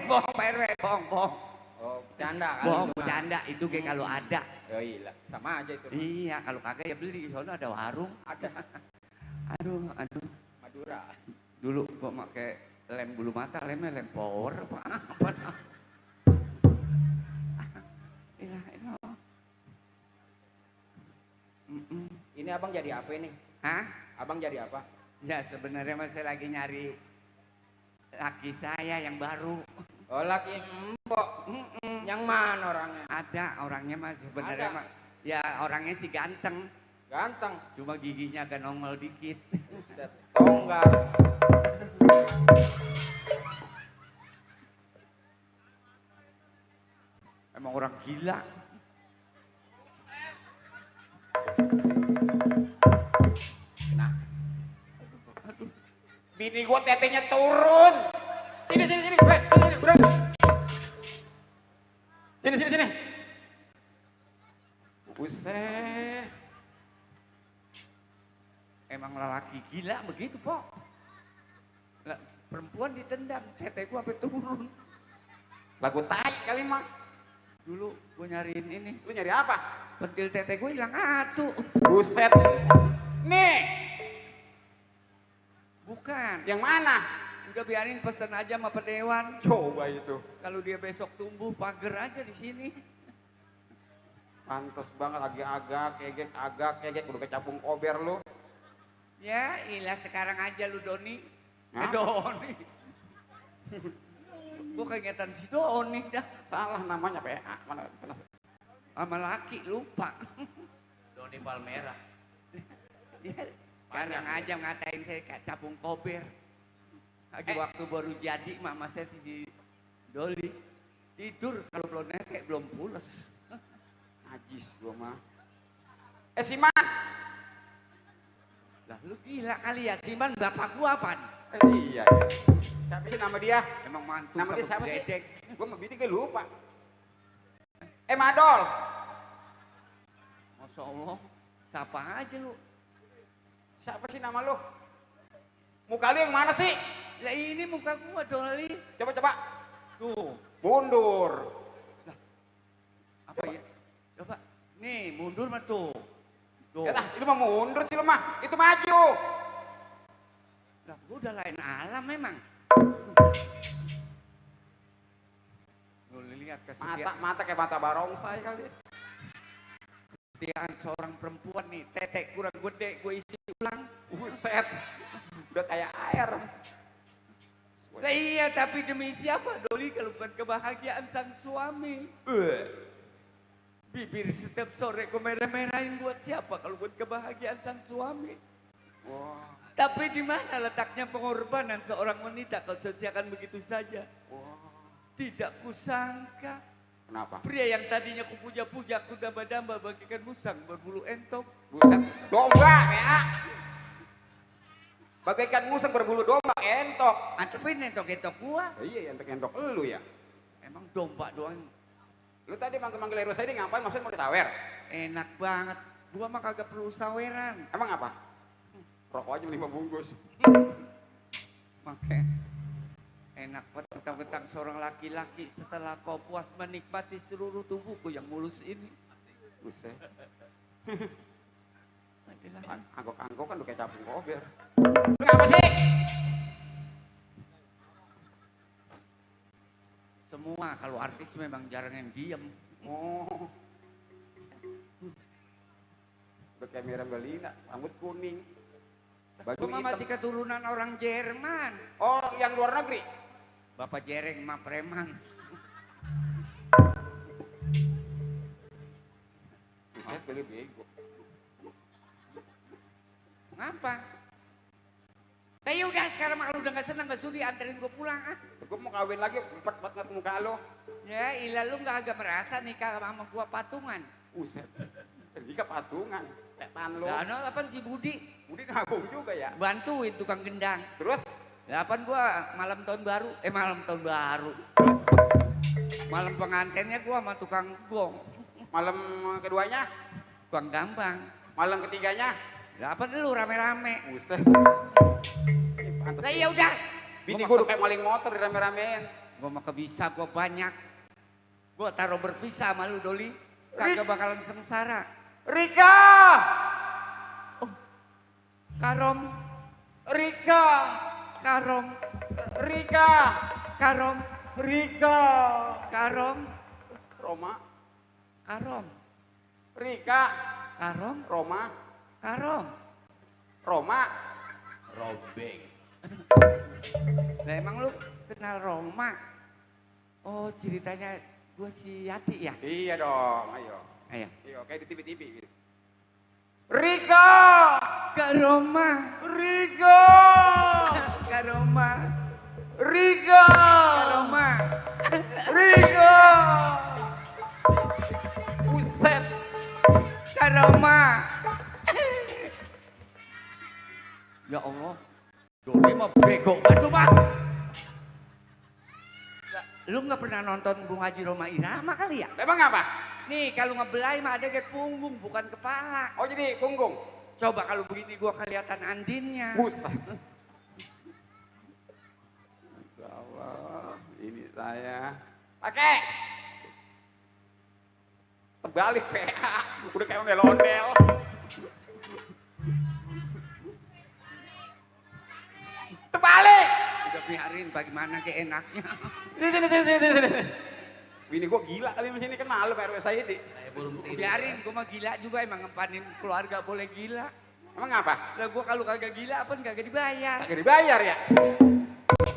bohong Pak RW, bohong. Oh, bercanda kali. Bohong, bercanda itu kayak kalau ada. Oh iya, sama aja itu. Iya, kalau kagak ya beli. Di sana ada warung. Ada. Aduh. Madura. Dulu gua pakai lem bulu mata, lemnya lem power apa? Iya, ini. Ini abang jadi apa ini? Hah? Abang jadi apa? Ya sebenarnya masih lagi nyari laki saya yang baru. Oh laki empok. Yang mana orangnya? Ada orangnya mas sebenarnya mas. Ya orangnya sih ganteng. Ganteng. Cuma giginya agak nongol dikit. Set tonggar. Emang orang gila. Nah. Bini gua tetenya turun. Sini. Berani. Sini. Buset. Emang lelaki gila begitu Pok. Perempuan ditendang, tete gua sampai turun. Lagu tai kali mah. Dulu gua nyariin ini. Lu nyari apa? Pentil tete gua hilang atu. Buset. Nih. Bukan. Yang mana? Udah biarin pesen aja sama pedewan. Coba itu. Kalau dia besok tumbuh pagar aja di sini. Pantes banget lagi agak kegek udah kecapung kober lu. Ya, ilah sekarang aja lu Doni. Hah? Doni. Gua keingetan si Doni dah. Salah namanya PA. Mana? Sama laki lupa. Doni Palmera. Dia sekarang aja ngatain saya kayak capung kober. Lagi waktu baru jadi mama saya di Doli. Tidur kalau belum nenek belum pules. Najis gua mah. Siman. Lah lu gila kali ya Siman bapak gua apaan? Iya. Siapa sih nama dia? Emang mantu Nama dia sama siapa sih? dedek. Gua mah bini gak lupa. Madol. Masya Allah. Siapa aja lu? Siapa sih nama lu? Muka lu yang mana sih? Lah ini muka gua Doli. Coba. Tuh. Mundur. Lah. Apa ya? Coba. Nih, mundur mah tuh. Tuh. Ya itu mah mundur sih lu mah. Itu maju. Lah, gua udah lain alam memang. Lu lihat kesetiaan. Mata kayak mata barongsai kali. Kesetiaan seorang perempuan nih, tetek kurang gede, gue isi ulang. Buset. Udah kayak air. Nah iya, tapi demi siapa Doli kalau bukan kebahagiaan sang suami? Bibir setiap sore gue merah-merahin buat siapa kalau buat kebahagiaan sang suami? Wah. Tapi di mana letaknya pengorbanan seorang wanita kalau sia-siakan begitu saja? Wah. Tidak kusangka. Kenapa? Pria yang tadinya kupuja-puja, aku damba-damba bagikan musang berbulu entok. Buset. Domba ya. Bagaikan musang berbulu domba entok. Antepin entok-entok gua. Iya, entok-entok lu ya. Emang domba doang. Lu tadi manggil-manggil Eros ini ngapain? Maksudnya mau disawer? Enak banget. Gua mah kagak perlu saweran. Emang apa? Rokok aja 5 bungkus. Makanya enak banget mentang-mentang seorang laki-laki setelah kau puas menikmati seluruh tubuhku yang mulus ini. Buset. Adalah Anggok-anggok kan udah kayak capung kober. Lu ngapa sih? semua kalau artis memang jarang yang diem. Oh. Udah kayak Miriam Bellina, rambut kuning. Baju Gua mah hitam. masih keturunan orang Jerman. Oh, yang luar negeri. Bapak Jereng mah preman. Buset, beli bego. Ngapa? Tapi udah sekarang kalau udah gak senang gak sudi anterin gue pulang ah. Gue mau kawin lagi, empat ngeliat muka lo. Ya ilah lu gak agak merasa nikah sama gua patungan. Buset. Jika patungan, setan lo. Lah no, apaan si Budi? Budi nabung juga ya. Bantuin tukang gendang. Terus? Lah apaan gua malam tahun baru, malam pengantinnya gua sama tukang gong. Malam keduanya, Tukang gambang. malam ketiganya. Lah apaan lu rame-rame? Buset. Lah iya udah. Bini gue udah kayak maling motor dirame-ramein. Gua mah kebisa, gua banyak. Gua taruh berpisah sama lu Doli. Kagak bakalan sengsara. Rika! Oh, Karom, Rika! Karom, Rika! Karom, Rika! Karom, Roma? Karom, Rika! Karom, Roma? Karom. Roma? Robeng. Lah emang lu kenal Roma? Oh ceritanya gua si Yati ya? Iya dong, ayo. Ayo. Iya, kayak di TV-TV gitu. Rika! Kak Roma, Rika! Kak Roma, Rika! Kak Roma. Rika! Buset! Kak Roma. Ya Allah, Doli mah bego banget Bang. Lu nggak pernah nonton Bung Haji Roma Irama kali ya? Emang apa? Nih kalau ngebelai mah ada kayak punggung bukan kepala. Oh jadi punggung? Coba kalau begini gua kelihatan andinnya. Buset. Ya Allah, ini saya. Pakai. Terbalik PA, udah kayak ondel-ondel. Terbalik. Udah biarin bagaimana kayak enaknya. Sini. Bini gua gila kali di sini kan malu RW saya di. Kayak burung tidur. Biarin, gua mah gila juga emang ngempanin keluarga boleh gila. Emang apa? Lah gua kalau kagak gila apa kagak dibayar. Kagak dibayar ya?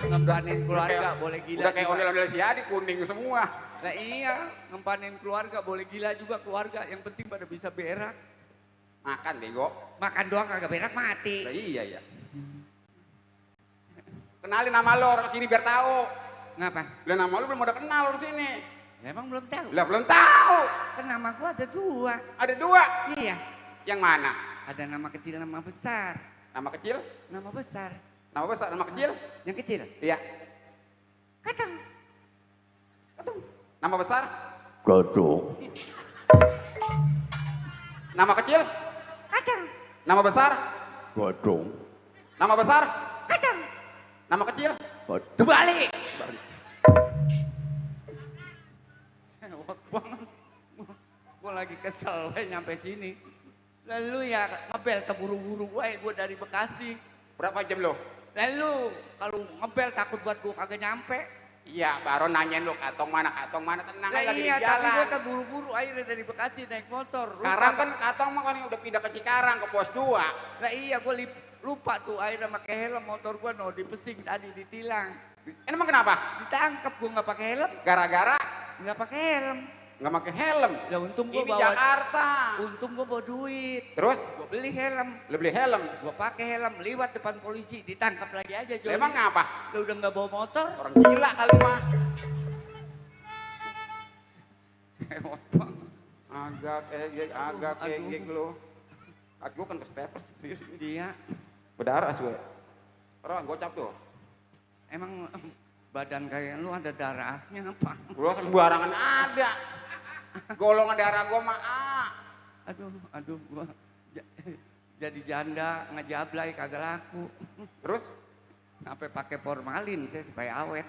Ngempanin keluarga boleh gila. Udah kayak juga. ondel-ondel si Adi kuning semua. Lah iya, ngempanin keluarga boleh gila juga keluarga. Yang penting pada bisa berak. Makan bego. Makan doang kagak berak mati. Lah iya ya. Kenalin nama lo orang sini biar tahu. Ngapa? Lah nama lo belum udah kenal orang sini. Ya, emang belum tahu. Lah belum tahu. Kan nama gua ada dua. Ada dua. Iya. Yang mana? Ada nama kecil, nama besar. Nama kecil, Nama besar. nama besar, nama kecil. Yang kecil. Iya. Katang. Nama besar, Godong. nama kecil, Katang. nama besar, Godong. nama besar, Katang. nama kecil. Terbalik. Sewot banget. Gua lagi kesel nyampe sini. Lalu ya ngebel terburu-buru gua dari Bekasi. Berapa jam lo? Lalu kalau ngebel takut buat gua kagak nyampe. Iya, baru nanyain lo katong mana, tenang Lah aja lagi di iya, tapi jalan. gua terburu-buru akhirnya dari Bekasi naik motor. Lupa. Sekarang kan katong mah kan udah pindah ke Cikarang ke pos 2. Lah iya, gua lupa tuh akhirnya pakai helm motor gua dipesing tadi ditilang. Emang kenapa? Ditangkap gua nggak pakai helm, Gara-gara nggak pakai helm. nggak pakai helm. Ya untung gua Ini bawa Jakarta. untung gua bawa duit. Terus Gua beli helm, lo beli helm. gua pakai helm, liwat depan polisi, ditangkap lagi aja Lah Joni. emang ngapa? Lu udah nggak bawa motor? Orang gila kali mah. Sewot banget. Agak Aduh. kegek lo. Aku kan ke stepers serius ini. Dia Berdarah gue. Orang gocap tuh. emang badan kayak lu ada darahnya apa? Gua sembarangan ada. Golongan darah gua mah A. Aduh, gua jadi janda ngejablay kagak laku. Terus Sampai pakai formalin saya supaya awet.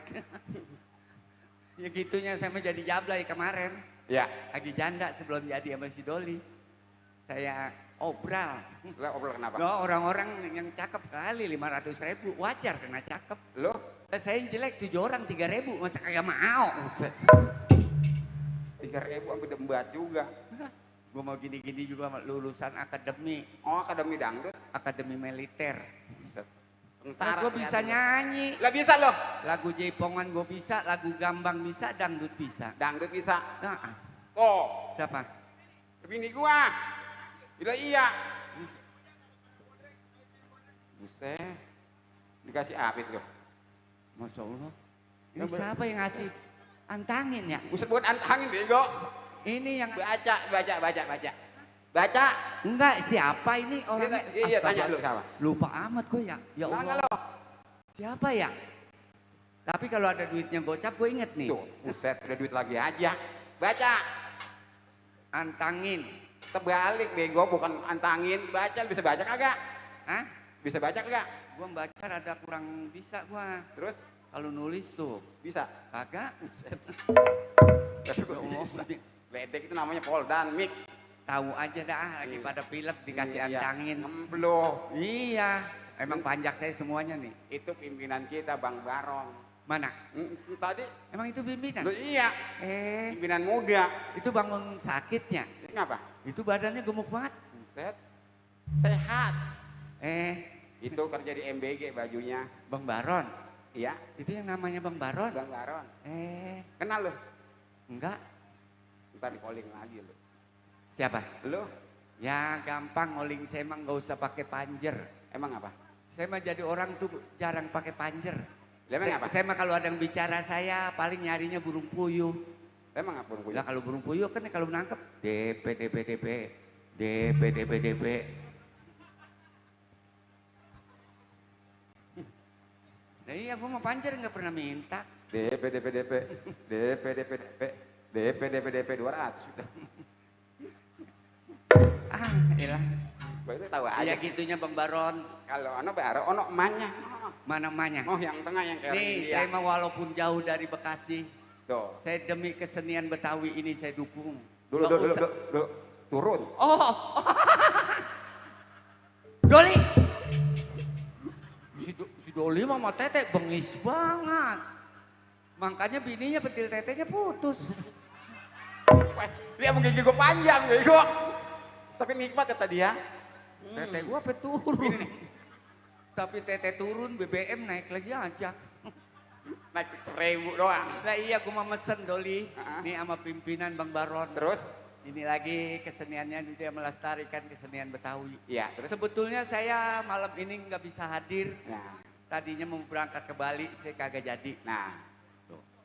Ya gitunya saya menjadi jablay kemarin. ya, Lagi janda sebelum jadi sama si Doli. Saya obral. lah obrol kenapa? Loh, orang-orang yang cakep kali 500.000 wajar kena cakep. Lo? Saya yang jelek 7 orang 3.000 masa kagak mau. Buset. 3.000 sampai dembat juga. Gue mau gini-gini juga lulusan akademi, Oh, akademi dangdut. akademi militer. Buset. Nah, Tentara. gue bisa nyanyi. Lah bisa lo. Lagu Jaipongan gue bisa, lagu Gambang bisa, dangdut bisa. Dangdut bisa. Nah, Oh, siapa? bini gua. Bila iya. Buset. Dikasih apit lo. Masya Allah. Ini Ya, siapa yang ngasih antangin ya? Buset buat antangin bego. Ini yang Baca. Baca. enggak siapa ini orangnya? Iya, tanya Astaga, lu siapa? lupa amat gue ya. Ya Tanya Allah. lo. Siapa ya? Tapi kalau ada duitnya gocap gue inget nih. Tuh, buset, udah duit lagi aja. Baca. Antangin. Terbalik bego, bukan antangin. Baca, bisa baca kagak? Hah? Bisa baca kagak? Gue baca rada kurang bisa gue. Terus Kalau nulis tuh Bisa. kagak. Tapi kok bisa. Ledek itu namanya Poldan, Mik. Tahu aja dah lagi Iya. pada pilek dikasih Iya. antangin. Ngemblok. Iya, emang panjak saya semuanya nih. Itu pimpinan kita Bang Baron. Mana? Tadi, Emang itu pimpinan? loh iya, Eh, pimpinan muda. itu bangun sakitnya. Kenapa? Itu badannya gemuk banget. Buset. Sehat. Eh, Itu kerja di MBG bajunya. Bang Baron. Iya, Itu yang namanya Bang Baron. Bang Baron. Eh, Kenal lu? enggak. Ntar di calling lagi lu. Siapa? Lu Ya gampang ngoling saya emang nggak usah pakai panjer. emang apa? Saya mah jadi orang tuh jarang pakai panjer. Lah emang apa? Saya mah kalau ada yang bicara saya paling nyarinya burung puyuh. Emang apa Lah kalau burung puyuh kan kalau nangkep DP DP DP DP DP DP. Nah iya gua mau panjer nggak pernah minta. DP DP DP DP DP DP DP DP DP 200. Ah, iyalah. Baru tahu Ya aja. gitunya Bang Baron. Kalau ono baru ono emaknya. Mana emaknya? Oh yang tengah yang kayak Nih India. saya mah walaupun jauh dari Bekasi, Tuh. saya demi kesenian Betawi ini saya dukung. Dulu, Nggak dulu, dulu, usah. dulu, turun. Oh, Doli. Si Doli mah tete bengis banget. Makanya bininya petil tetenya putus. Wah, dia menggigit gue panjang, bego. Tapi nikmat kata dia. Tete gua apa turun. Tapi tete turun BBM naik lagi aja. Naik 1000 doang. Lah iya gua mah mesen Doli. Ah. Nih sama pimpinan Bang Baron. Terus? Ini lagi keseniannya dia melestarikan kesenian Betawi. Iya, terus? Sebetulnya saya malam ini nggak bisa hadir. Nah, Tadinya mau berangkat ke Bali, saya kagak jadi. nah.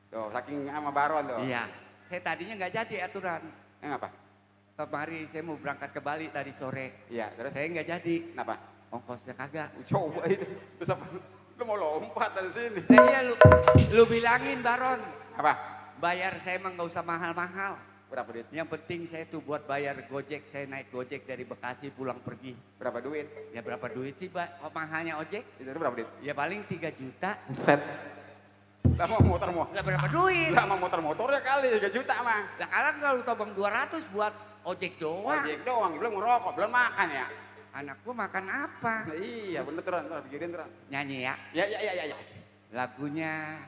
Tuh, saking sama Baron tuh. Iya, saya tadinya nggak jadi aturan. Yang apa? Kemarin saya mau berangkat ke Bali tadi sore. Iya, terus? Saya nggak jadi, Kenapa? ongkosnya kagak. Coba itu. Terus apa? Lu mau lompat dari sini. Nah iya lu bilangin Baron, Apa? bayar saya emang nggak usah mahal-mahal. Berapa duit? Yang penting saya tuh buat bayar Gojek, saya naik Gojek dari Bekasi pulang pergi. Berapa duit? Ya berapa duit sih, Pak? Oh, mahalnya ojek? Itu berapa duit? Ya paling 3 juta. Buset. Lah mau motor mau. Lah berapa duit? Lah mau motor-motornya kali 3 juta mah. Lah kalian kalau tobang 200 buat ojek doang. Ojek doang, belum ngerokok, belum makan ya. Anak gua makan apa? Nah, iya, bener teran, pikirin teran. Nyanyi ya. Ya. Lagunya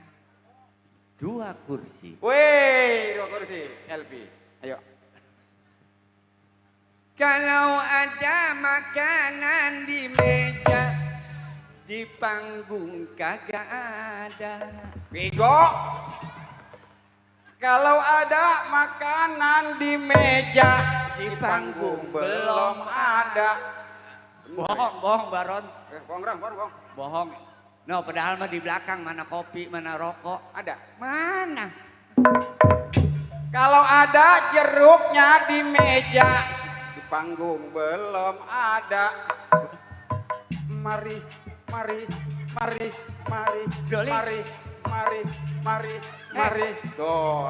2 kursi. Wih, 2 kursi, LP. Ayo. Kalau ada makanan di meja, di panggung kagak ada. Bego. Kalau ada makanan di meja, di panggung belum ada. Bohong Baron. Bohong. Bohong. No, padahal mah di belakang mana kopi, mana rokok. Ada. Mana? Kalau ada jeruknya di meja, di panggung belum ada. Mari. Doli. Mari. Tuh.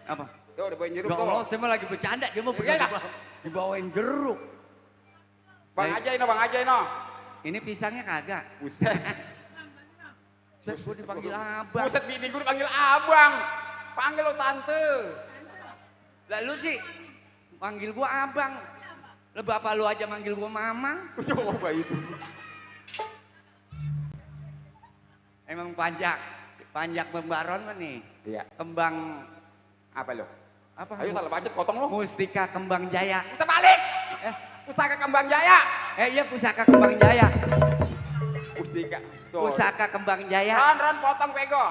Apa? Tuh udah bawain jeruk Ya Allah, tuh. saya mah lagi bercanda, dia mau Iya lah. dibawain jeruk. Bang aja no. Ini pisangnya kagak. Buset. Set, gue dipanggil abang. Buset, bini gue dipanggil abang. Panggil lo tante. Lah lu sih panggil gua abang. Lah bapak lu aja manggil gua mamang. Coba itu. Emang panjak Bang Baron mah nih. Iya. Kembang Apa lo? apa? Ayo salah budget potong lo. Mustika Kembang Jaya. Kita balik. Eh, Pusaka Kembang Jaya. iya Pusaka Kembang Jaya. Pustika. Tuh. Pusaka Kembang Jaya. Ron potong pego.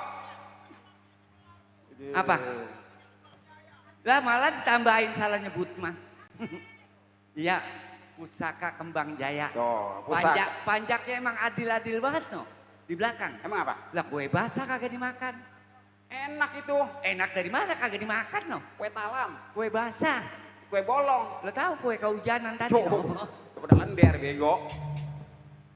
Apa? Lah malah ditambahin salah nyebut mah. Iya, Pusaka Kembang Jaya. Tuh, pusaka. Panjaknya emang adil-adil banget no. Di belakang. Emang apa? Lah kue basah kagak dimakan. Enak itu. Enak dari mana kagak dimakan no? Kue talam, Kue basah. kue bolong. Lo tahu kue kehujanan tadi Tuh. no? Udah lender bego.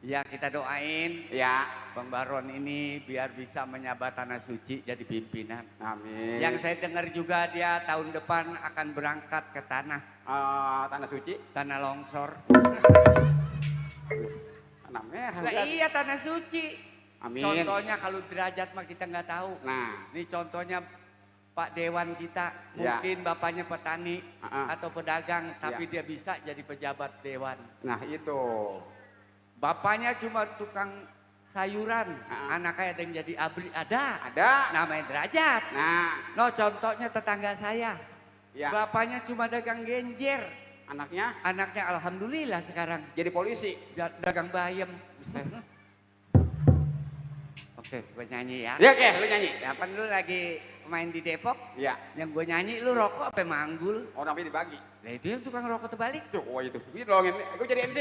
Ya kita doain Ya. Bang Baron ini biar bisa menyabat tanah suci jadi pimpinan. Amin. Yang saya dengar juga dia tahun depan akan berangkat ke tanah Tanah suci, tanah longsor. tanah merah. Lah kan? iya tanah suci. Amin. Contohnya kalau derajat mah kita nggak tahu. Nah, Nih contohnya Pak Dewan kita, Ya. mungkin bapaknya petani atau pedagang, tapi Ya. dia bisa jadi pejabat dewan. nah itu. Bapaknya cuma tukang sayuran, anaknya ada yang jadi abri, ada. Namanya derajat. Nah, No, contohnya tetangga saya, ya. bapaknya cuma dagang genjer, Anaknya anaknya alhamdulillah sekarang jadi polisi. dagang bayam. Oke, gue nyanyi ya. Ya, oke, lu nyanyi. Kapan lu lagi main di Depok? Ya, Yang gue nyanyi, lu rokok apa manggul? orang ini dibagi. Nah itu yang tukang rokok terbalik. Tuh, oh itu. Gitu dong, gue jadi MC.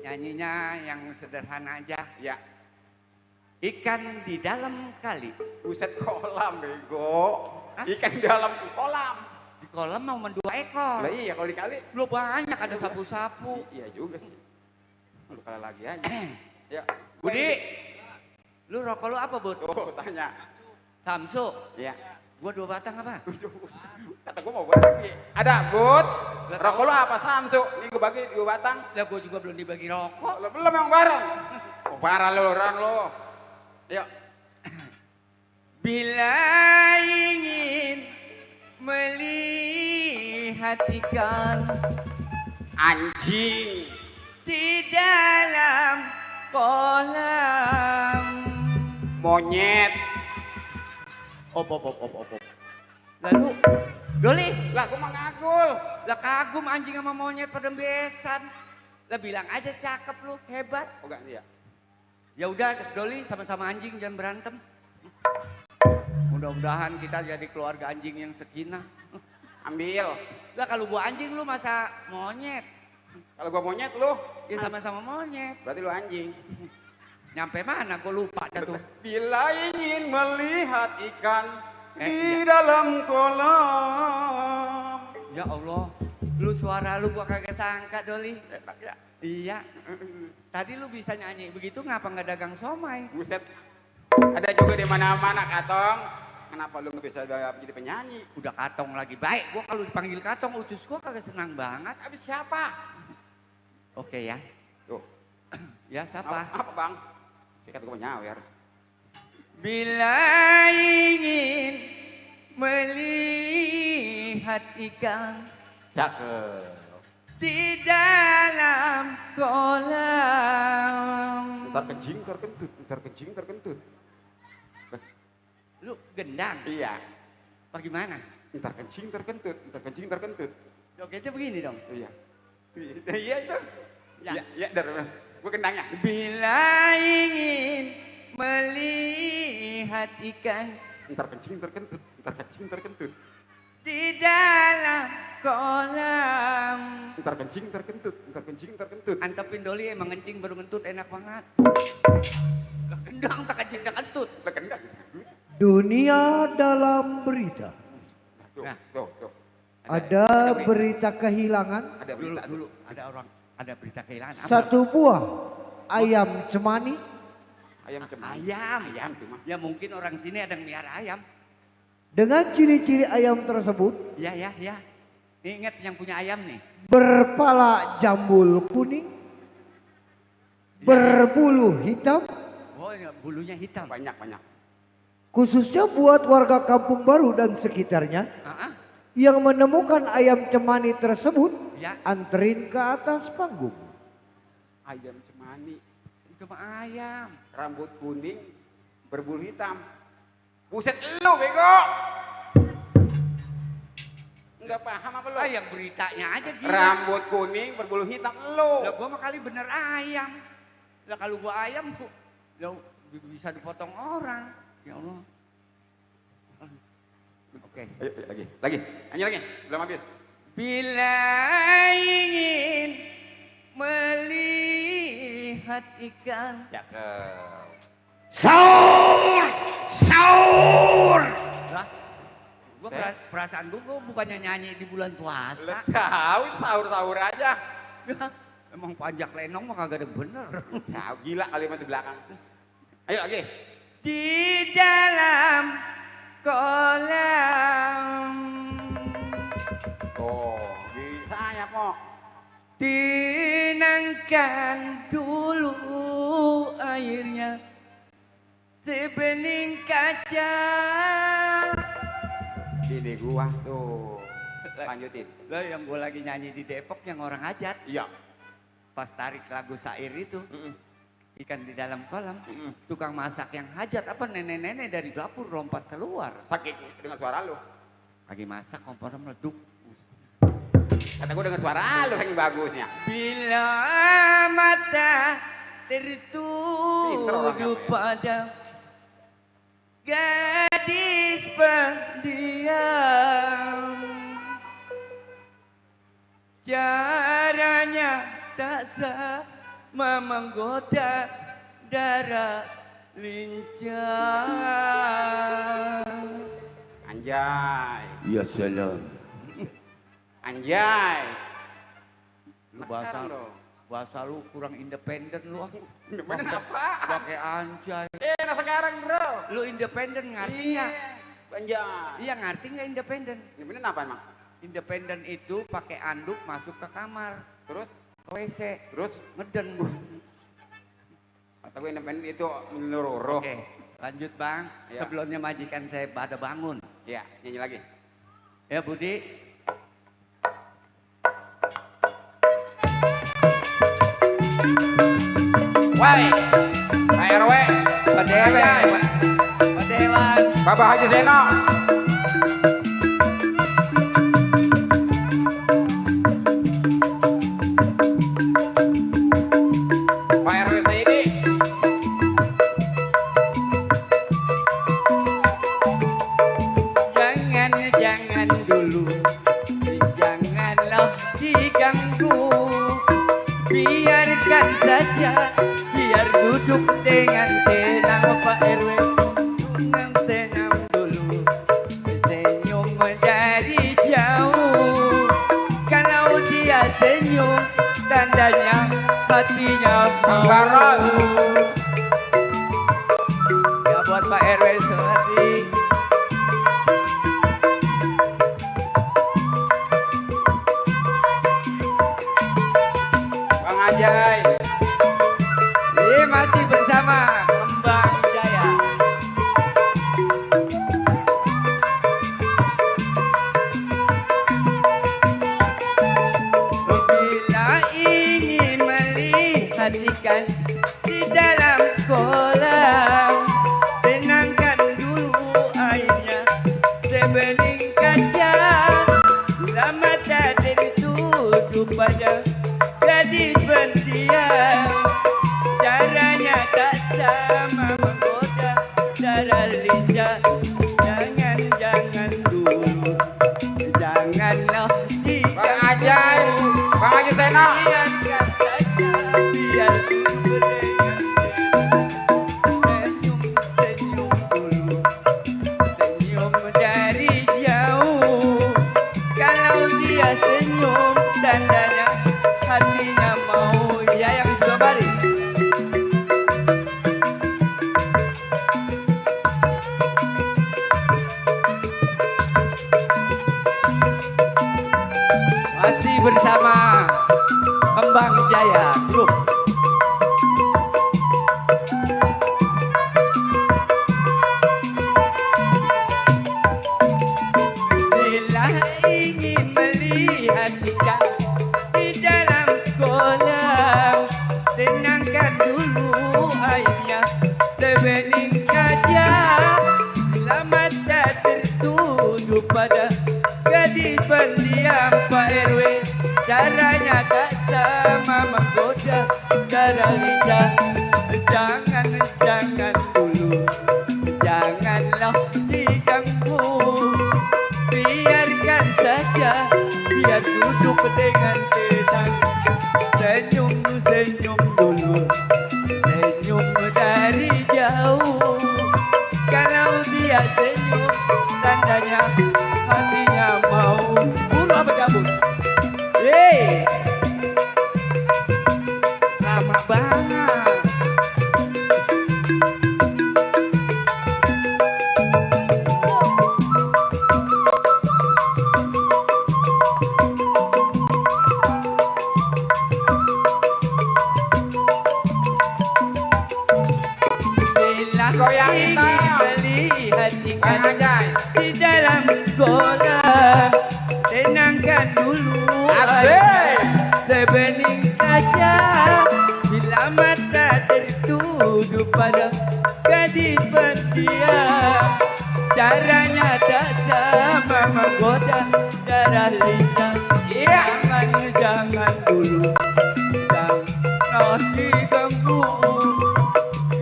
Nyanyinya yang sederhana aja. Ya, Ikan di dalam kali. buset kolam bego. Hah? Ikan di dalam kolam. Di kolam mau 2 ekor. Lah iya kalau dikali. Lu banyak ada sapu-sapu. Iya juga sih. Lu kalah lagi aja. Ya. Budi, lu rokok lu apa, Bud? Oh, tanya. Samsu. Iya. Gua 2 batang apa? Kata gue mau bagi. Ada, Bud. Rokok lu apa, Samsu? Ini gue bagi 2 batang. Lah gua juga belum dibagi rokok. Lo belum yang bareng. Oh, parah lu, Ran lu. Yuk. Bila ingin melihat ikan Anjing. di dalam kolam. Monyet. Op. Lalu, Doli, Lah, gue mah ngagul. lah kagum anjing sama monyet pada besan. Lah bilang aja cakep lu, hebat. Oh, enggak dia. Ya udah, Doli sama-sama anjing jangan berantem. Mudah-mudahan kita jadi keluarga anjing yang sakinah. Ambil. Lah kalau gua anjing lu masa monyet? Kalau gua monyet lu, Ya sama-sama monyet. berarti lu anjing. Nyampe mana gua lupa dah tuh. Bila ingin melihat ikan di Iya. dalam kolam. Ya Allah, lu suara lu gua kagak sangka, Doli. Enak ya. Iya. Tadi lu bisa nyanyi begitu, ngapa nggak dagang somai? Buset. Ada juga di mana-mana, Katong. Kenapa lu nggak bisa jadi penyanyi? Udah Katong lagi baik. Gua kalau dipanggil Katong, ucus gua kagak senang banget. Habis siapa? Oke ya. Tuh. Ya siapa? Apa, Bang? Sikat gua nyawer. Bila ingin melihat ikan Cakep. di dalam kolam. Ntar kencing, ntar kentut. Ntar kencing, ntar kentut. Lu gendang, Iya. bagaimana? Ntar kencing, ntar kentut. Ntar kencing, ntar kentut. Jogetnya begini dong. Iya. Iya itu. Ya. Iya, dari gua kendangnya. Bila ingin melihat ikan Ntar kencing, ntar kentut. Ntar kencing, ntar kentut. di dalam kolam. Ntar kencing, ntar kentut. Ntar kencing, ntar kentut. Antepin Doli emang ngencing baru ngentut enak banget. Lah gendang tak kencing tak kentut. Lah kendang. Dunia dalam berita. Tuh, Nah. tuh. Ada berita kehilangan Ada Dulu, berita dulu ada berita kehilangan. Apa? satu buah ayam cemani Ayam cemani. Ayam. Ayam cuma. Ya mungkin orang sini ada yang miara ayam. dengan ciri-ciri ayam tersebut Ya. Ingat yang punya ayam nih. berpala jambul kuning, berbulu hitam, Oh, ya, bulunya hitam. Banyak. khususnya buat warga Kampung Baru dan sekitarnya Ah, yang menemukan ayam cemani tersebut ya, anterin ke atas panggung. Ayam cemani. itu mah ayam. Rambut kuning, berbulu hitam. Buset lu bego. Enggak paham apa lu? Ah, yang beritanya aja gila. Rambut kuning, berbulu hitam lu. Lah gua mah kali bener ayam. Lah kalau gua ayam gua lah, bisa dipotong orang. Ya Allah. Oke. Ayo, lagi. Nyanyi lagi. Belum habis. Bila ingin melihat ikan. Cakep. Sahur! Lah, gua perasaan gua bukannya nyanyi di bulan puasa. Tahu sahur-sahur aja. Emang pajak lenong mah kagak ada bener. Tahu gila kalimat di belakang. Ayo lagi. Di dalam kolam Oh, bisa ya, Pok. tenangkan dulu airnya. sebening kaca. Ini gua tuh. Lanjutin. Lo yang gue lagi nyanyi di Depok yang orang hajat. Iya. Pas tarik lagu syair itu, Mm-mm. ikan di dalam kolam, Mm-mm. tukang masak yang hajat apa nenek-nenek dari dapur lompat keluar. Sakit dengan suara lu. Lagi masak kompornya meleduk. Kata gua dengan suara lu saking bagusnya. Bila mata Pinter orangnya, tertuju Pak, ya. pada gadis pendiam, caranya tak sama menggoda darah lincah. Anjay. Ya salam. Anjay. Bahasa lu kurang independen lu. Independen apa? Pakai anjay. Nah sekarang bro. Lu independen ngerti nggak? Anjay. Iya ngerti nggak independen? Independen apa emang? Independen itu pakai anduk masuk ke kamar, Terus? ke WC, Terus? ngeden. Kata gua independen itu menyeluruh. Oke, lanjut bang. Ya. Sebelumnya majikan saya pada bangun. Iya, nyanyi lagi. Ya Budi. Woi, Pak RW, Pak Dewan. Pak Dewan. Bapak Haji Seno. Pak RW Saidi. Jangan dulu, janganlah diganggu. Biarkan saja, biar duduk dengan tenang Pak RW. Dengan tenang dulu, senyum dari jauh. Kalau dia senyum, tandanya hatinya mau. Baron. Ya buat Pak RW Suhardi. Bang Ajay. Masih bersama Kembang Jaya. Bila ingin melihat ikan di dalam kolam, tenangkan dulu airnya sebening kaca. Bila mata tertuju pada gadis pendiam, caranya tak sama menggoda darah lincah. Jangan dulu, janganlah Bang Ajay. Bang Haji Seno. biarkan saja, biar dulu dengan senyum dulu, senyum dari jauh. Kalau dia senyum, tandanya hatinya mau. Ya yang sudah balik. Masih bersama Kembang Jaya Group. Bila ingin melihat ikan di dalam kolam, tenangkan dulu airnya sebening kaca. Bila mata tertuju pada gadis pendiam Pak RW, caranya tak sama menggoda darah lincah. Jangan dulu, janganlah diganggu. Biarkan saja, biar duduk dengan tenang. Senyum dulu, senyum dari jauh. Kalau dia senyum, tandanya hatinya mau. Buru apa cabut? Hei, lama banget. Bila ikan Anjay. di dalam kolam. Tenangkan dulu Asik. sebening kaca. Bila mata tertuju pada gadis pendiam, caranya tak sama menggoda darah lincah. Jangan dulu, jangan diganggu.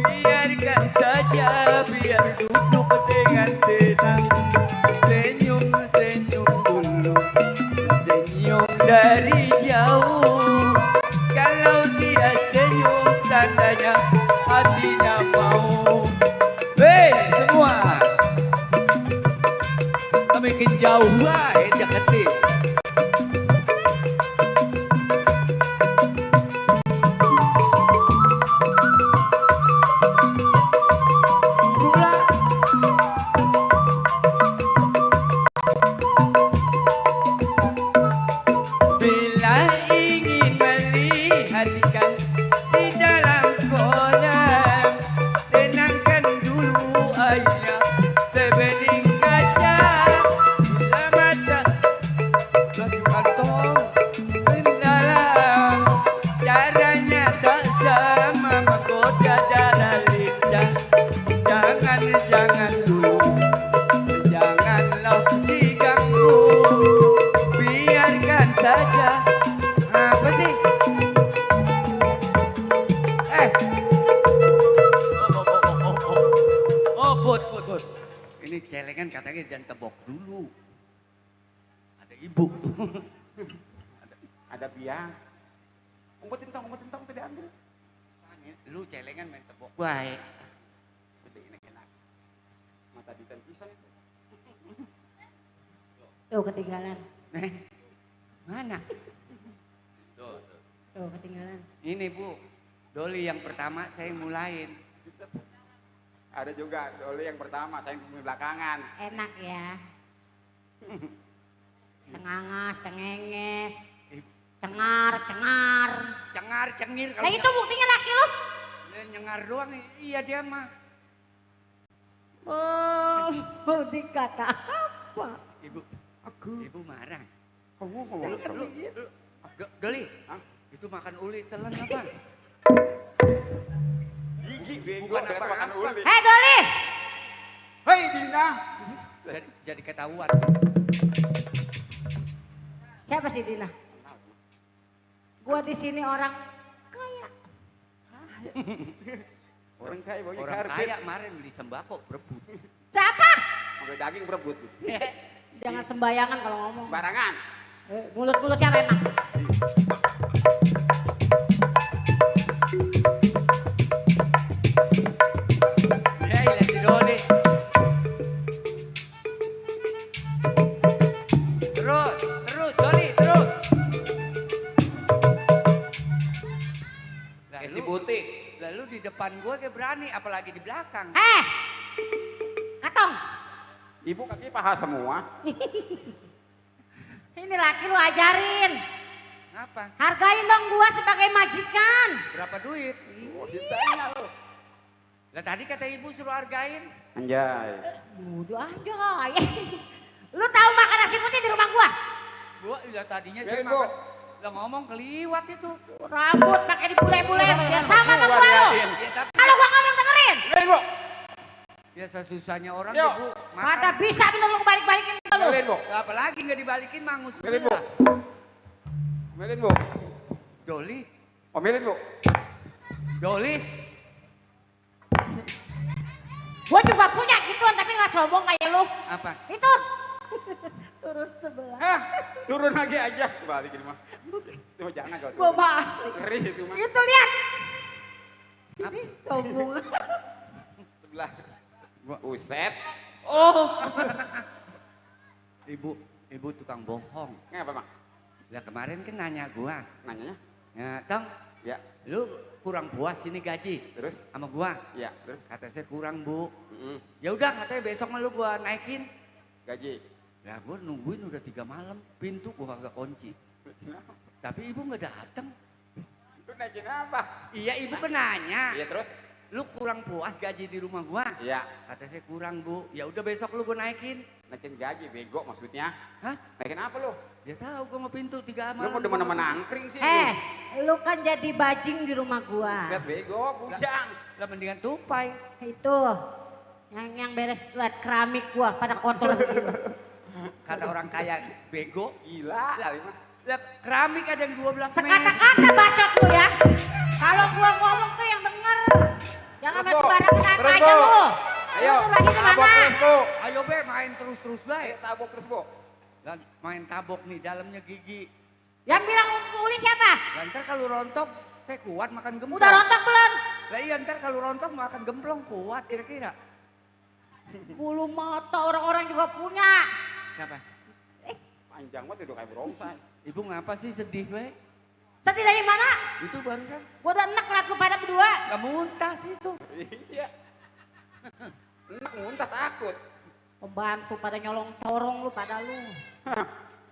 Biarkan saja, biar duduk dengan tenang. Senyum dulu, senyum dari jauh. Kalau dia senyum, tandanya hatinya mau. Hei semua, makin jauh wae deketin. Bila ingin melihat ikan di dalam kolam, tenangkan dulu airnya sebening kaca. Bila mata lagi kantong mendalam, caranya tak sama menggoda darah lincah. Jangan dulu, janganlah diganggu. Biarkan saja. Apa sih? Bud. Ini celengan katanya jangan tebok dulu. Ada ibu. Ada biang. Umpet tentang tadi ambil. Lu celengan main tebok. Baik. Gede ini enak. Mata ditan pisan itu. Tuh ketinggalan. Mana? Tuh ketinggalan. Ini Bu, Doli yang pertama saya mulain. Ada juga Doli yang pertama, saya yang belakangan. Enak ya. Cengangas, cengenges, cengar. Cengar, cengir. Nah itu buktinya laki lu. Dia nyengar doang, iya dia mah. Oh, dikata apa? Ibu marah. Kamu ngomong Lu, Doli, itu makan uli telan apa? gigi bego Bukan dari apa-apa. makan uli. Hei Doli, Hei Dina. Jadi ketahuan. siapa sih Dina? Gua di sini orang kaya. Orang kaya baunya Orang karbit. kaya kemarin beli sembako berebut. Siapa? Pakai daging berebut. Jangan sembayangan kalau ngomong. Barangan. Mulut siapa emang? Ya ilah si Doli. Terus Doli, terus. Kayak si butik. Lalu di depan gua kayak berani, apalagi di belakang. Katong. Ibu kaki paha semua. Ini laki lu ajarin. Ngapa? Hargain dong gua sebagai majikan. Berapa duit? Oh, ditanya lo. Lah tadi kata ibu suruh hargain. Anjay. Mudah aja. Lu tahu makan nasi putih di rumah gua? Gua lah tadinya Biarin, saya Bu. makan. Lah ngomong keliwat itu. Rambut pakai dibule-bule. Ya sama sama Gua gua lu. liatin. Ya tapi Kalau gua ngomong dengerin. Biarin, Bu. ya sesusahnya orang Yuk. ibu Mata makan. bisa minum lu balik-balikin lu. Biarin, Bu. Lah apalagi nggak dibalikin mangus. Biarin, Bu. Omelin, Bu. Doli, Omelin, Bu. Doli. Gua juga punya gituan tapi nggak sombong kayak lu. Apa? Itu. Turun sebelah. Hah, turun lagi aja. Balikin mah. Itu mah jangan kau. Gua turun. mah asli. Ngeri itu mah. Itu lihat. Apa? Sombong. Sebelah. Uset. Oh. Ibu tukang bohong. Ngapa, Mak? Lah kemarin kan nanya gua. Nanyanya? Ya, Tong, Ya, lu kurang puas ini gaji terus? sama gua. Ya, terus? Kata saya kurang, Bu. Mm-mm. Ya udah katanya besok mah lu gua naikin. Gaji. Lah gua nungguin udah 3 malam, pintu gua kagak kunci. Tapi ibu nggak datang. Itu naikin apa? Iya ibu kan nanya. Iya, terus? lu kurang puas gaji di rumah gua? Iya. Kata saya kurang bu. Ya udah besok lu gua naikin. Naikin gaji bego maksudnya. Hah? Naikin apa lu? Ya tahu gua mau pintu 3 Lu amalan. mau demen-demen angkring sih. Lu kan jadi bajing di rumah gua. Siap bego, bujang. Lah mendingan tupai. Itu yang beres lihat keramik gua pada kotor begini. Kata orang kaya bego. Gila kali mah. Lah keramik ada yang 12 meter. Sekata-kata bacot lu ya. Kalau gua ngomong tuh yang denger. Jangan main sembarangan apa aja lu. Ayo, Lu lagi tabok kemana? terus bu. Ayo be main terus-terus Ayo baik. tabok terus bu. Dan main tabok nih dalamnya gigi. Yang bilang Uli siapa? Lah ntar kalau rontok saya kuat makan gemplong. Udah rontok belum? Lah iya ntar kalau rontok makan gemplong kuat kira-kira. Bulu mata orang-orang juga punya. Siapa? Panjang banget itu kayak barongsai. Ibu ngapa sih sedih be? Sedih dari mana? Itu barusan. Gua udah enak liat lu pada berdua. Lah muntah sih itu. Iya. Enak muntah takut. Pembantu pada nyolong corong lu pada lu.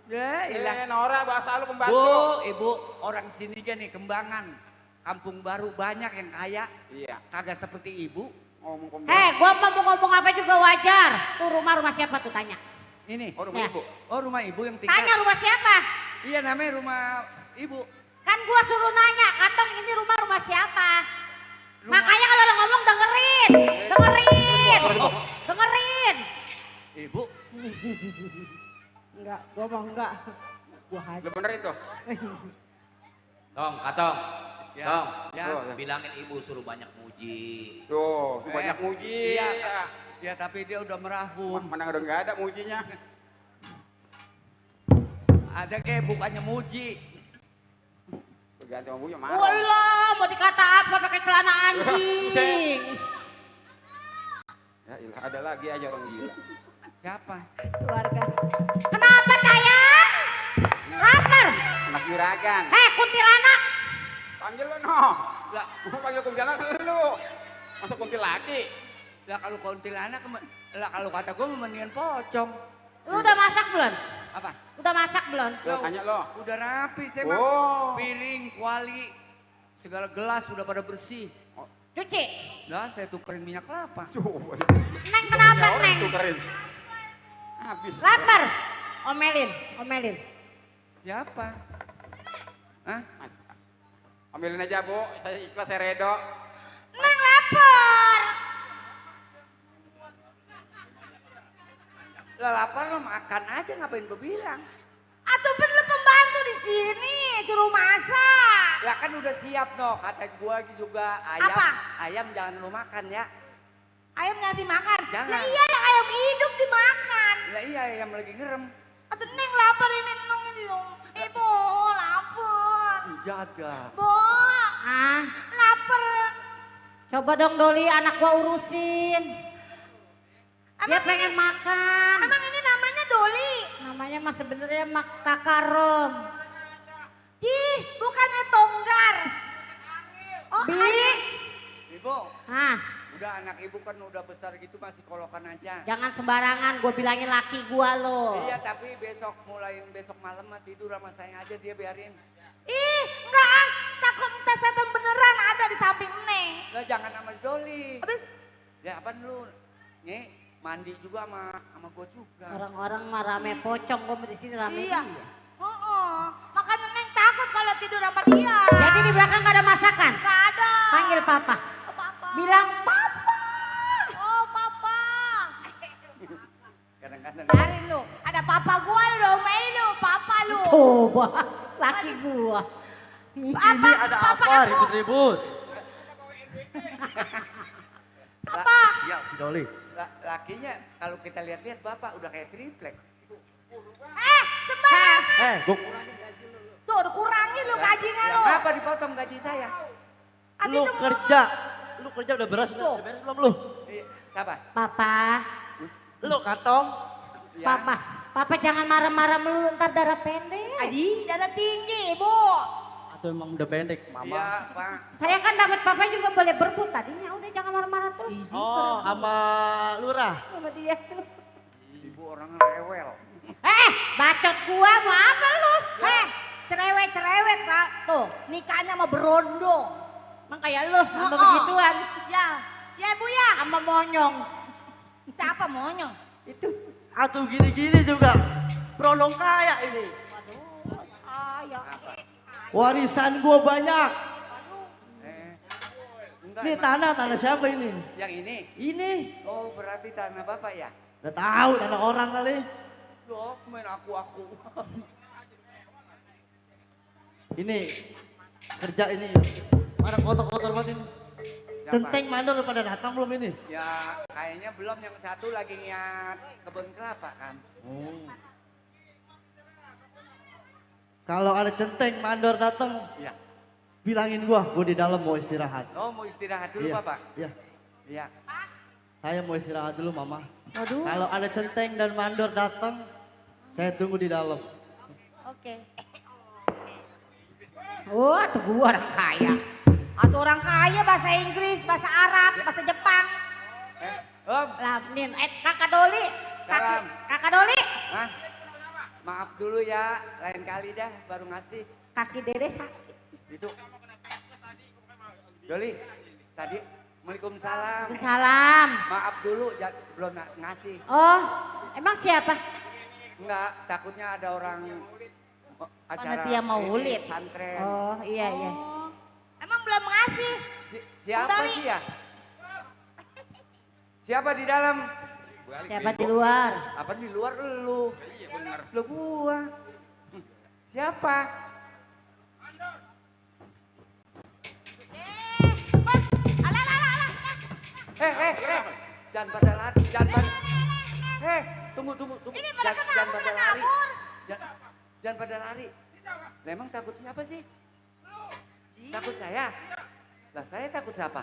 Ya ilah. Nora bahasa lu pembantu. Bu, ibu orang sini kan nih Kembangan. Kampung baru banyak yang kaya. Iya. Kagak seperti ibu. Ngomong pembantu. Gua mau ngomong apa juga wajar. Tuh rumah siapa tuh tanya? Ini. Oh rumah Ya. ibu. Oh rumah ibu yang tinggal. Tanya rumah siapa? Iya namanya rumah ibu. Kan gua suruh nanya, Katong ini rumah siapa? Rumah- Makanya kalau lo ngomong dengerin. Dengerin. Ibu. Enggak, gua mau enggak. Gua hajar. Lu bener itu. Tong, Katong. Ya, Tong, ya. bilangin ibu suruh banyak muji. Tuh, banyak muji. Iya, ya tapi dia udah merahum. Mana udah nggak ada mujinya. Ada kayak bukannya muji. Ganti sama bunya Woi marah. lah, mau dikata apa pakai celana anjing. Ya ilah, ada lagi aja orang gila. Siapa? Keluarga. Kenapa sayang? Lapar. Anak juragan. Kuntilanak. Panggil lu no. Lah, Panggil kuntilanak lu. Masa kuntil lagi? lah kalau kuntilanak, lah kalau kata gue mendingan pocong. Lu udah masak belum? Apa? Udah masak belum? Lo tanya lo. Udah rapi saya mah. Oh. Piring, kuali, segala gelas udah pada bersih. Cuci. Lah saya tukerin minyak kelapa. Coba. Neng kenapa Orang Neng? tukerin. Habis. Lapar. Omelin. Siapa? Hah? Ambilin aja bu, saya ikhlas, saya redo. Neng lapar. Lah lapar lo makan aja ngapain berbilang? Atuh perlu pembantu di sini, suruh masak. Lah kan udah siap no, kata gua juga ayam. Apa? Ayam jangan lu makan ya. Ayam nggak dimakan. Jangan. Lah iya yang ayam hidup dimakan. Lah iya ayam lagi ngerem. Atuh Neng lapar ini Neng ini dong. Ibu lapar. Jaga. Bo. Lapar. Coba dong Doli anak gua urusin. Dia pengen makan. Emang ini namanya Doli? Namanya mah sebenarnya Kakak Rom. Ih, bukannya Tonggar. Oh, Bi. Ibu, Hah, udah anak ibu kan udah besar gitu masih kolokan aja. jangan sembarangan gua bilangin laki gua lo. Iya tapi mulai besok malam mah tidur sama saya aja dia biarin. Ih, enggak, takut entah setan beneran ada di samping Neng. Lah jangan sama Joli. Habis Ya apaan lu? Nih mandi juga sama gua juga. orang-orang mah rame pocong, gua di sini rame. Iya. Makanya Neng takut kalau tidur sama dia. Jadi di belakang gak ada masakan. Gak ada. Panggil papa. Oh, papa. Bilang papa. Oh papa. Kadang-kadang Biarin lu. Ada papa gua lu domain lu. Papa lu. Coba, laki gua. Papa. Ada Papa apa aku. ribut-ribut? Papa. Ya si Doli. lakinya kalau kita lihat-lihat bapak udah kayak triplek. Sembarang. Gua Tuh udah kurangin lu gajinya Ya lu. kenapa dipotong gaji saya? Hati lu tuh kerja. Lu kerja udah beres Tuh. udah beres belum lu? Iya, sabar. Papa, Lu Katong. Ya. papa jangan marah-marah melulu ntar darah pendek. Aji, darah tinggi, Bu. Atau emang udah pendek Iya, mama? Pak. Saya kan dapat papa juga boleh berebut tadinya. Udah jangan marah-marah terus. Oh, sama lurah. Sama dia tuh. Ibu orang rewel. Bacot gua mau apa lu? Cerewet-cerewet Kak. Tuh, nikahnya mau berondong. Emang kayak lu, sama Oh, begituan. Ya, ya Bu ya. Sama monyong. Siapa monyong? Itu. Atau gini-gini juga. Prolong kaya ini. Waduh, ayah. Warisan gua banyak. Enggak, Ini emang. tanah siapa ini? Yang ini? Ini. Oh, berarti tanah Bapak ya? Udah tahu tanah orang kali. Loh, main aku. Ini kerja ini. Mana kotor-kotor banget ini. Siapa? Centeng mandor udah pada datang belum ini? Ya, kayaknya belum. Yang satu lagi ngiat kebun kelapa kan. Oh. Kalau ada centeng mandor datang, Iya. bilangin gua di dalam mau istirahat. Oh, mau istirahat dulu Iya, Bapak? Iya. Iya. Saya mau istirahat dulu, Mama. Waduh. Kalau ada centeng dan mandor datang, saya tunggu di dalam. Oke. Oh, tuh gua orang kaya. Atau orang kaya bahasa Inggris, bahasa Arab, bahasa Jepang. Om, Nin, Kakak Doli. Salam. Kakak Doli. Hah? Maaf dulu ya, lain kali dah baru ngasih. Kaki Dede sakit. Itu. Doli, tadi Waalaikumsalam. Salam. Maaf dulu, belum ngasih. Oh, emang siapa? Enggak, takutnya ada orang acara Panitia maulid. santren. Oh, iya. Oh, emang belum ngasih? Siapa Doli. sih ya? Siapa di dalam? Siapa di luar? Apa di luar lu? Iya bener. Lu gua. Siapa? Alah, alah, alah. Eh. Jangan pada lari, jangan pada. Tunggu. Ini pada Jangan pada kenapa lari. kabur? Jangan pada lari. Memang takut siapa sih? Takut saya? Lah saya takut siapa?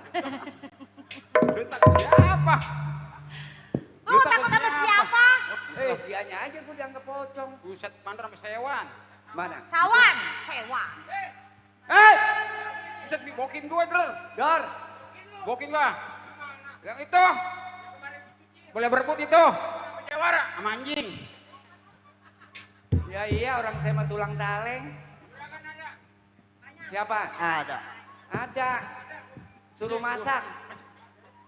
Lu takut siapa? Lu takut sama siapa? Dianya aja gua dianggap pocong. Buset, mandor sama sewan. Mana? Sawan, sewa. Buset, dibokin gue, Dor. Dor. Bokin gua. Yang itu. Boleh berebut itu. Sama anjing. Ya iya, orang saya mah tulang taleng. Siapa? Ada. Suruh masak.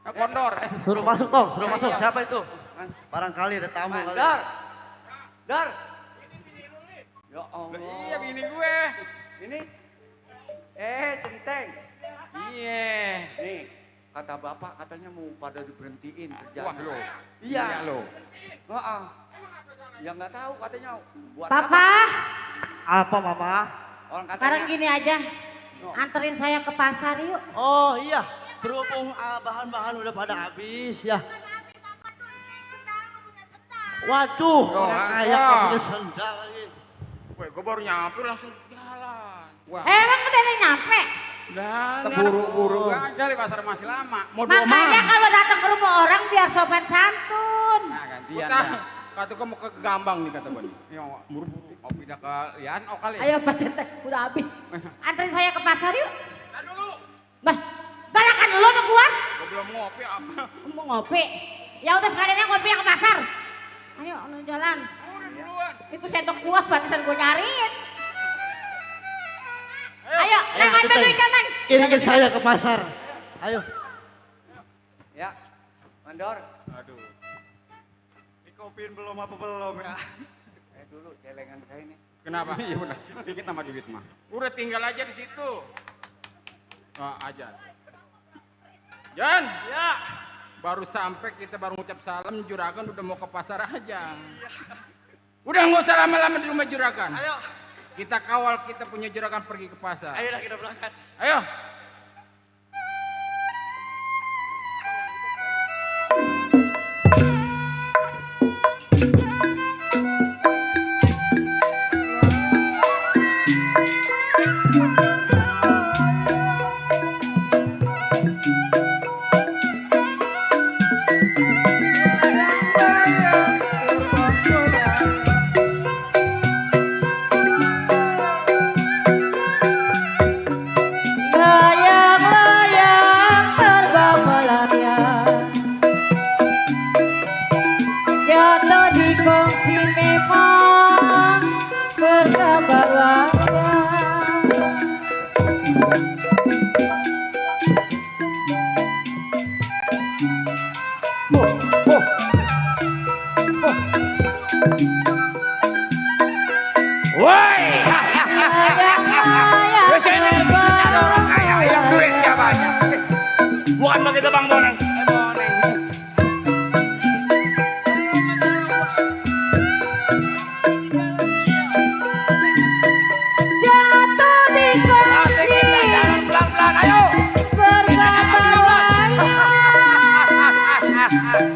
Kondor. Suruh masuk Tong, suruh masuk. Iya. Siapa itu? Barangkali ada tamu kali. Dor. Ya Allah. Iya, bini gue. Ini. Centeng. Iya. Nih, kata bapak katanya mau pada diberhentiin kerjaan. Wah, lo. Iya. lo. Heeh. Ya nggak tahu katanya buat Papa, Apa, Mama? Orang katanya. sekarang gini aja. No. Anterin saya ke pasar yuk. Oh iya, berhubung bahan-bahan udah pada habis ya. Waduh, Oh, orang kaya angkot. nggak punya sendal lagi. Woi, gue baru nyampe langsung jalan. Wah. Emang udah nyampe? Dan Buru-buru. aja di pasar masih lama. Mau Makanya kalau datang ke rumah orang biar sopan santun. Nah, gantian dah. Kata gue mau ke Gambang nih kata gue nih. Ya, buru-buru mau pindah ke Lian kali. Ayo Pak Centeng, udah habis. Anterin saya ke pasar yuk. Nah, dulu. Bah, galakan dulu sama gua. Gue belum ngopi apa. Mau ngopi. Ya udah sekalian ngopi yang ke pasar. Ayo, jalan. Udah duluan. Itu sendok gua pantesan gua nyariin. Ayo, Ayo, nang ambil Centeng. duit jangan. Iringin saya ke pasar. Ayo. Ya, Mandor. Aduh. Dikopiin belum apa belum ya? Dulu celengan saya ini. Kenapa? Iya benar. Dikit nama duit mah. Udah tinggal aja di situ. Aja. Jan. Ya. Baru sampai kita baru ngucap salam Juragan udah mau ke pasar aja. Udah nggak usah lama-lama di rumah Juragan. Ayo. Kita kawal kita punya Juragan pergi ke pasar. Ayo kita berangkat. Ayo. Nah, Woi. Layang-layang Biasanya ada orang kaya yang duitnya banyak. Bukan begitu Bang Boneng. Boneng. jatuh di Nanti kita kursi jalan pelan-pelan, ayo. berkata wayang.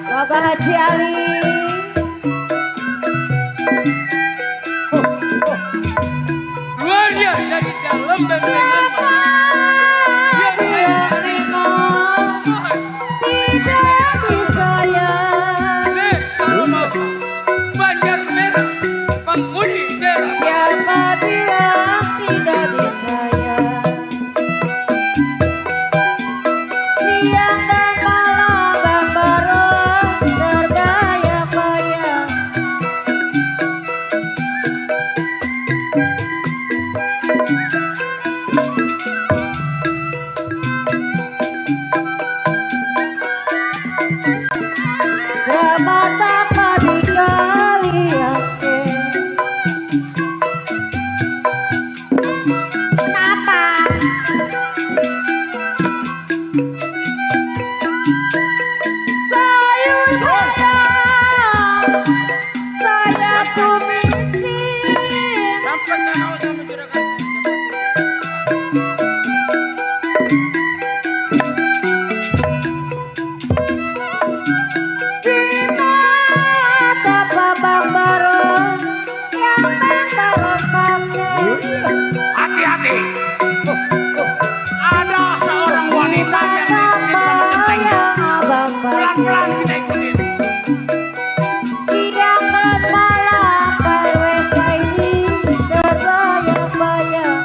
Bapak Haji Ali. Keluarnya dari dalam bendengan. Tidak terima, tidak disayang. Kalau mau Banjar Merah, penghuni daerah. Siapa bilang tidak disayang? Siang dan malam Bang Barong terbayang-bayang. Mata di kali ake. Kenapa? Sayur saya tumisin. Sampai kau sama juragan. Di mata Bang Barong yang Bang Barong pakai. Hati-hati. Ada seorang wanita yang diikutin sama gentengnya. Abang Pelan-pelan pakai. kita ikutin. Siang dan malam KWK ini terbayang-bayang.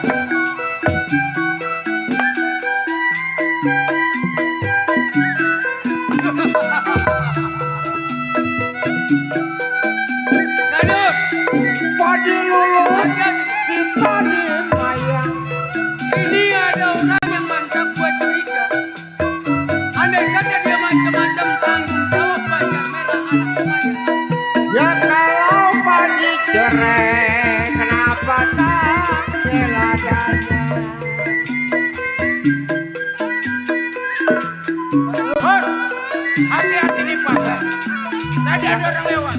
Aduh. Padi lulu, si padi mayang. Ini ada orang yang mantap buat curiga. Andai kata dia macam-macam tanggung jawab Banjar Merah anak kemana. Ya kalau padi cerai, kenapa tak celadanya? Hor, hati-hati di pasar. Tadi ada orang lewat.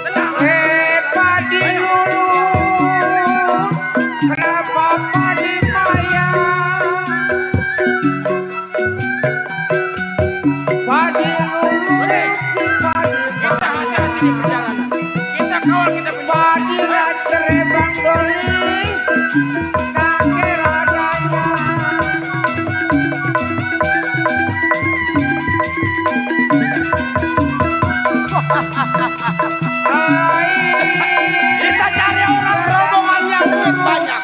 Tenang. Padi lulu, kenapa padi mayang? Padi lulu, Boleh. si padi Kita hati-hati di perjalanan. Kita kawal kita punya. padi cerai Bang Doli, kakek ladanya. Kita cari orang rombongan yang duit banyak.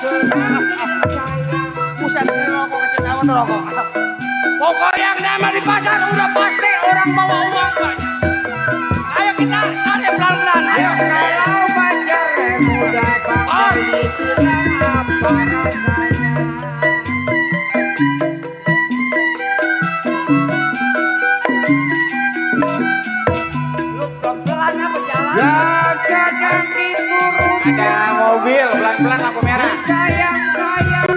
Buset, ini rokok kecil sama tuh rokok. Pokok yang nama di pasar udah pasti orang bawa uang banyak. Ayo kita cari pelan-pelan. Ayo. Kalau Banjar muda pakai dibilang apa rasanya? Lu pelan-pelan ya berjalan. Ya sedang diturunkan. Ada mobil pelan-pelan lampu merah. Sayang-sayang.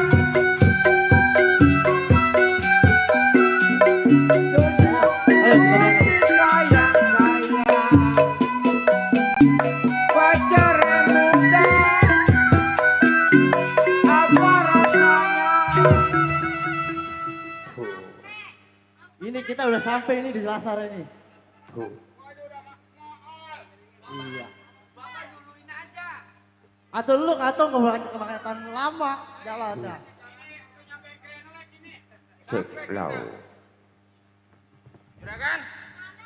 Sayang-sayang. Banjar muda, apa rasanya? Ini kita udah sampai ini di Lasar ini. Iya. Atau lu atau kemakan lama jalannya. Juragan,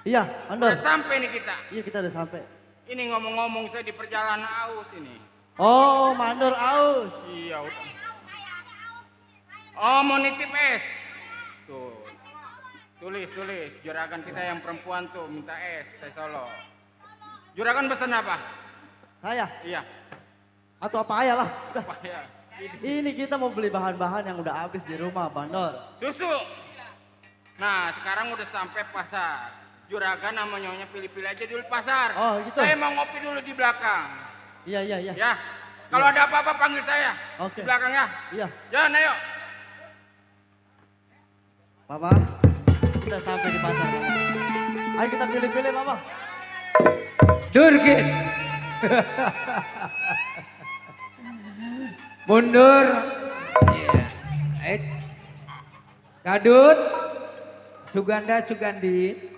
Iya, Andor. udah sampai nih kita. Iya kita udah sampai. Ini ngomong-ngomong saya di perjalanan aus ini. Oh, Mandor aus. Iya udah. Oh mau nitip es. Tuh. Tulis. Juragan kita yang perempuan tuh minta es, teh Solo. Juragan pesan apa? Saya Iya. atau apa aja lah. Udah. Apa ya? Ini kita mau beli bahan-bahan yang udah habis di rumah, Bandor. Susu. Nah sekarang udah sampai pasar. Juragan sama nyonya pilih-pilih aja dulu pasar. Oh, gitu? Saya mau ngopi dulu di belakang. Iya. Ya. Kalau ada apa-apa panggil saya. Oke. Di belakang ya. Iya. Jan, ayo. Mama, kita sampai di pasar. Mama. Ayo kita pilih-pilih, Mama. Durkis. Mundur. Iya. Kadut. Suganda, Sugandi.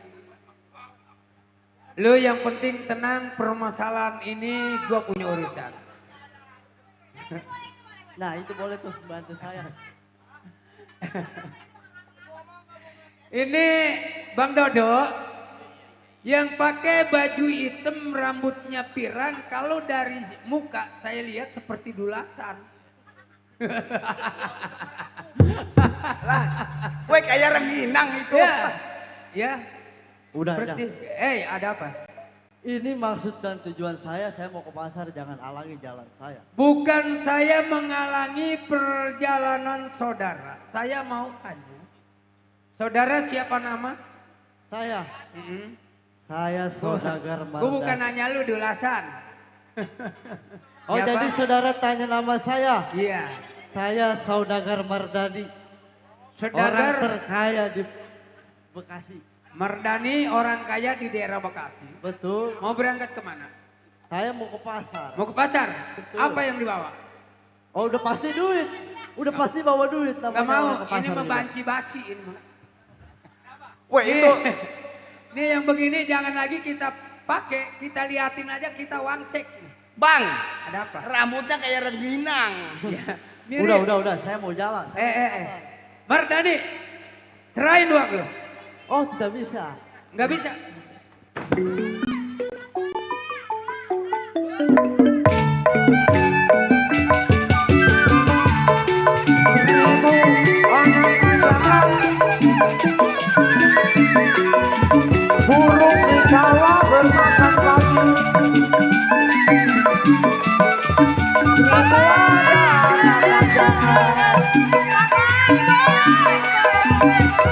Lu yang penting tenang, permasalahan ini gua punya urusan. Nah, itu boleh tuh bantu saya. Ini Bang Dodo yang pakai baju hitam rambutnya pirang, kalau dari muka saya lihat seperti dulasan. Lah, gue kayak rengginang itu. Ya, ya. Udah. Ada apa? Ini maksud dan tujuan saya mau ke pasar, jangan halangi jalan saya. Bukan saya menghalangi perjalanan saudara. Saya mau tanya. Saudara siapa nama? Saya. Saya Saudagar Mardani. Gue bukan nanya lu dulasan. Oh, Siapa? jadi saudara tanya nama saya? Iya. Saya Saudagar Mardani. Orang Saudagar terkaya di Bekasi. Mardani, orang kaya di daerah Bekasi. Betul. Mau berangkat kemana? Saya mau ke pasar. Mau ke pasar? Betul. Apa yang dibawa? Oh, udah pasti duit. Udah pasti bawa duit. Gak namanya mau, orang ke pasar ini juga. membanci basi ini. Wah itu. Ini yang begini jangan lagi kita pakai, kita liatin aja, kita wangsek. Bang, Ada apa? rambutnya kayak rengginang. Ya, mirip. Udah. Saya mau jalan. Mardani, serahin uang lo. Oh, tidak bisa. Nggak bisa. Burung di sawah bermakan pagi.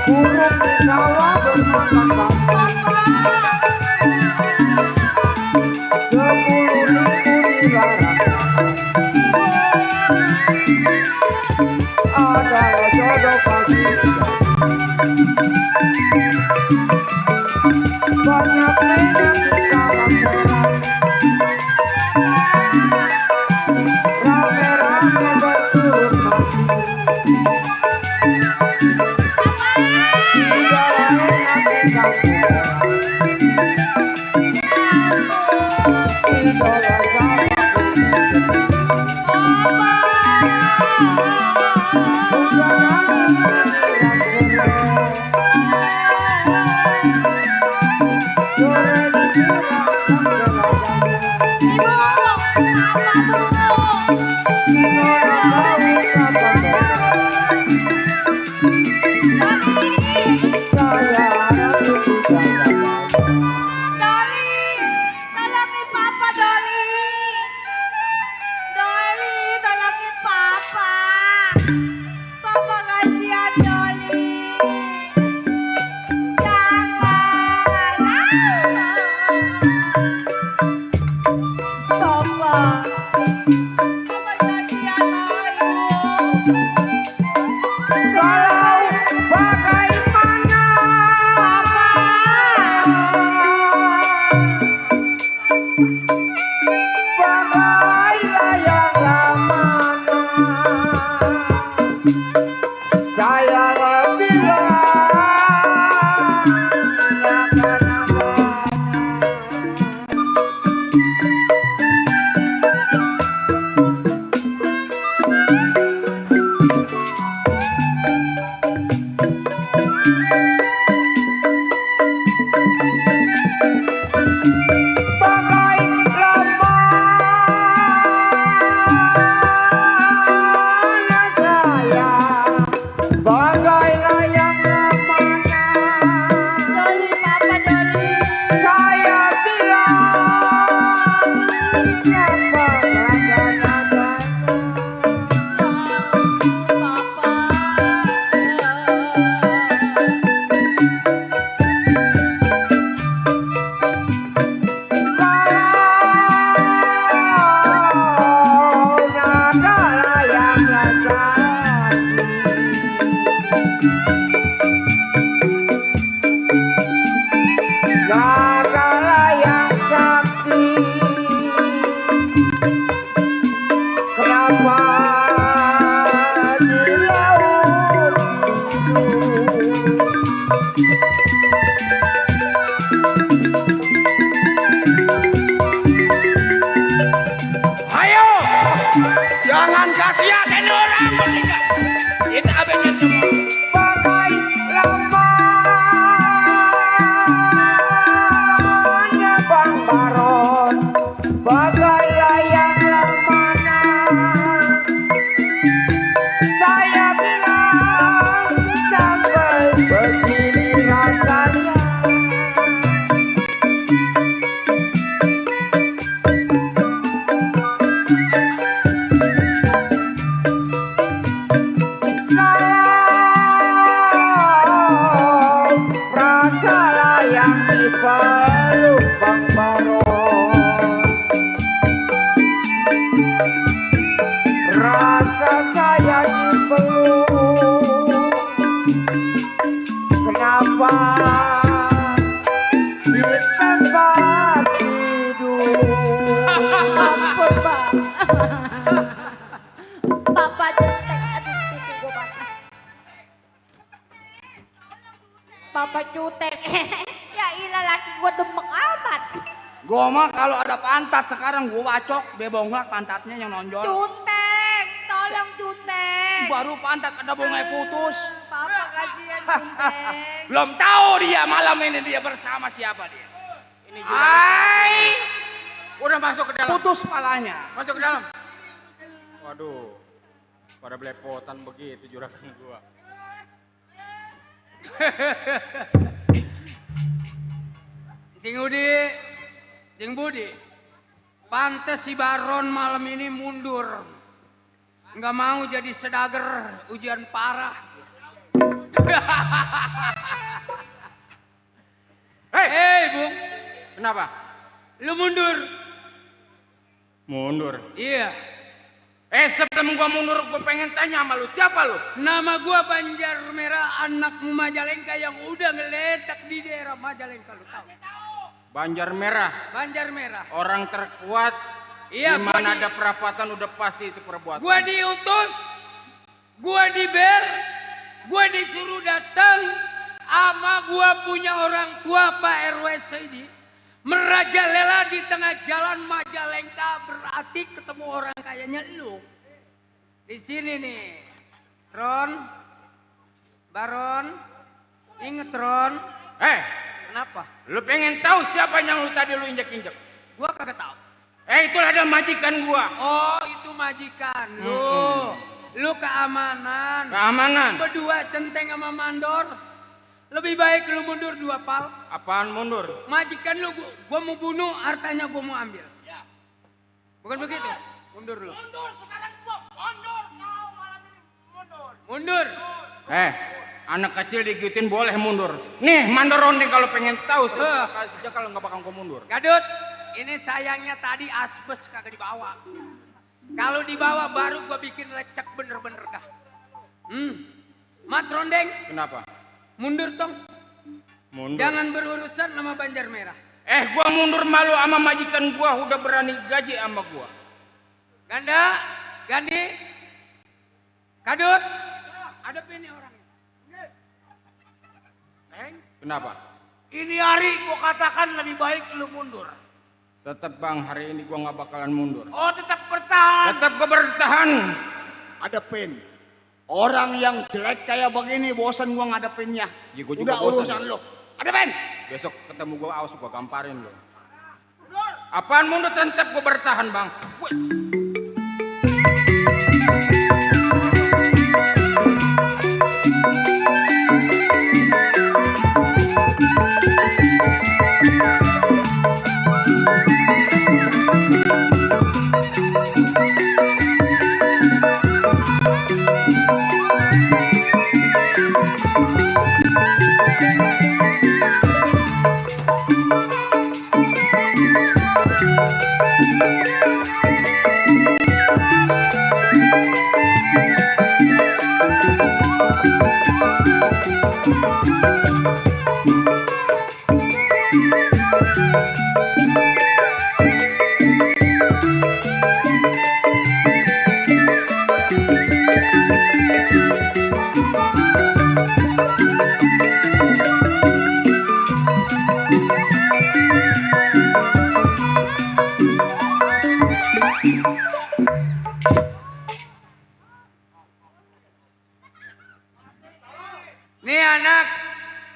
Burung di sawah bermakan pagi. 10.000 dilarang. Adalah jodoh pagi. Banyak minyak di dalam perang. Rame-rame berturut mati. Segala enak di kampung orang. Idola sama Tolongin Papa, Doli. Doli, tolongin Papa. Papa kasihan Doli. Jangan. Papa. Papa kasihan Ibu. Kalau bagaimana bagai layang lamanya saya bilang akan namanya. Jangan kasihatin orang bertiga. Kita habisin semua. Bagai lamanya Bang Baron, bagai layang lamana. Saya bilang sampai begini rasanya. Rasalah yang dipeluk Bang Baron, rasa saya dipeluk. Kenapa di tempat tidur? Ampun bang. Bapak jutek, aduh pipi gue patah. Bapak jutek. Ya ilah laki gue demek amat. Gua mah kalau ada pantat sekarang gua bacok, bebonglak pantatnya yang nonjol. Jutek, tolong Jutek. Baru pantat ada bongnya putus. Papa kasihan Jutek. Belum tahu dia malam ini dia bersama siapa dia. Ini juragan. Udah masuk ke dalam. Putus palanya. Masuk ke dalam. Waduh. Pada belepotan begitu juragan gua. Cing Udi, Cing Budi, pantes si Baron malam ini mundur. Nggak mau jadi sedager ujian parah. Hei Bung, Kenapa? lu mundur. Mundur. Iya, Sebelum gua mundur gua pengen tanya sama lu, siapa lu? nama gua Banjar Merah, anak Majalengka yang udah ngeletak di daerah Majalengka, lu tahu? Banjar Merah, Banjar Merah. orang terkuat. Iya, di mana ada perapatan udah pasti itu perbuatan. Gua diutus, gua dibel, gua disuruh datang, ama gua punya orang tua Pak RW Saidi merajalela di tengah jalan Majalengka, berarti ketemu orang kayaknya lu. Di sini nih, Ron, Baron, inget Ron. Kenapa? Lu pengen tahu siapa yang lu tadi lu injek-injek? Gua kagak tahu. Itulah ada majikan gua. Oh, itu majikan lu. Lu keamanan. Keamanan. Berdua centeng sama mandor. Lebih baik lu mundur 2 pal. Apaan mundur? Majikan lu gua mau bunuh, hartanya gua mau ambil. Bukan begitu? Mundur lu. Mundur sekarang gua mundur, kau malam ini mundur. Mundur. Anak kecil digituin boleh mundur. Nih mandor ronde kalau pengen tahu sejak kalau nggak bakal gua mundur. Gadut, ini sayangnya tadi asbes kagak dibawa. Kalau dibawa baru gua bikin lecek bener-bener kah. Mat Rondeng, Kenapa? mundur tong. Mundur. Jangan berurusan sama Banjar Merah. Gua mundur malu sama majikan gua udah berani gaji sama gua. Ganda, Gandi, Kadut, hadapin nih orangnya. Kenapa? Ini hari gua katakan lebih baik lu mundur. Tetap bang, hari ini gua nggak bakalan mundur. Oh, tetap bertahan. Tetap gua bertahan. Adepin. Orang yang jelek kayak begini bosan gua ngadepinnya. Ya, gua juga Udah bosan, urusan ya. lu. Adepin. Besok ketemu gua awas gua gamparin lo. Apaan mundur, tetap gua bertahan bang.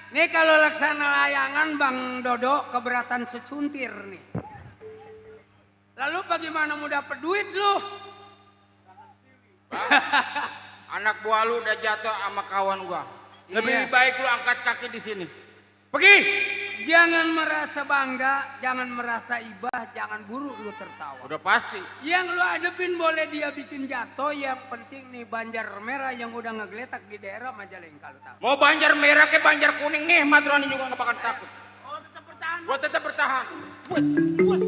Nih kalau laksana layangan Bang Dodo keberatan sesuntir nih. Lalu bagaimana mau dapet duit lu? Anak buah lu udah jatuh sama kawan gua. Lebih Iya. baik lu angkat kaki di sini. Pergi. Jangan merasa bangga, jangan merasa ibah, jangan buruk lu tertawa. Udah pasti. Yang lu adepin boleh dia bikin jatuh, yang penting nih Banjar Merah yang udah ngegeletak di daerah Majalengka lu tahu. Mau Banjar Merah ke Banjar Kuning nih, Matroni juga gak bakal takut. Oh, tetap bertahan. Gua tetap bertahan. Wes, wes.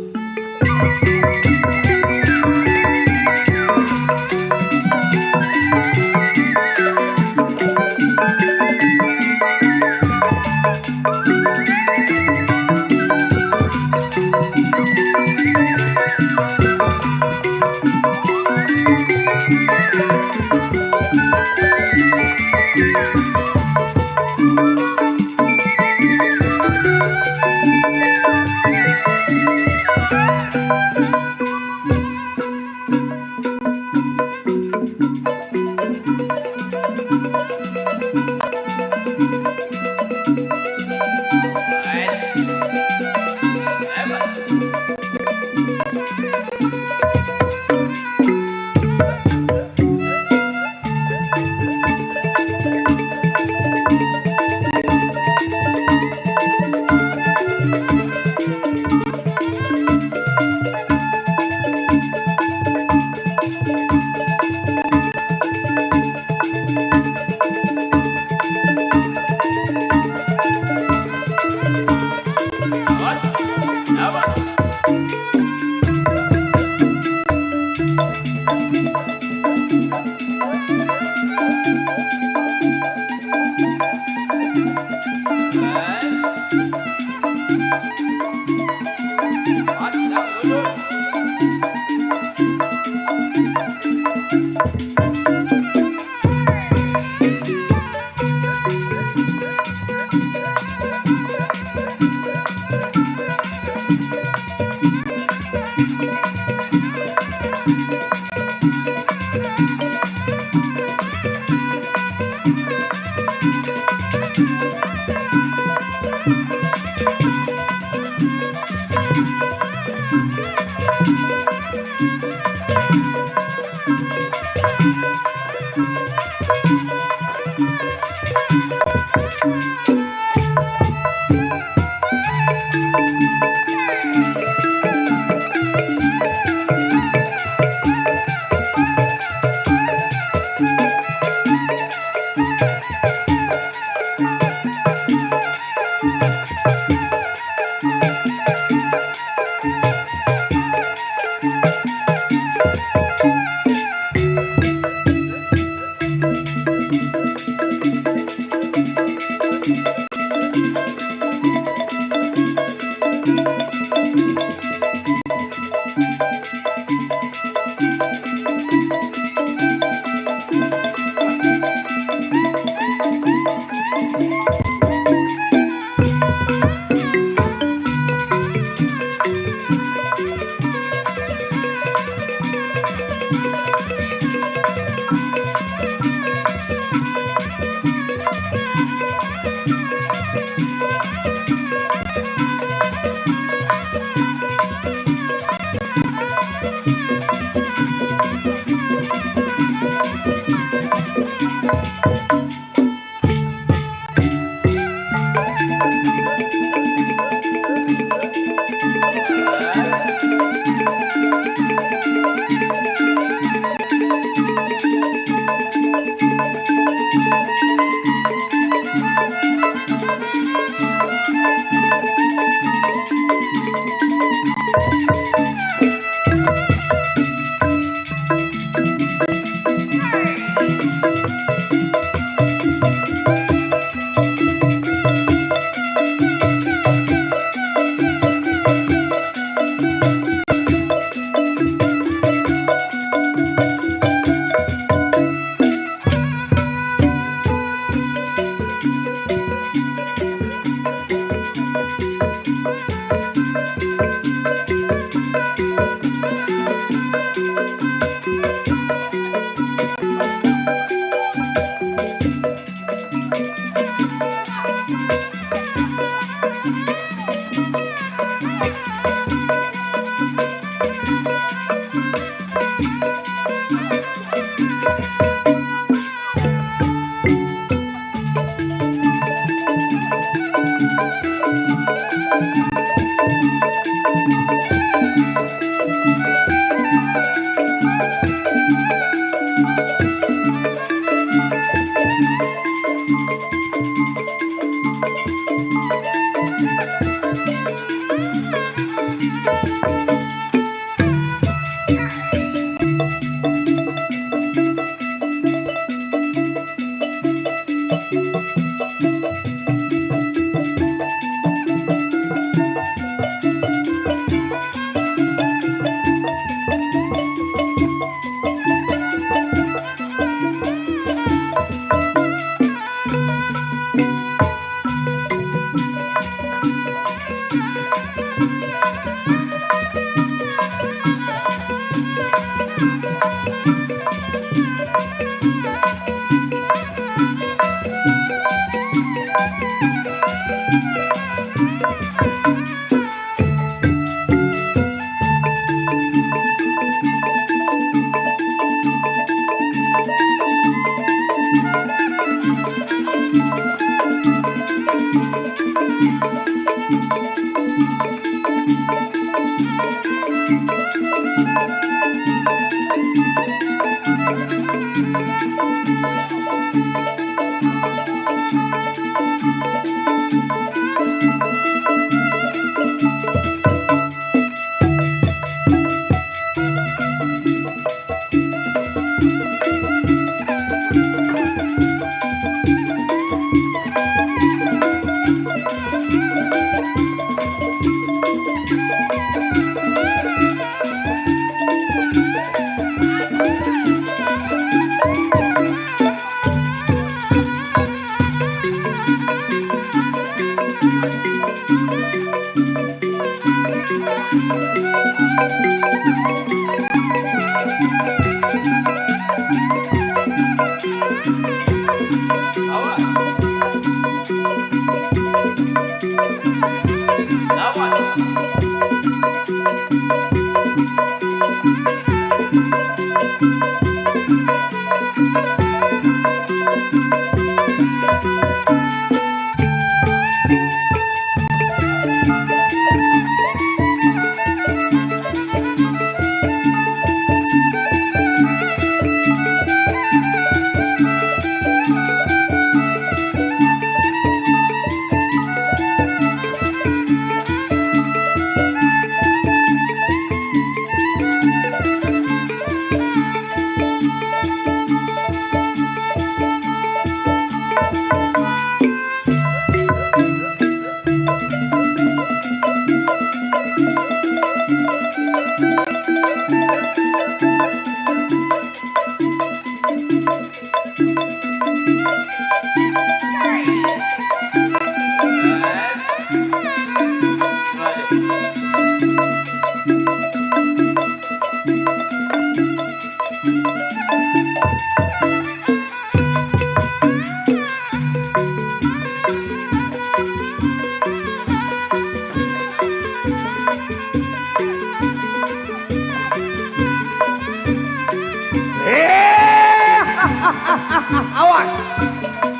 Awas.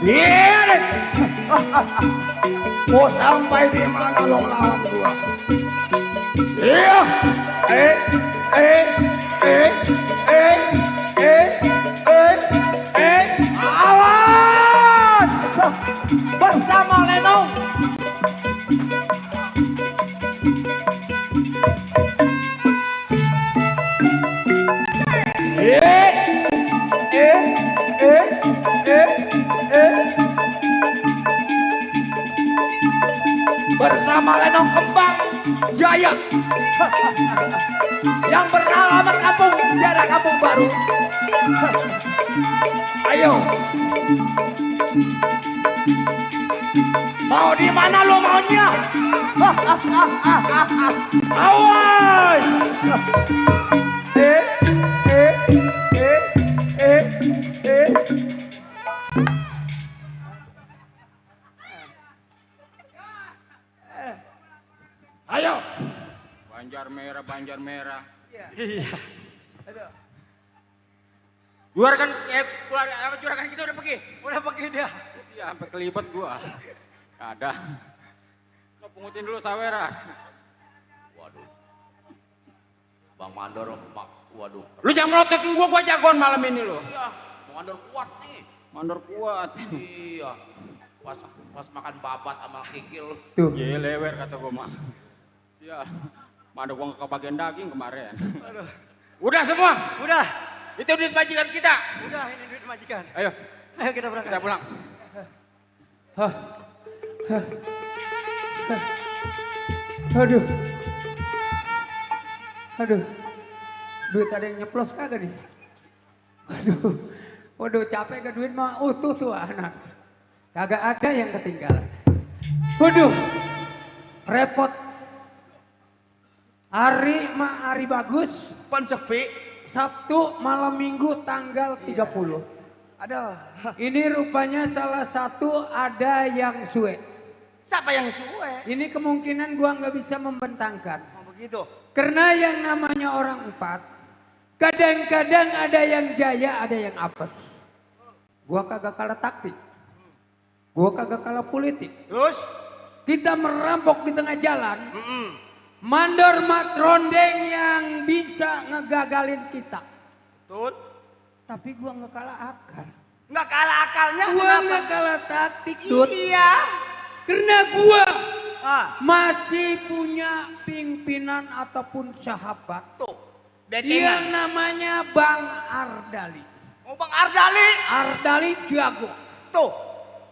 Iya. Mau sampai di mana lo lawan gua? Iya. Eh. Awas. Bersama Lenong. Bersama Lenong Kembang Jaya yang beralamat kampung daerah Kampung Baru. Ayo, mau di mana lo maunya? Awas! Ayo, Banjar Merah. Iya. Juragan keluarga apa juragan kita udah pergi. Udah pergi dia. Iya, sampai kelibet gua. Gak ada. Lo pungutin dulu sawera. Waduh. Bang Mandor, waduh. Lu jangan melototin gua jagoan malam ini lo. Iya, Bang Mandor kuat nih. Mandor kuat. Iya. Pas makan babat sama kikil. Tuh. Lewer kata gua mah. Iya. Mandor gua nggak kebagian daging kemarin. Aduh. Udah semua. Udah. Itu duit majikan kita. Udah ini duit majikan. Ayo. Ayo kita berangkat. Kita pulang. Aduh. Aduh. Duit ada yang nyeplos kagak nih? Waduh. Waduh capek ke duit mah utuh tuh anak. Kagak ada yang ketinggalan. Waduh. Repot. Hari bagus. Pan sepi. Sabtu malam minggu tanggal 30. Aduh. Ini rupanya salah satu ada yang suwe. Siapa yang suwe? Ini kemungkinan gua nggak bisa membentangkan. Oh, begitu. Karena yang namanya orang empat, kadang-kadang ada yang jaya, ada yang apes. Gua kagak kalah taktik. Gua kagak kalah politik. Terus? Kita merampok di tengah jalan. Mandor matrondeng yang bisa ngegagalin kita. Betul. Tapi gua nggak kalah akal. Nggak kalah akalnya. Gua kenapa? nggak kalah taktik, Dut. Iya. Karena gua Ah, masih punya pimpinan ataupun sahabat tuh. yang Betengan. namanya Bang Ardali. Oh, Bang Ardali. Ardali jago. Tuh.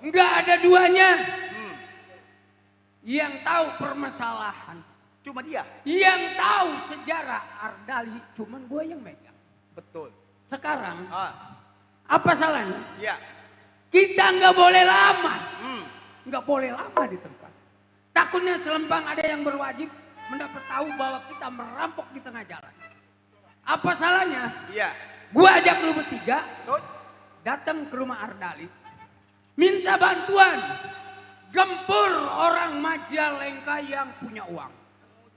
Nggak ada duanya. Yang tahu permasalahan. Cuma dia. Yang tahu sejarah Ardali. Cuman gue yang megang. Betul. Sekarang Ah, apa salahnya? iya. Kita nggak boleh lama. Hmm. Nggak boleh lama di tempat. Takutnya selempang ada yang berwajib mendapat tahu bahwa kita merampok di tengah jalan. Apa salahnya? Iya. Gua ajak lu bertiga Terus? datang ke rumah Ardali. Minta bantuan. Gempur orang Majalengka yang punya uang.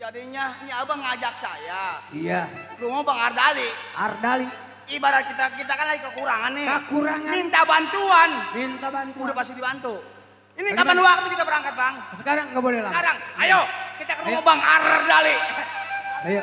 Jadinya ini abang ngajak saya. Iya. Rumah Bang Ardali. Ardali. Ibarat kita kan lagi kekurangan nih. Kekurangan. Minta bantuan. Minta bantuan. Udah pasti dibantu. Ini Bagaimana? kapan waktu kita berangkat, Bang? Sekarang nggak boleh lama. Sekarang. Ayo, kita ke rumah Ayo. Bang Ardali. Ayo.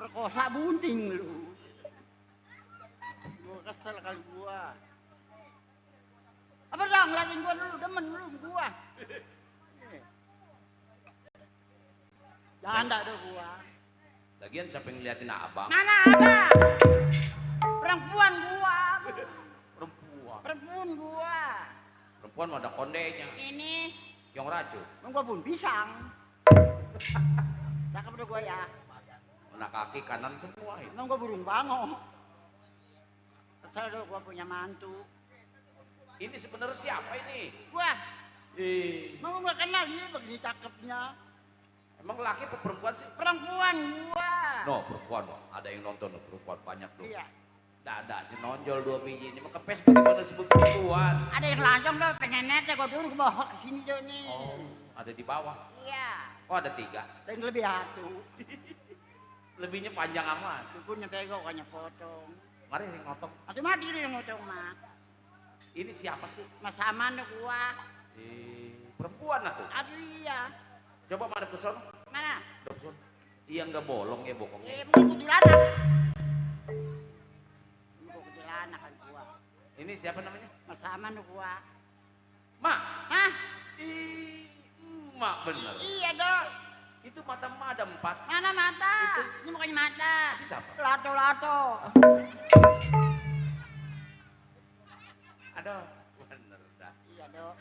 perkosa bunting lu. Gua kesel kali gua. Apa dong, ngeliatin gua dulu, demen lu gua. Janda deh gua. Lagian siapa yang ngeliatin abang? Mana ada? Perempuan gua. Perempuan. Perempuan gua. Perempuan mah ada kondenya. Ini Yang racun. Emang gua pun pisang. Cakep deh gua ya. Mana kaki kanan semua itu. Emang gua burung bangau. Kesel deh gua punya mantu. Ini sebenarnya siapa ini? Gua, Eh, emang gua kenal dia begini cakepnya. emang laki apa perempuan sih? Perempuan gua. No, perempuan. Wak. Ada yang nonton loh, perempuan banyak tuh. Iya. Dadanya nonjol 2 biji ini. Maka pes bagaimana disebut perempuan? Ada yang lancong dong, pengen nete gua turun ke bawah ke sini deh nih. Oh, ada di bawah. Iya. Oh, ada 3. Dan lebih satu. Lebihnya panjang amat. Cukunya pego kayaknya potong. Mari yang ngotok. Atau mati dia yang ngotong mah. Ini siapa sih? Mas Saman deh gua. Perempuan lah tuh. Aduh iya. Coba madep ke sono. Mana? Madep ke sono. Iya nggak bolong ya bokongnya. Mungkin kuntilanak. Ini kok kuntilanak kan gua. Ini siapa namanya? Mas Saman deh gua. Mak. Hah? Mak bener. Iya dong. Itu mata emak ada 4. Mana mata? Ini bukannya mata. Ini siapa? Lato-lato. Aduh, bener dah. Iya dong.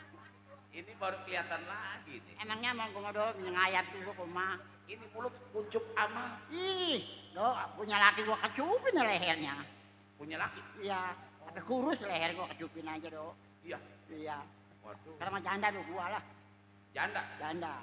Ini baru kelihatan lagi nih. Emangnya mau gua dong ngayat dulu ke rumah. Ini mulut kuncup ama. Ih, dong punya laki gua kecupin lehernya. Punya laki. Iya. Sampai kurus leher gua kecupin aja dong. Iya. Iya. Waduh. Kalau mah janda dong gua lah. Janda. Janda.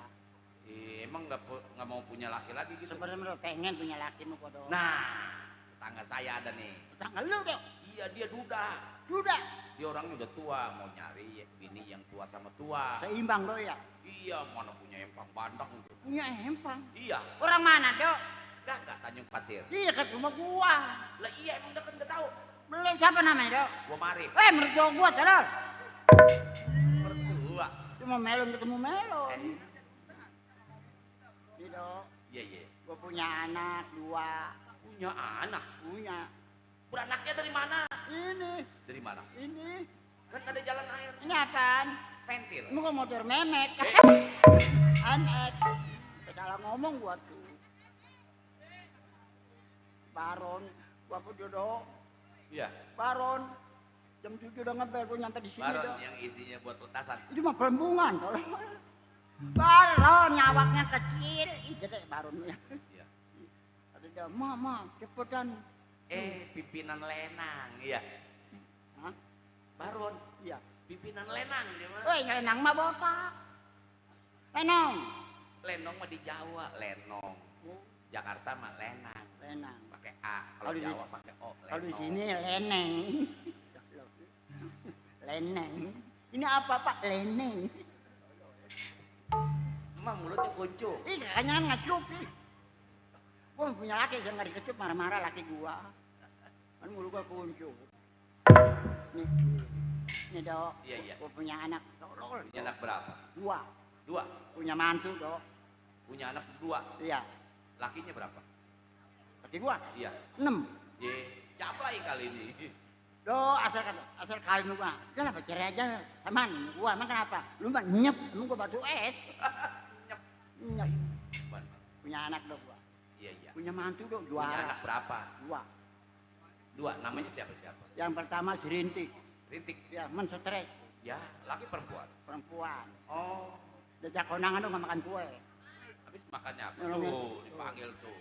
Emang nggak mau punya laki lagi gitu? Sebenarnya pengen punya laki mau gua dong. Nah, tetangga saya ada nih. Tetangga lu dong. Iya, dia duda. Duda. Dia orangnya udah tua, mau nyari bini yang tua sama tua. Seimbang dong ya. Iya, mana punya empang bandang gitu. Punya empang. Iya, Orang mana dok? gak Tanjung Pasir. Di dekat rumah gua. Lah iya, emang deket nggak tahu. Belum siapa namanya dok? Gua Marif. Mertua gua terus. Mertua. Cuma melon ketemu melon. Eh, Iya dok. iya iya. Gua punya anak 2. Punya anak. Punya. Beranaknya dari mana? Ini. Dari mana? Ini. Kan ada jalan air. Ini apaan? Pentil. Ini kok motor memek. Anet. Salah ngomong gua tuh. Baron. Gua pun dok. Iya. Baron. Jam 7 udah ngebel gua nyampe di sini Baron dok. yang isinya buat petasan. Itu mah pelembungan kalau. Baron nyawaknya kecil. Ih gede baronnya. Iya. Ada dia, mama cepetan. Pimpinan Lenang. Iya. Hah? Baron. Iya. Pimpinan Lenang dia mah. Woi ngelenang mah botak. Lenong. Lenong mah di Jawa, Lenong. Jakarta mah Lenang. Lenang. Pakai A. Kalau Kalau di- Jawa pakai O. Kalau di Lenong. sini leneng. Leneng. Ini apa pak? Leneng. Emang mulutnya kuncup. Ih kayaknya kan ngecup ih. Gua punya laki yang nggak dikecup marah-marah laki gua. Kan mulut gua kuncup. Nih. Nih dok. Iya, iya. Gua punya anak. Tolol. Punya anak berapa? 2. 2. Punya mantu dok. Punya anak 2. Iya. Lakinya berapa? Laki gua Iya. 6. Capai kali ini. Do asal kali lu mah. Jangan apa cerai aja teman gua emang kenapa? Lu mah nyep, emang gua batu es. Nyep. Nyep. Bener. Punya anak dong gua. Iya iya. Punya mantu dong Punya juara. anak berapa? 2. 2. Namanya siapa? Yang pertama si Rintik. Rintik. Ya mensetrek Ya, laki perempuan. perempuan. Oh, Jejak konangan dong nggak makan kue. habis makannya apa? Nolongin. Tuh, dipanggil tuh.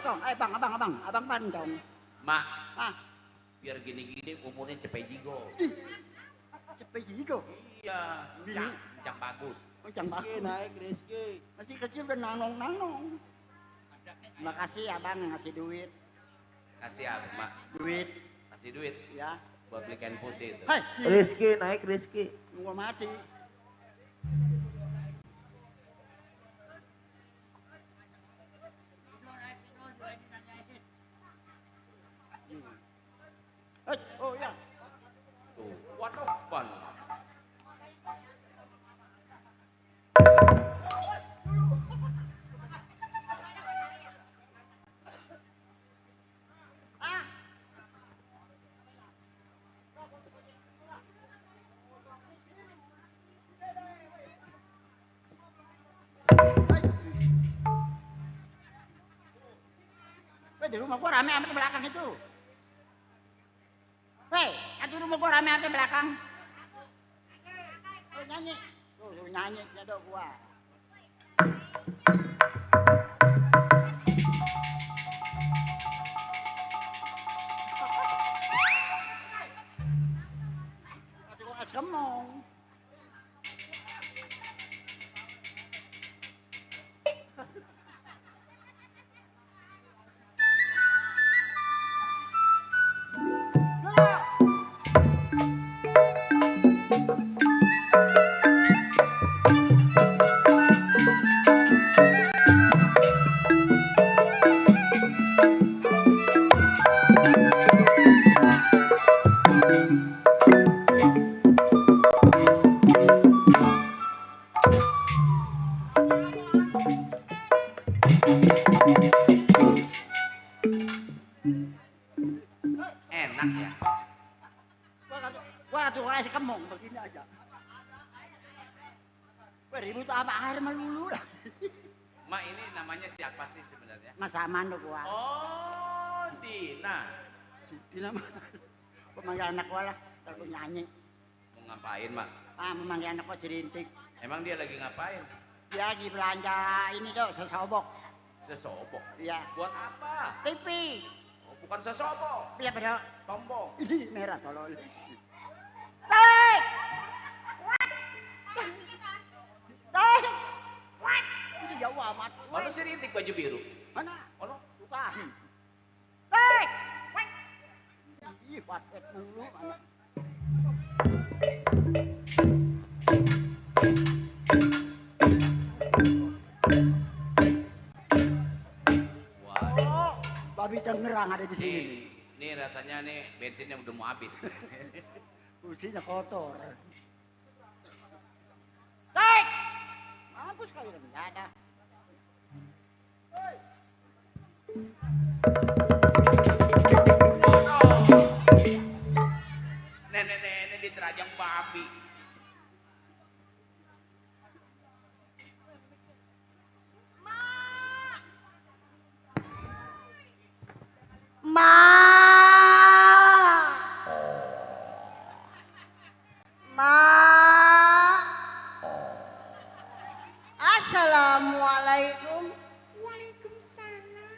tong. Abang pantong. Mak, Ah, biar gini-gini umurnya cepet jigo. cepet jigo. Iya, Bini. cang bagus. Oh, jam Rizky naik Rizky. masih kecil udah nanong. Makasih abang yang ngasih duit. Kasih apa, Mak? Duit, Kasih duit ya. buat beli kain putih itu. Hai, Rizky naik Rizky. gua mati. Oh ya, Tuh, waduh, pan. Weh, di rumah gua rame amat di belakang itu. Weh, di rumah gua rame amat di belakang. Oh, nyanyi. Tuh nyanyi nyadok gua. Kasih gua es kemong. Enak ya. Gua tuh es kemong begini aja. Weh, ribut apa air melulu lah. Mak, ini namanya siapa sih sebenarnya? Mas Aman tuh gua. Oh, Dina. Si Dina mah. Pemanggil anak gua lah, ntar gua nyanyi. Mau ngapain, Mak? Memanggil anak gua Cirintik. Emang dia lagi ngapain? Dia lagi belanja ini tuh, sesobok. Sesobok. Iya. Buat apa? TV. Oh, bukan sesobok. Iya pada Tombol. ini merah tolol. Tek! Tek! What? Ini jauh amat. Mana si Rintik baju biru? Mana? Mana? Bukan. Tek! What? Ih, paket dulu anak. Waduh. Oh, babi Tangerang ada di sini. Ini rasanya nih bensinnya udah mau habis. Kursinya kotor. Tek! Mampus kali udah nggak ada. Nenek-nenek diterajang babi. Assalamualaikum. Waalaikumsalam.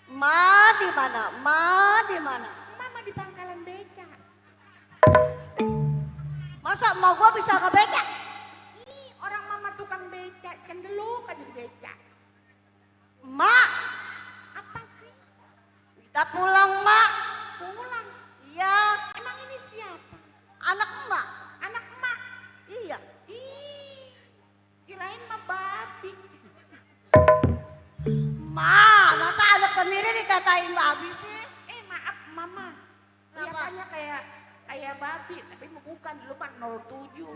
Ma di mana? Ma di mana? Mama di pangkalan beca. Masa mau gua bisa ke beca? Ih, orang mama tukang beca, cendeluk aja di beca. Ma, Apa sih? kita pulang, Ma. Pulang. Iya, Emang ini siapa? anak emak. Anak emak. Iya. Ih, kirain mah babi. Ma, masa anak sendiri dikatain babi sih? Maaf mama. Kenapa? Kelihatannya kayak babi, tapi bukan, dulu mah 07.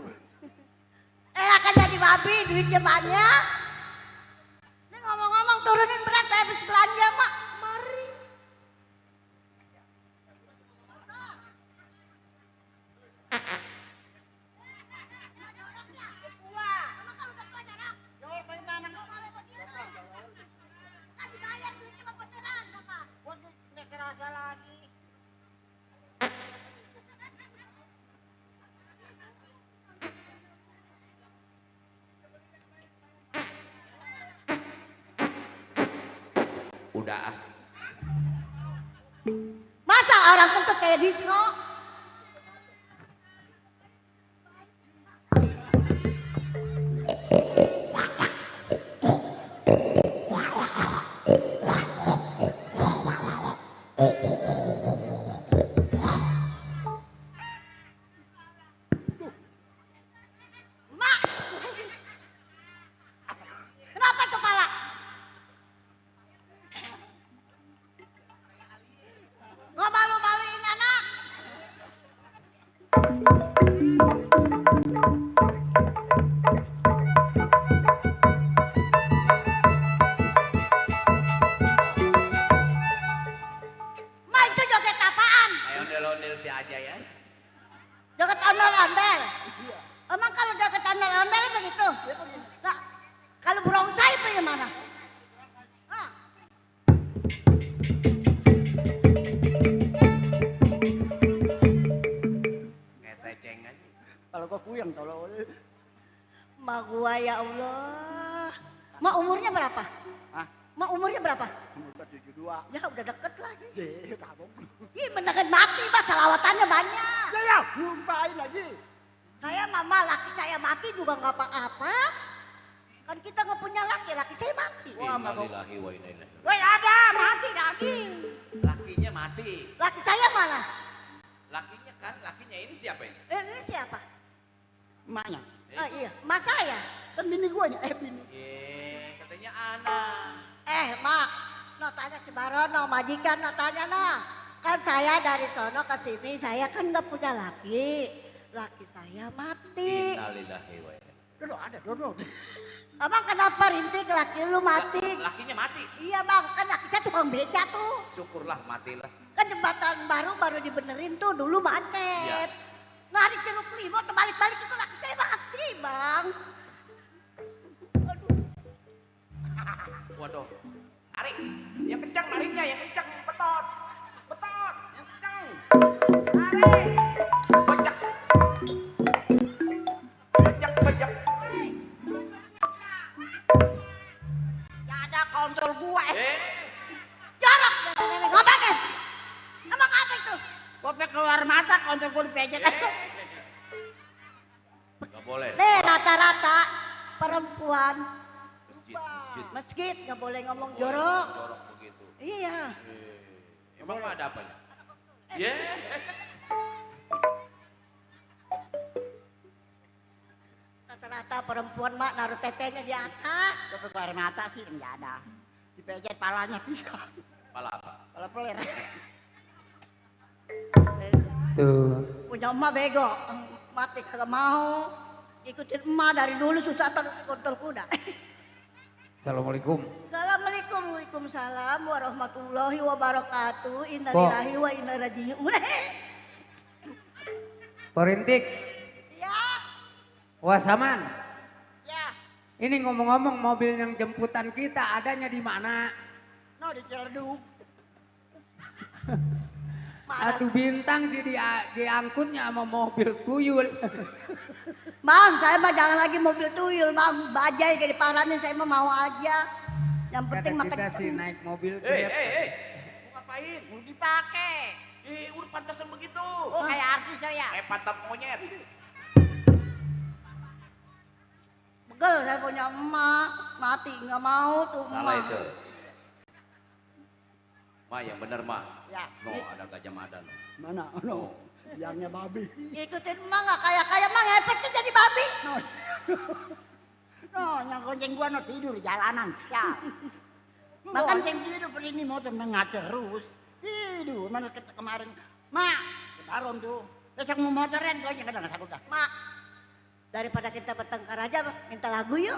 Akan jadi babi duitnya banyak. Ini ngomong-ngomong turunin berat saya habis belanja, Mak. Mari. Udah ah. Masa orang kentut kayak disco? Mak, kenapa tuh pala? Nggak malu-maluin anak. Ma itu joget apaan? Kayak ondel-ondel si aja ya. Joget ondel-ondel. Emang kalau joget ondel-ondel begitu? Nah, kalau brongsai bagaimana? Ah. Kayak seceng aja. Kalau kau puyeng tolol. Ma gua ya Allah. Ma umurnya berapa? Hah? Ma umurnya berapa? Umur 72. Ya udah deket lagi. Ye, tabung. Ih beneran mati Pak, salawatannya banyak. Ya, ngumpain lagi. Saya mama laki saya mati juga nggak apa-apa. Kan kita nggak punya laki, laki saya mati. Wah, Innalillahi wa inna ilaihi. Woi ada mati lagi. Lakinya mati. Laki saya mana? Lakinya ini siapa ini? Ini siapa? Emaknya. Oh iya, mas saya. Kan bini gua nih, bini. Katanya anak. Mak, no tanya si Barono, majikan no tanya no. Kan saya dari sono ke sini, saya kan nggak punya laki. Laki saya mati. Innalillahi wa inna ilaihi. Dulu ada, dulu. Abang kenapa rintik laki lu mati? Lakinya mati. Iya bang, kan laki saya tukang beca tuh. Syukurlah matilah. Kan jembatan baru dibenerin tuh, dulu macet. Iya. Nah di Curug Limo terbalik-balik itu laki saya mati bang. Aduh. Waduh. Tarik. Yang kencang tariknya, yang kencang. Betot. Betot. Yang kencang. Tarik. Bejak. Bejak. Ya ada kontrol gue. Eh. Jorok nenek ngobatin. Emang apa itu? Kopek keluar mata kontrol gue dipejet. Gak boleh. Nih rata-rata perempuan Masjid. masjid nggak boleh ngomong jorok. Jorok begitu. Iya. Emang ada apanya? Ya. Rata-rata perempuan mak naruh tetenya di atas. Kopek keluar mata sih enggak ada. Dipejet palanya bisa. Pala apa? Pala peler. Tuh. Punya emak bego. Mati kagak mau. Ikutin emak dari dulu susah terus kontrol kuda. Assalamualaikum. Assalamualaikum, waalaikumsalam warahmatullahi wabarakatuh. Innalillahi wa inna ilaihi raji'un. Perintik. Ya, Wah Saman. ya. Ini ngomong-ngomong mobil yang jemputan kita adanya di mana? No, di Ciledug. Atuh bintang sih diangkutnya sama mobil tuyul. Bang, saya mah jangan lagi mobil tuyul, bang. Bajai kayak diparanin, saya mah mau aja. Yang penting Kata makan. kita sih naik mobil Hei, Grab. mau ngapain? Mau dipakai. Udah pantasan begitu. Oh kayak artis tuh ya. Pantat monyet. Begel saya punya emak, mati nggak mau tuh emak. Salah itu. Ma, yang bener ma. Ya. No, ada Gajah Mada no. Mana? No. Biangnya babi. Ikutin emak nggak kaya mah ngepetnya jadi babi. No, yang gonceng gua no tidur di jalanan. Siap. Makan- Makan gonceng tidur per ini motor nengah terus. Tidur, mana kemarin. Mak, baron tuh. Besok mau motoran gonceng kadang sakut dah. Mak, daripada kita bertengkar aja, minta lagu yuk.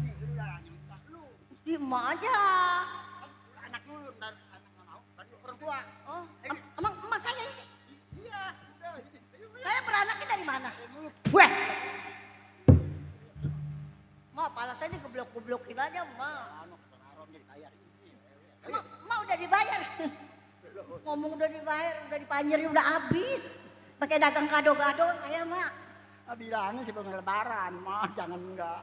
Nih, dulu lah, minta lu. Di emak aja. Anak dulu, ntar anak nggak mau. Tadi orang tua. Oh, emang emak saya ini? Iya, udah. Saya beranaknya dari mana? Weh. Ma, pala saya digeblok-geblokin aja, Ma. Ma udah dibayar. Ngomong udah dibayar, udah dipanjerin, udah habis. Pakai dagang gado-gado saya, Ma. Bilangnya sebelum lebaran, mah jangan enggak.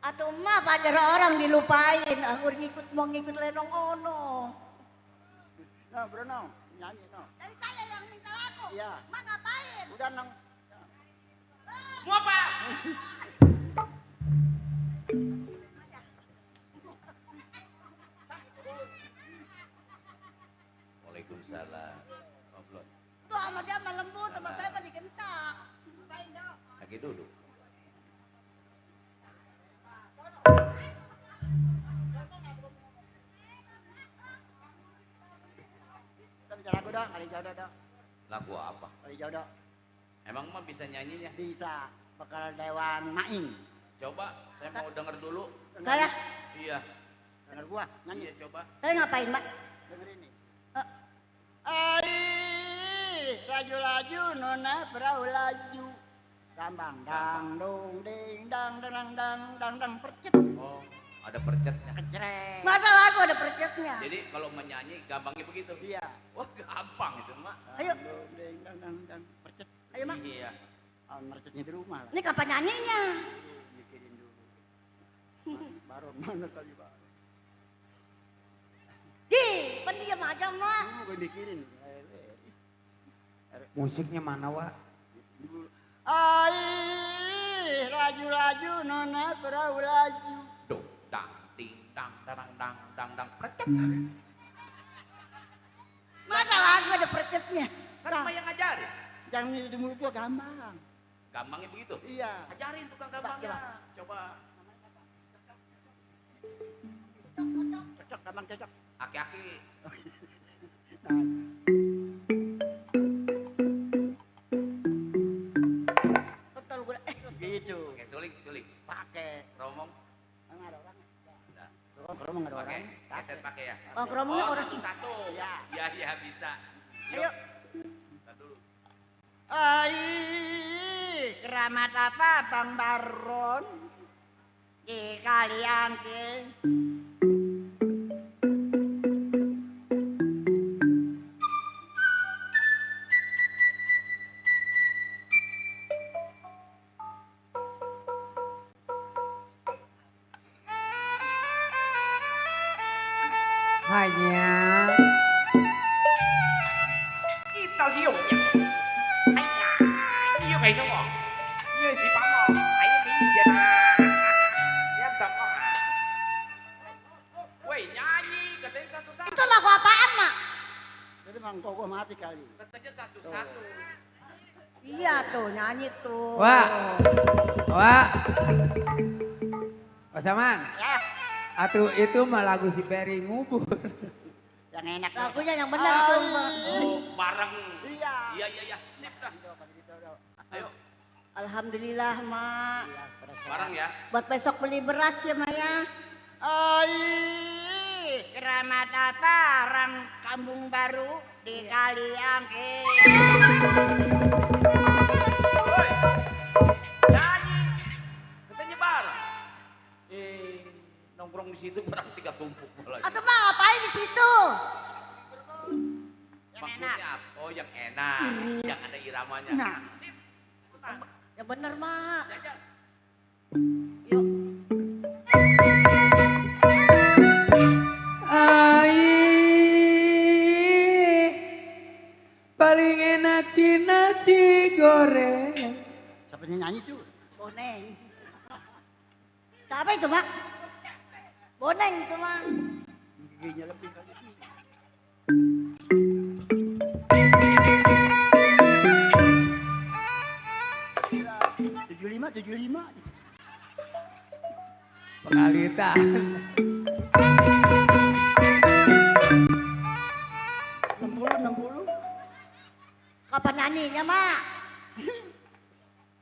Atuh mah pacar orang dilupain, anggur mau ngikut lenong ono. No, Bruno, nyanyi no. Dari saya yang minta lagu. Iya. Mak ngapain? Udah nang. Mau apa? Waalaikumsalam. Ngobrol. Tuh sama dia mah lembut, sama saya mah digentak. Lagi duduk. Kita bicara lagu dong, kali jauh dong. Lagu apa? Kali jauh dong. Emang mah bisa nyanyinya? Bisa. Bakal Dewan Naim. Coba, saya mau denger dulu. Saya, Iya. Dengar gua, nyanyi. Iya, coba. saya ngapain, Mak? Dengar ini. Ai, laju-laju nona perahu laju. Gambang dang dong ding dang dang dang dang dang percet. Oh, ada percetnya. Kecreng. Masa lagu ada percetnya? Jadi kalau menyanyi gampangnya begitu. Iya. Wah, gampang itu, Mak. Ayo. Dang dong ding dang dang dang percet. Ayo, Mak. Iya. Mercetnya di rumah lah. Ini kapan nyanyinya? Mikirin dulu. Baron mana kali Pak? Di, pendiam aja, Mak. Gue mikirin. Musiknya mana, Wak? Ai, laju-laju nona perahu laju. Dong, dang, ding, dang, dang, dang, dang, dang, percet. Masa lagu ada percetnya? Kan apa yang ngajarin? Jangan di mulut gua gampang. Gampangnya begitu. Iya. Ajarin tukang gampangnya. Coba. Cocok, gampang cocok. Aki-aki. Betul gue. Gitu. Oke, suling, suling. Pakai. Romong. Nggak ada orang. Nah, Romong nggak ada pakai. orang. Keset pakai ya. Oh, keromongnya orang. Satu-satu. Iya. Iya, iya bisa. Ayo. Bentar dulu. Ai, keramat apa Bang Baron? Di kalian ke. Hanya Kita siung ya. Hanya, như vậy đúng không? Như sĩ bảo mò, hãy đi về ta. Em tak kok. Woi, nyanyi katanya satu-satu. Itu lagu apaan, Mak? Jadi mangkok gua mati kali. Katanya satu-satu. Iya tuh, nyanyi tuh. Wak. Wak. Pak Saman. Ya, Atuh itu mah lagu si Peri ngubur. yang enak. Lagunya yang benar tuh, Mak. Oh, bareng. Iya. Iya, iya, iya. Sip dah. Ayo, Alhamdulillah, Mak. bareng ya. Buat besok beli beras ya, Mak ya. Ai, keramat apa orang kampung baru di Kaliangke. Woi, nyanyi. Katanya bareng. Nongkrong di situ barang 3 tumpuk malah. Atau Mak ngapain di situ? Maksudnya apa? Oh, yang enak. Yang ada iramanya. Nah. Sip. Ya bener, Mak. Jajan. Yuk. Paling enak si nasi goreng. Siapa yang nyanyi tuh? Boneng. Siapa itu, Mak? Boneng itu, Mak. Giginya lebih kali. Tujuh lima. Pengalitan. 60. Kapan nyanyinya, Mak?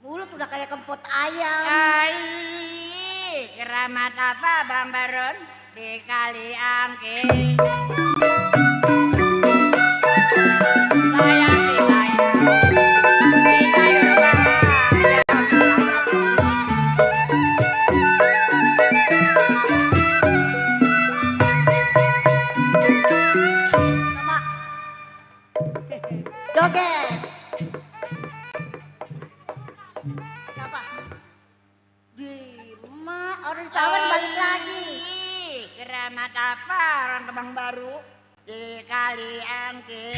Mulut udah kayak kempot ayam. Ai, keramat apa Bang Baron di Kaliangke? Sayang di sayang, di sayur bahaya. Mak. Joget. Siapa? Di Mak, orang Bang Baru di kalian ke.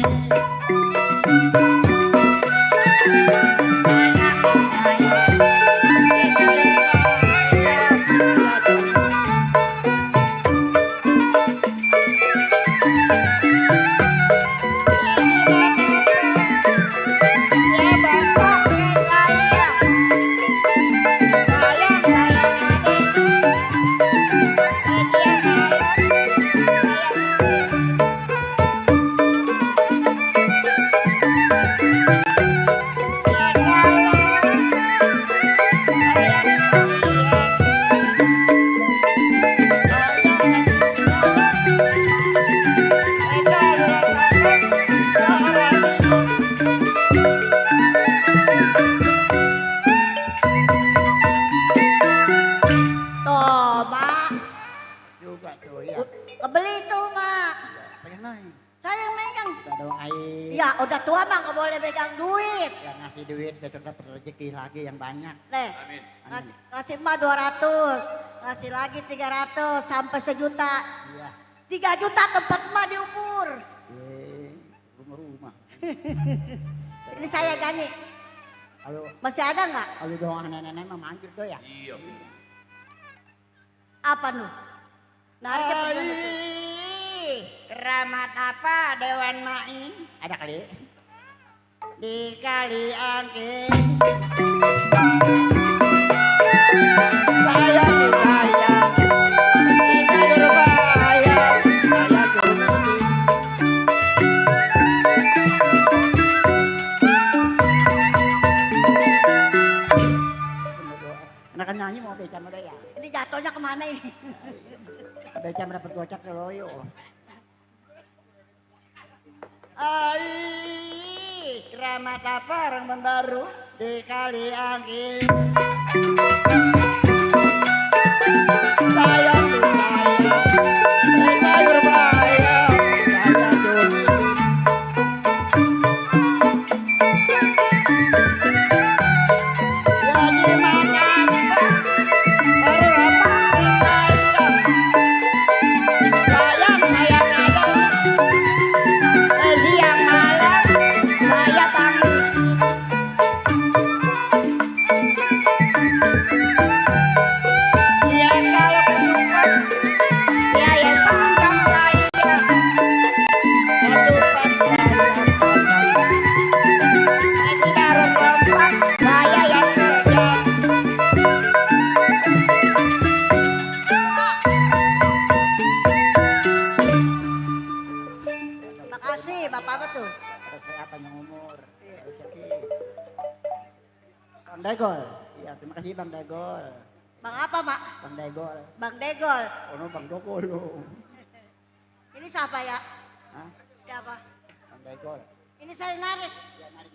Tuh, Mak. Juga tuh ya. Kebeli tuh, Mak. Pengen naik. Saya yang megang. Kita doain. Ya, udah tua Mak, nggak boleh megang duit. Yang ngasih duit besok dapat rezeki lagi yang banyak. Nih, Amin. ngasih Mak 200, ngasih lagi 300, sampai sejuta. Iya. 3 juta tempat Mak diukur. Rumah-rumah. Ini saya nyanyi. Kalau Masih ada nggak? kalau doang nenek-nenek mah manjur tuh ya. Iya. Apa nu? Narik ke Ai, penjara. keramat apa Dewan Main? Ada kali. Di kalian ke. Sayang di sayang. Kita berbahaya. Saya kunci. Anak nyanyi mau beca sama dia. Ini jatuhnya kemana ini? Beca mendapat gocap seloyo. Ai, keramat apa orang baru di kalian ini? Sayang di sayang, kita berbahaya, saya kunci. Jadi makan baru apa sayang, sayang ada. Siang malam saya tangis. Dia kalau kesukaan dia yang pandang saya. Kesukaan saya tidak rompak saya yang kejar. Makasih, Bapak apa tuh? Ada saya panjang umur, rezeki. Bang Degol, iya terima kasih Bang Degol. Bang apa, Mak? Bang Degol, Bang Degol. ono Bang Dogolo. Ini siapa ya? Hah? Siapa? Bang Degol. Ini saya narik. Ya narik.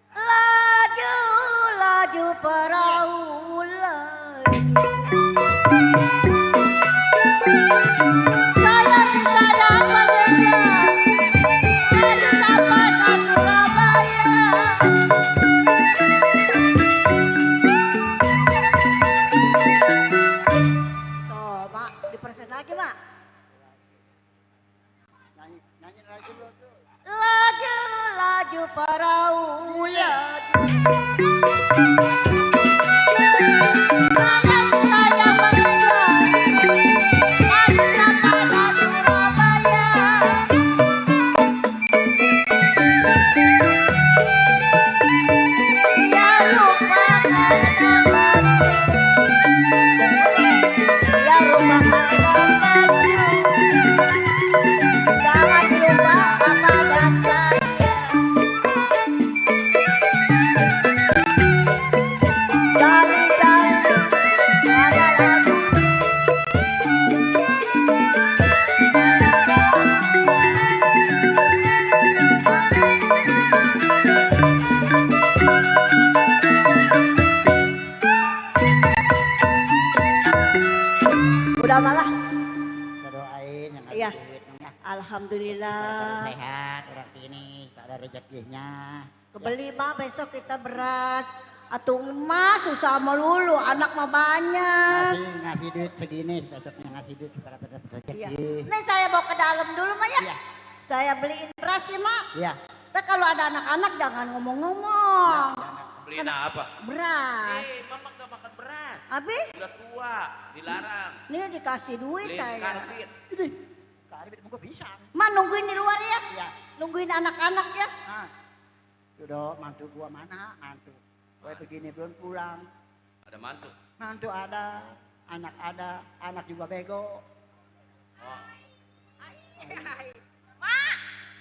Laju, laju perahu, laju. Sayang, sayang bahagia, laju sampai ke Surabaya. Tuh, Mak, dipersen lagi, Mak. Nyanyi lagi lo tuh. Laju, laju perahu, laju. Sayang, sayang bahagia, laju sampai ke Surabaya. Dia lupakan namanya, dia lupakan namanya. Jangan lupa kepada saya. Dari ada lagu. Udah malah. Kita doain yang Iya. ada duit ya. Alhamdulillah. Sehat orang sini, tak ada rezekinya. Kebeli Mak, besok kita beras. Atuh emak susah melulu, anak mah banyak. Ngasih duit segini, besoknya ngasih duit supaya tetap rezeki. Nih saya bawa ke dalam dulu Mak ya. Iya. Saya beliin beras ya Mak. Iya. Tapi kalau ada anak-anak jangan ngomong-ngomong. Beliin apa? Beras. Mama gak makan beras. Habis? Udah tua, dilarang. Nih dikasih duit Beliin saya. karbit. Ini, karbit mau bisa. Mak nungguin di luar ya. Iya. Nungguin anak-anak ya. Nah, udah mantu gua mana? Mantu. Gue begini belum pulang. Ada mantu. Mantu ada, anak juga bego. Oh. Mak,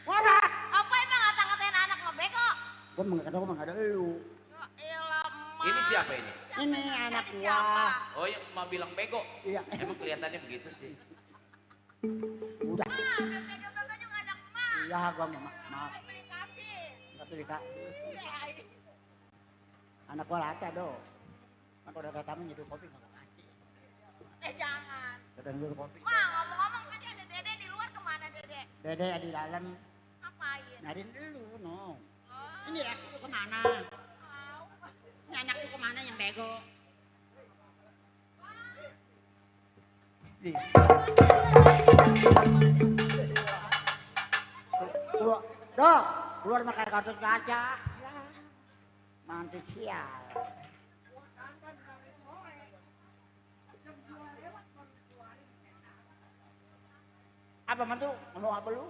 Mana? apa emang ngata-ngatain anak lo bego? Gua mah ada lu. Ya elah, Mak. Ini siapa ini? Ini anak gua. Oh yang mau bilang bego. Iya. Emang kelihatannya begitu sih. Udah. Udah bego-bego juga anak Mak. Iya, gua maaf. Beli kasih. Enggak beli kasih. Anak gua lata do. Kalau udah tamu nyeduh kopi nggak kasih. Jangan. Sedang dulu kopi. Mak, ngomong-ngomong tadi ada Dede di luar kemana Dede? Dede di dalam Ngapain? nyariin dulu no. Oh, Ini laki lu kemana? Ini anak lu kemana yang bego? Keluar makan kartu kaca. Mantu sial. Apa mantu? Ngomong apa lu?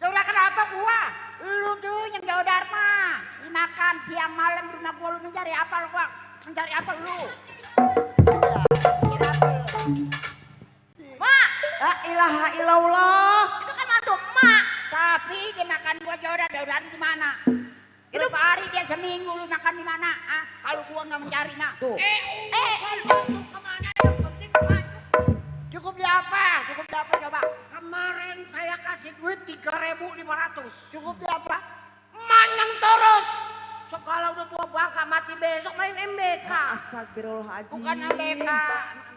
Coba kenapa gua? Lu tuh yang jauh dharma. Dimakan siang malam di rumah gua lu mencari apa lu bang? Mencari apa lu? Mak, La ilaha illallah. itu kan mantu emak. Tapi dia makan gua jauh dari di mana? Itu hari dia seminggu lu makan di mana? Ah, kalau gua nggak mencari nak. Tuh. Kemana yang penting maju. Cukup di apa? Cukup di apa coba? Kemarin saya kasih duit 3.500. Cukup di apa? Manyang terus. Sekolah udah tua bangka mati besok main MBK. Astagfirullahaladzim. Bukan MBK.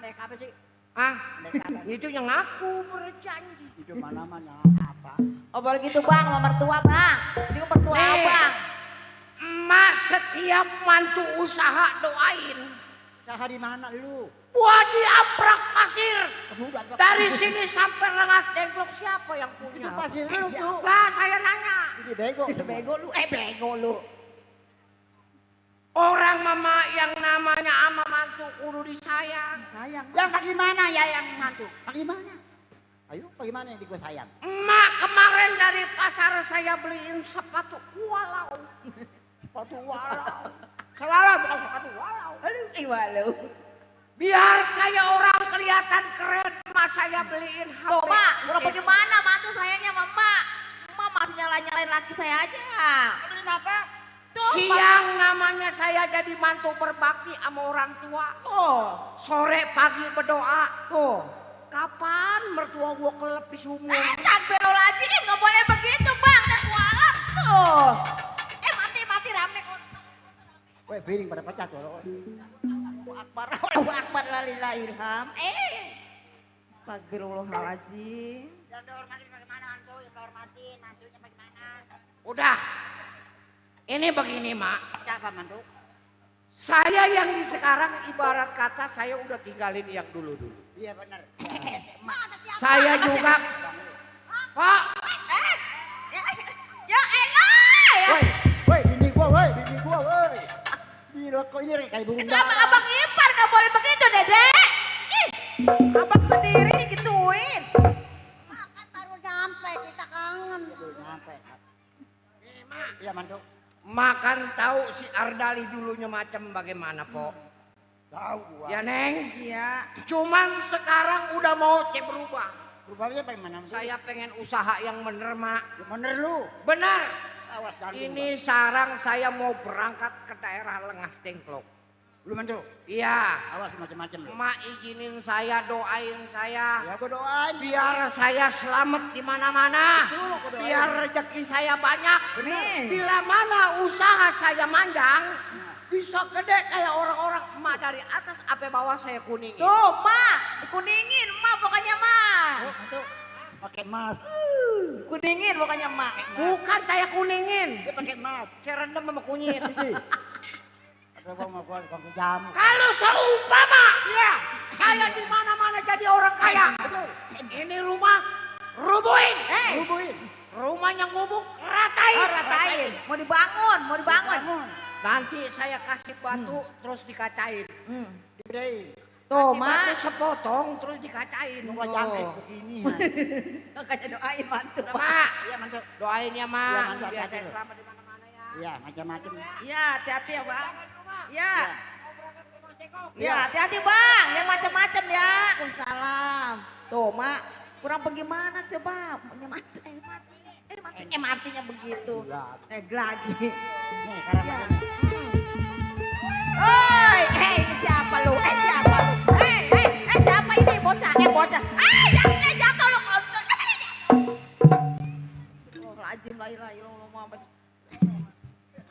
MBK apa sih? Ah, itu yang aku berjanji. Itu mana-mana apa? Oh boleh gitu bang, sama mertua bang. Ini kan mertua Nih. abang. Emak setiap mantu usaha doain. Usaha di mana lu? Gua diaprak pasir. Dari sini sampai Rengas Dengklok siapa yang punya? Itu pasir lu tuh. Lah saya nanya. Ini bego. Itu bego lu. Bego lu. Orang mama yang namanya ama mantu kudu disayang. Sayang. Yang bagaimana ya yang mantu? Bagaimana? Ayo bagaimana yang di gua sayang? Emak kemarin dari pasar saya beliin sepatu walau. Sepatu walau. Walau bukan sepatu walau. Walau. Biar kayak orang kelihatan keren, emak saya beliin HP. Tuh mak, udah bagaimana mantu sayangnya mama? Emak masih nyalain laki saya aja. Beliin apa? Tuh, Siang namanya saya jadi mantu berbakti sama orang tua. Sore pagi berdoa. Kapan mertua gua kelepis umur? Astagfirullahaladzim, nggak boleh begitu bang, dan kualat tuh. Mati rame. Woi, piring pada pecah tuh. Allahu Akbar lalilahirham. Astagfirullahaladzim. Yang dihormatin bagaimana mantu? Yang dihormatin mantunya bagaimana? Udah. Ini begini mak. Siapa mantu? Saya yang di sekarang ibarat kata saya udah tinggalin yang dulu-dulu. Iya benar. Saya juga. Pak. Ya elah ya. Woi, bini gua, woi. Gila kok ini kayak burung Itu abang ipar nggak boleh begitu Dede. Ih, abang sendiri digituin. Kan baru nyampe, kita kangen. Nyampe. Iya mantu. Makan tahu si Ardali dulunya macam bagaimana po? Tahu gua. Ya Neng. Iya. Cuman sekarang udah mau berubah. Berubahnya bagaimana? Saya pengen usaha yang bener mak. Bener lu. Bener. Awas jangan Ini sarang saya mau berangkat ke daerah Rengas Dengklok. lu mantu. Iya. Awas macam-macam lu. Mak izinin saya, doain saya. Ya gua doain. Biar saya selamat di mana-mana. Biar rezeki saya banyak. Bener. Bila mana usaha saya manjang, bisa gede kayak orang-orang emak dari atas sampai bawah saya kuningin. Tuh, mak, dikuningin, mak pokoknya mak. Oh, mantu. Pakai emas. Kuningin bukannya emak. Bukan saya kuningin. Dia pakai emas. Saya rendam sama kunyit. Atau gua mau pakai jamu. Kalau seumpama ya, saya di mana-mana jadi orang kaya. Ini rumah rubuhin. Rubuhin. Rumahnya ngubuk, ratain. Oh, ratain. Mau dibangun, mau dibangun. Nanti saya kasih batu terus dikacain. Dibedain. Tuh, Kasih batu Mak. sepotong terus dikacain. Nunggu jangkrik begini. Makanya doain mantu. Udah, Mak. Iya, mantu. Doain ya, Iya, Mak. mantu, Biar hati-hati saya lu. selamat di mana-mana ya. Iya, macam-macam. Iya, hati-hati ya, Bang. Iya. Iya. Ya, hati-hati, Bang. Yang macam-macam ya. Waalaikumsalam. Tuh, Mak. Kurang bagaimana coba? Matinya begitu. Lagi. Nih, karena Oi, ini siapa lu? Siapa lu? Siapa ini? Bocah, bocah. Jangan jatuh lu. Astagfirullahaladzim, la ilaha illallah Muhammad.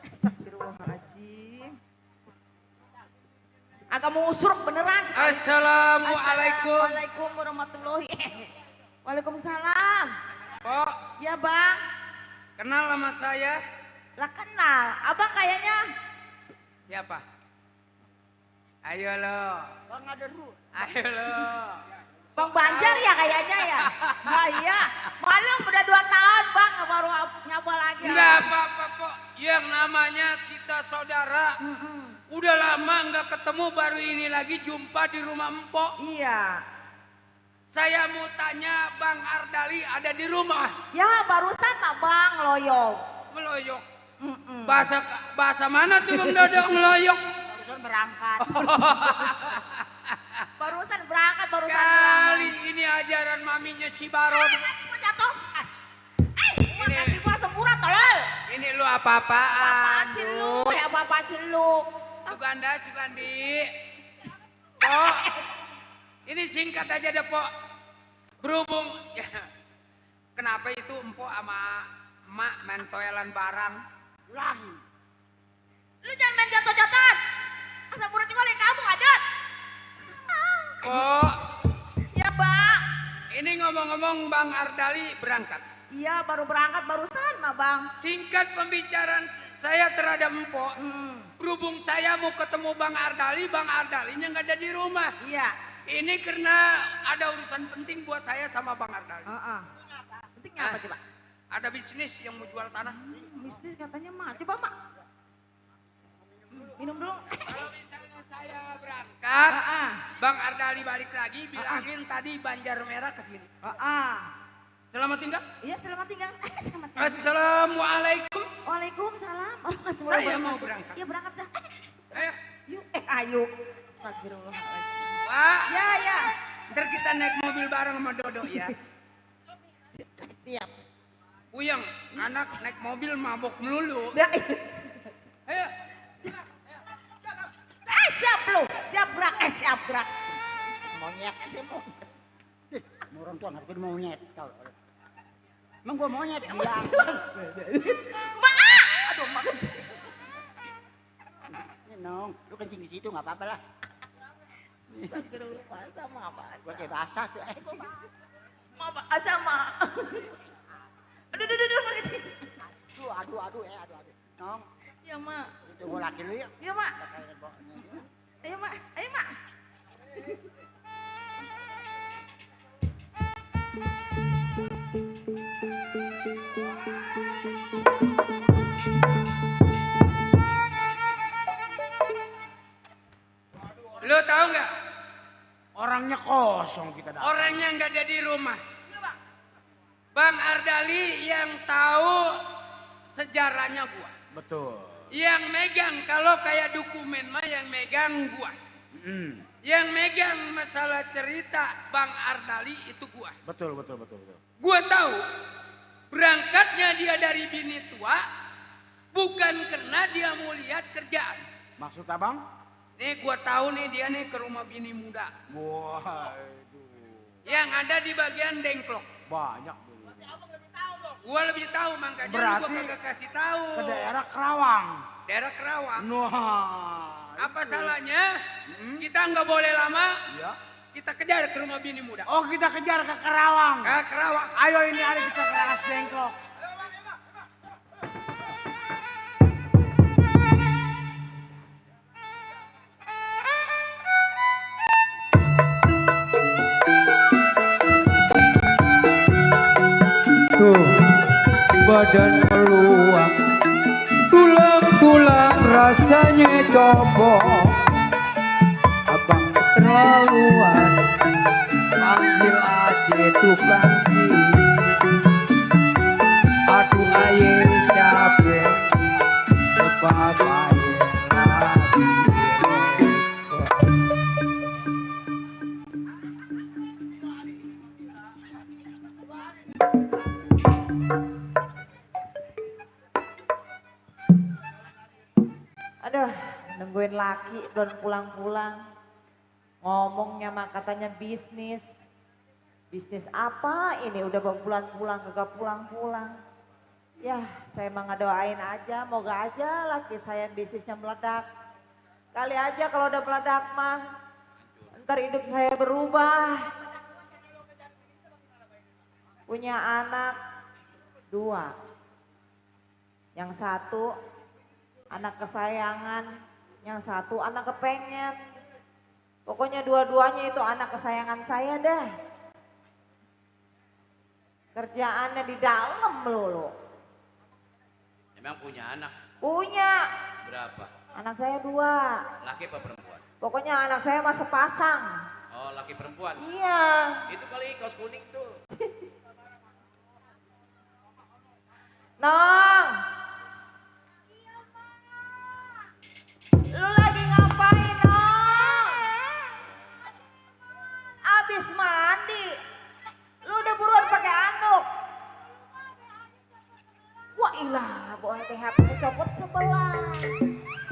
Astagfirullahaladzim. Agak mau usuruk beneran. Assalamualaikum. Assalamualaikum warahmatullahi. Waalaikumsalam. Pok, Ya Bang, kenal sama saya? lah kenal. Abang kayaknya Siapa? Ayo lo. Bang ada dulu. Ayo lo. Bang Banjar ya kayaknya ya. Nah iya, malum udah 2 tahun Bang baru nyapa lagi. Enggak apa-apa, Pok. Yang namanya kita saudara. Udah lama nggak ketemu, baru ini lagi jumpa di rumah Empok. Iya. Saya mau tanya, Bang Ardali ada di rumah? Ya barusan mah Bang loyong. Meloyok. Bahasa mana tuh Bang Dodo ngeloyok? Barusan berangkat. Barusan berangkat, barusan Kali ini ajaran maminya si Baron. Mau jatuh. Ini nanti gua semburat tolol. Ini lu apa-apaan? Apaan sih lu? Ya apa sih lu? Suganda, Sugandi. Pok, ini singkat aja deh, Pok. Berhubung, ya, kenapa itu Empok sama emak mentoelan barang? Lagi. Lu jangan main jatuh-jatuhan. Asal burat tinggal yang kamu adat. Pok, Ya Bang. ini ngomong-ngomong Bang Ardali berangkat. Iya baru berangkat barusan mah Bang. Singkat pembicaraan saya terhadap Empok. Berhubung saya mau ketemu Bang Ardalinya nggak ada di rumah. Iya. Ini karena ada urusan penting buat saya sama Bang Ardali. Pentingnya apa coba? Ada bisnis yang mau jual tanah. Bisnis katanya mah. Coba Mak. Minum dulu. Kalau misalnya saya berangkat, Bang Ardali balik lagi, bilangin tadi Banjar Merah ke sini. Selamat tinggal. Iya selamat tinggal. Selamat tinggal. Assalamualaikum. Waalaikumsalam. Saya mau berangkat. Iya berangkat dah. Ayo. Yuk. Ayo. Astagfirullahaladzim. Wah, Ya. ntar kita naik mobil bareng sama Dodo ya. Siap. Uyang, anak naik mobil mabok melulu. Ya. Ayo. Siap lu. Siap gerak. Siap gerak. Monyet sih mau. Orang tua ngerti monyet. Tahu. Emang gua monyet bilang. Aduh mak. Ini nong, lu kencing di situ nggak apa-apa lah. Astagfirullah sama apa? Gua kayak basah tuh. Mama sama. Aduh. Aduh. Nong, Ya mak. itu gua laki lu ya. Ya mak. Ayo mak. Lu tahu nggak? Orangnya kosong kita dapat. Orangnya nggak ada di rumah. Bang Ardali yang tahu sejarahnya gua. Betul. Yang megang kalau kayak dokumen mah yang megang gua. Yang megang masalah cerita Bang Ardali itu gua. Betul. Gua tahu berangkatnya dia dari bini tua bukan karena dia mau lihat kerjaan. Maksud abang? Nih gua tahu nih dia nih ke rumah bini muda. Waduh. Yang ada di bagian dengklok. Banyak dulu. Gua lebih tahu makanya Berarti gua kagak kasih tahu. ke daerah Kerawang. Daerah Kerawang. Wah. Apa salahnya? Kita nggak boleh lama. Ya. Kita kejar ke rumah bini muda. Oh, kita kejar ke Karawang. Kerawang. Ayo ini hari kita ke Alas Dengklok. Tuh, badan meluap, tulang-tulang rasanya copot. Abang keterlaluan, panggil aja tukang gigi. Aduh aye capek, sebab aye lagi repot. Aduh, nungguin laki belum pulang-pulang. Ngomongnya mah katanya bisnis. Bisnis apa ini udah berbulan-bulan kagak pulang-pulang. Ya, saya emang ngedoain aja, moga aja laki saya bisnisnya meledak. Kali aja kalau udah meledak mah, ntar hidup saya berubah. Punya anak 2. Yang satu anak kesayangan, yang satu anak kepengen. Pokoknya dua-duanya itu anak kesayangan saya dah. Kerjaannya di dalam melulu. Emang punya anak? Punya. Berapa? Anak saya 2. Laki apa perempuan? Pokoknya anak saya mah sepasang. Oh, laki perempuan? Iya. Itu kali kaos kuning tuh. Nong. Lu lagi ngapain, Nong? Abis mandi. Lu udah buruan pakai anduk. Wah ilah, bawa HP copot sebelah.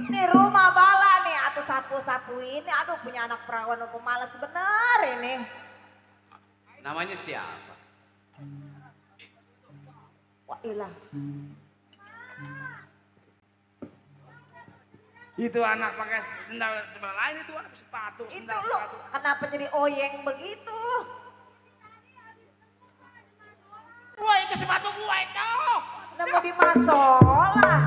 Nih rumah bala nih, atau sapu-sapu ini. Aduh punya anak perawan pemalas bener ini. Namanya siapa? Wah ilah. Itu anak pakai sendal sebelah lain itu anak sepatu, Itu sendal lu sepatu. kenapa jadi oyeng begitu? Wah, itu sepatu gua itu. Udah mau dimasolah.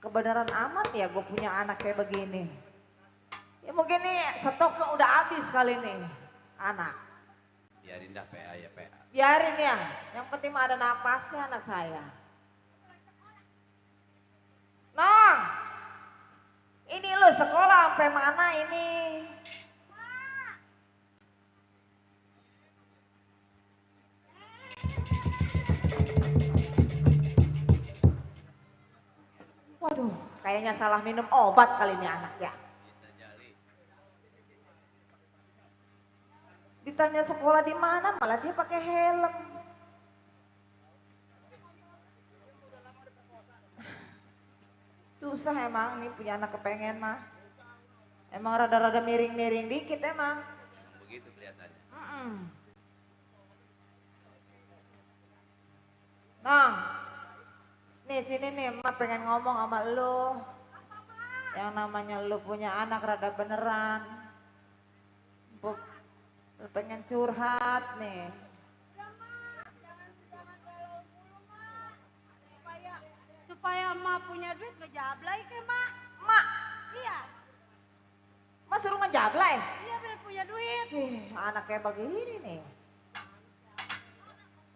Kebenaran amat ya gue punya anak kayak begini. Ya mungkin nih stoknya udah habis kali nih anak. Biarin dah PA ya PA. Biarin ya, yang penting mah ada napasnya anak saya. Nong, ini lo sekolah sampai mana ini? Waduh, kayaknya salah minum obat kali ini anak ya. Bisa jadi. Ditanya sekolah di mana, malah dia pakai helm. Susah emang nih punya anak kepengen mah. Emang rada-rada miring-miring dikit emang. Emang begitu kelihatannya. Nong, nih sini nih emak pengen ngomong sama lu. Yang namanya lu punya anak rada beneran. Lu pengen curhat nih. Supaya emak punya duit ngejablay ke mak. Mak, Iya, mak suruh ngejablay. iya biar punya duit. Anak kayak begini nih.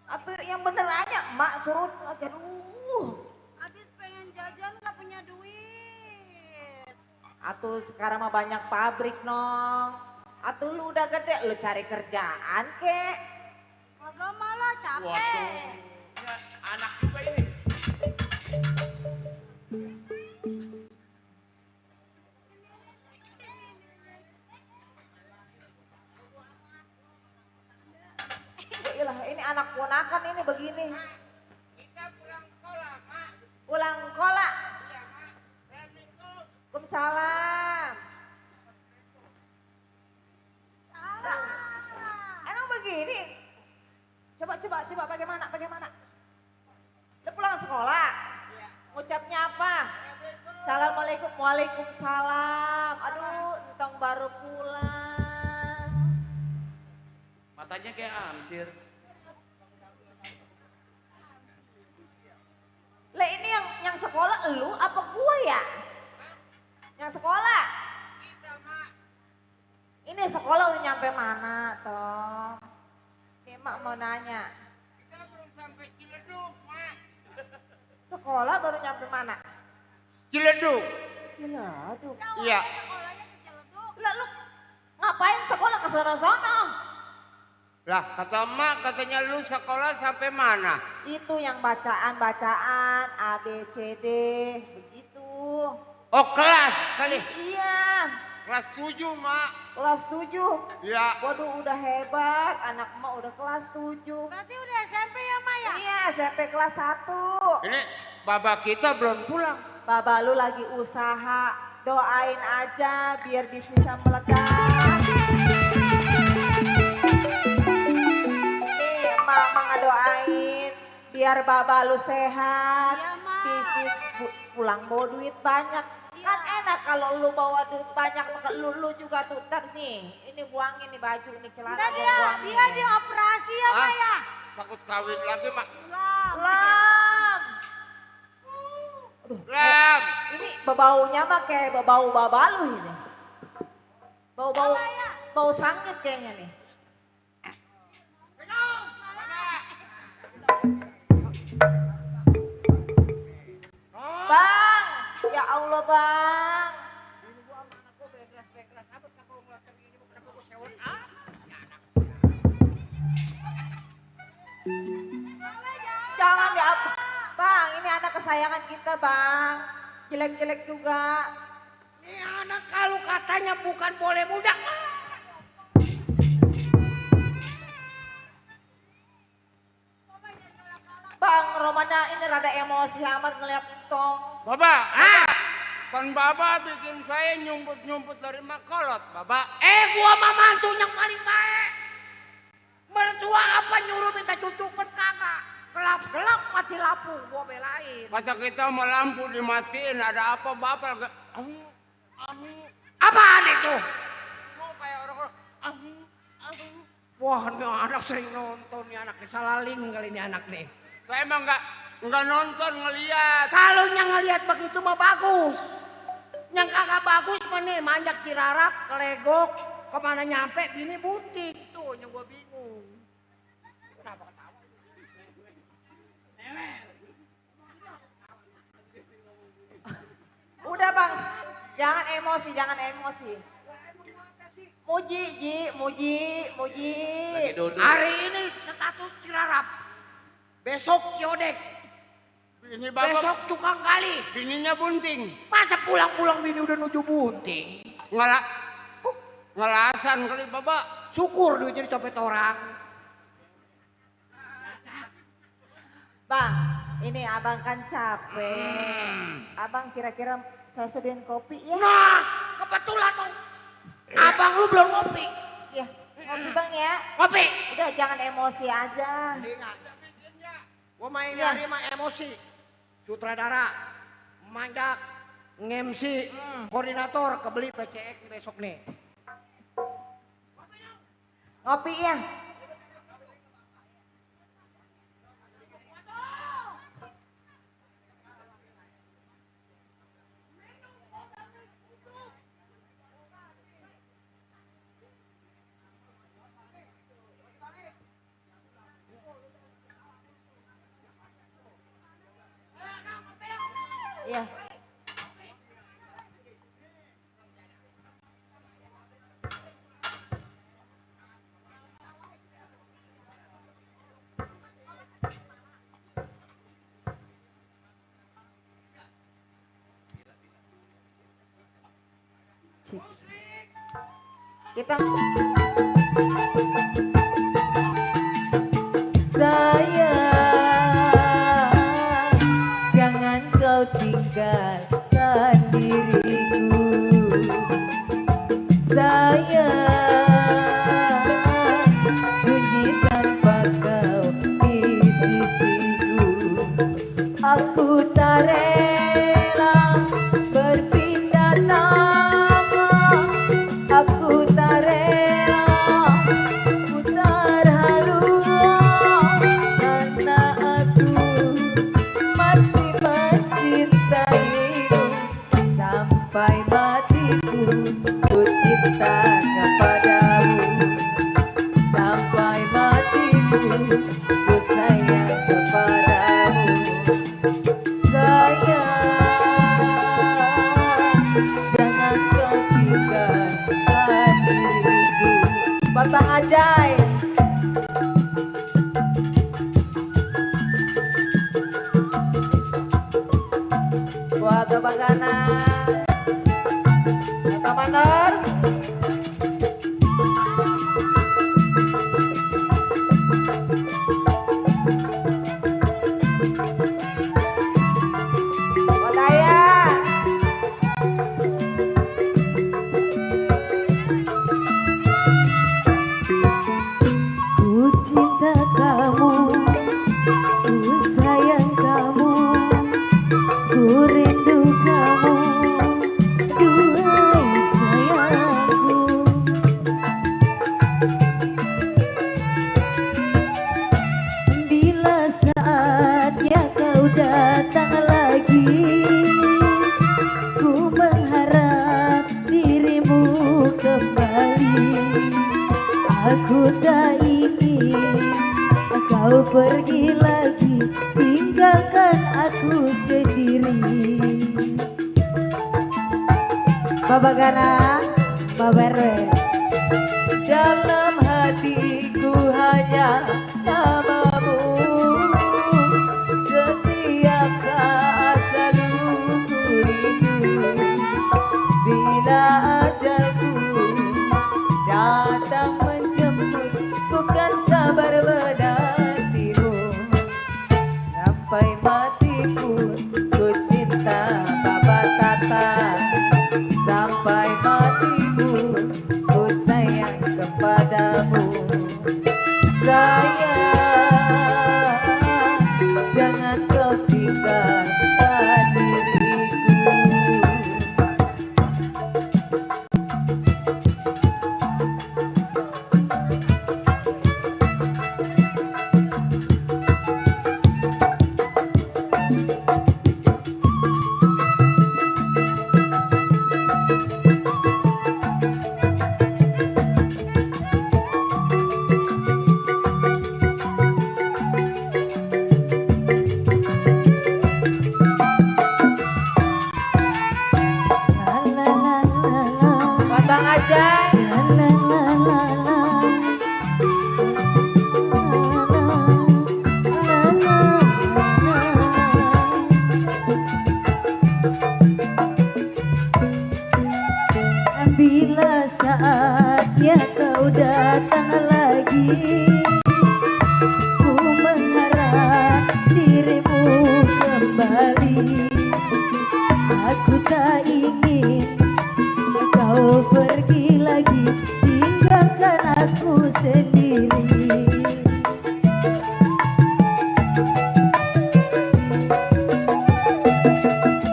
Atau yang bener aja, mak suruh aduh. Habis pengen jajan nggak punya duit. Atau sekarang mah banyak pabrik nong. Atau lu udah gede, lu cari kerjaan kek. Kagak malah capek. Waduh, ya, anak juga ini. Iyalah, ini anak ponakan ini begini. Kita pulang sekolah, Mak. Pulang sekolah. Iya, Mak. Assalamualaikum. Waalaikumsalam. Emang begini? Coba bagaimana? apa? Assalamualaikum, waalaikumsalam. Aduh, entong baru pulang. Matanya kayak amsir. Lah ini yang sekolah elu apa gua ya? Yang sekolah? Ini sekolah udah nyampe mana toh? Ini mak mau nanya. Kita belum sampai Ciledug, Mak. Sekolah baru nyampe mana? Ciledug. Ciledug. Iya. Lah lu ngapain sekolah ke sono-sono? Lah kata Mak katanya lu sekolah sampai mana? Itu yang bacaan-bacaan A B C D begitu. Oh kelas kali. Iya, Kelas 7 Mak. kelas 7. Iya. Waduh udah hebat, anak emak udah kelas 7. Berarti udah SMP ya Maya? Iya, SMP kelas 1. Ini babak kita belum pulang. Baba lu lagi usaha, doain aja biar bisnisnya meledak. Nih, mama ngedoain biar baba lu sehat, Iya, Ma. bisnis pulang bawa duit banyak. Kan enak kalau lu bawa duit banyak, maka lu juga tuh ntar nih, ini buangin nih baju, nih celana Enggak gua dia buangin. dioperasi ya Ah. Maya? Takut kawin lagi Mak. Lam. Aduh, Lam. ini baunya mah kayak bau babalu ini. Bau sangit kayaknya nih. Bang, ya Allah bang. Jangan ya, bang. Ini anak kesayangan kita bang. Jelek-jelek juga. Ini anak kalau katanya bukan boleh budak. Bang, Romana ini rada emosi amat ngeliat tong. Baba, kan Baba bikin saya nyumput-nyumput dari makolot, Baba. Gua mah mantu yang paling baik. Mertua apa nyuruh minta cucu pun kagak. Gelap-gelap mati lampu gua belain. Kata kita mau lampu dimatiin, ada apa Bapak? Apaan itu? Mau kayak orang-orang, Wah, ini anak sering nonton nih anak nih, salaling kali ini anak nih. saya emang nggak nonton ngeliat. Kalau yang ngelihat begitu mah bagus. Yang kagak bagus mah nih manjak Cirarap, kelegok, kemana nyampe bini butik. Tuh yang gua bingung. Kenapa ketawa? Udah bang, jangan emosi. Muji, muji. Lagi duduk. Hari ini status Cirarap. Besok Ciodek. Ini Bapak, Besok tukang kali. bininya bunting. Masa pulang-pulang bini udah nuju bunting? Ngelasan kali Bapak. Syukur duitnya dicopet orang. Bang, ini abang kan capek. Abang kira-kira saya sediain kopi ya? Nah, kebetulan mau. Abang lu belum ngopi. Ya, kopi bang ya. Ngopi. Udah jangan emosi aja. Ingat. Gua main Ya. hari mah emosi. Sutradara, manjak, nge-MC, koordinator, kebeli PCX besok nih. Ngopi ya. Iya. Kita sayang, jangan kau tinggalkan diriku. Sayang, sunyi tanpa kau di sisiku. Aku tak rela Buat Bapak Gana. Bapak Mandor. Buat Ayah. Ku cinta kamu, ku sayang kamu, ku rindu kamu, duhai sayangku. Bila saatnya kau datang lagi, ku mengharap dirimu kembali. Aku tak ingin kau pergi lagi, tinggalkan aku sendiri. Bapak Gana, Bapak Rwe. Dalam hatiku hanya namamu, setiap saat selalu ku rindu. Bila ajalku datang menjemput, ku kan sabar menantimu. Sampai mati pun ku cinta Bapak Tata. Sampai mati pun ku sayang kepadamu. Sayang, jangan kau tinggalkan diriku. Bang Ajay. Bila saatnya kau datang lagi, ku mengharap dirimu kembali. Aku tak ingin kau pergi lagi, tinggalkan aku sendiri.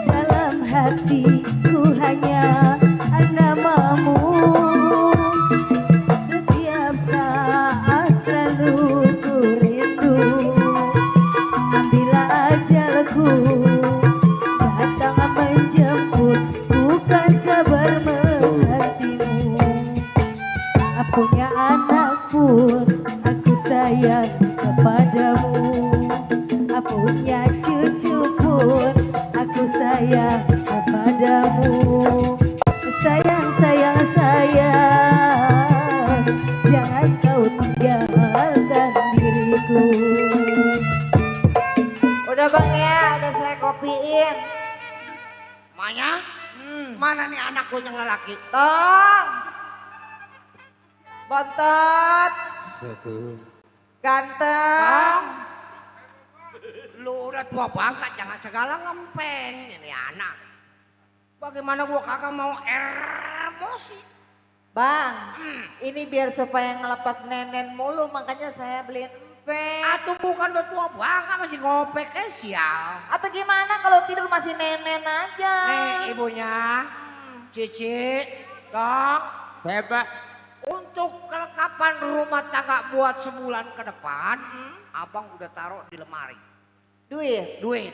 Dalam hatiku hanya namamu, setiap saat selalu ku rindu. Bila ajalku datang menjemput, bukan sabar menantimu. Punya anak pun aku sayang kepadamu. Punya cucu pun aku sayang kepadamu. Sayang, sayang, sayang, jangan kau tinggalkan diriku. Udah Bang ya, udah saya kopiin. Manya, mana nih anak gue yang lelaki? Tong. Bontot. Ganteng. Lu udah tua banget, jangan segala ngempeng ini anak. Bagaimana gua kagak mau emosi. Bang, ini biar supaya ngelepas nenen mulu, makanya saya beliin empeng. Atau bukan udah tua banget masih ngopek sial. Atau gimana kalau tidur masih nenen aja? Nih ibunya, Cici, Dok. Saya Pak. Untuk kelengkapan rumah tangga buat sebulan ke depan, abang udah taruh di lemari. Duit? Duit.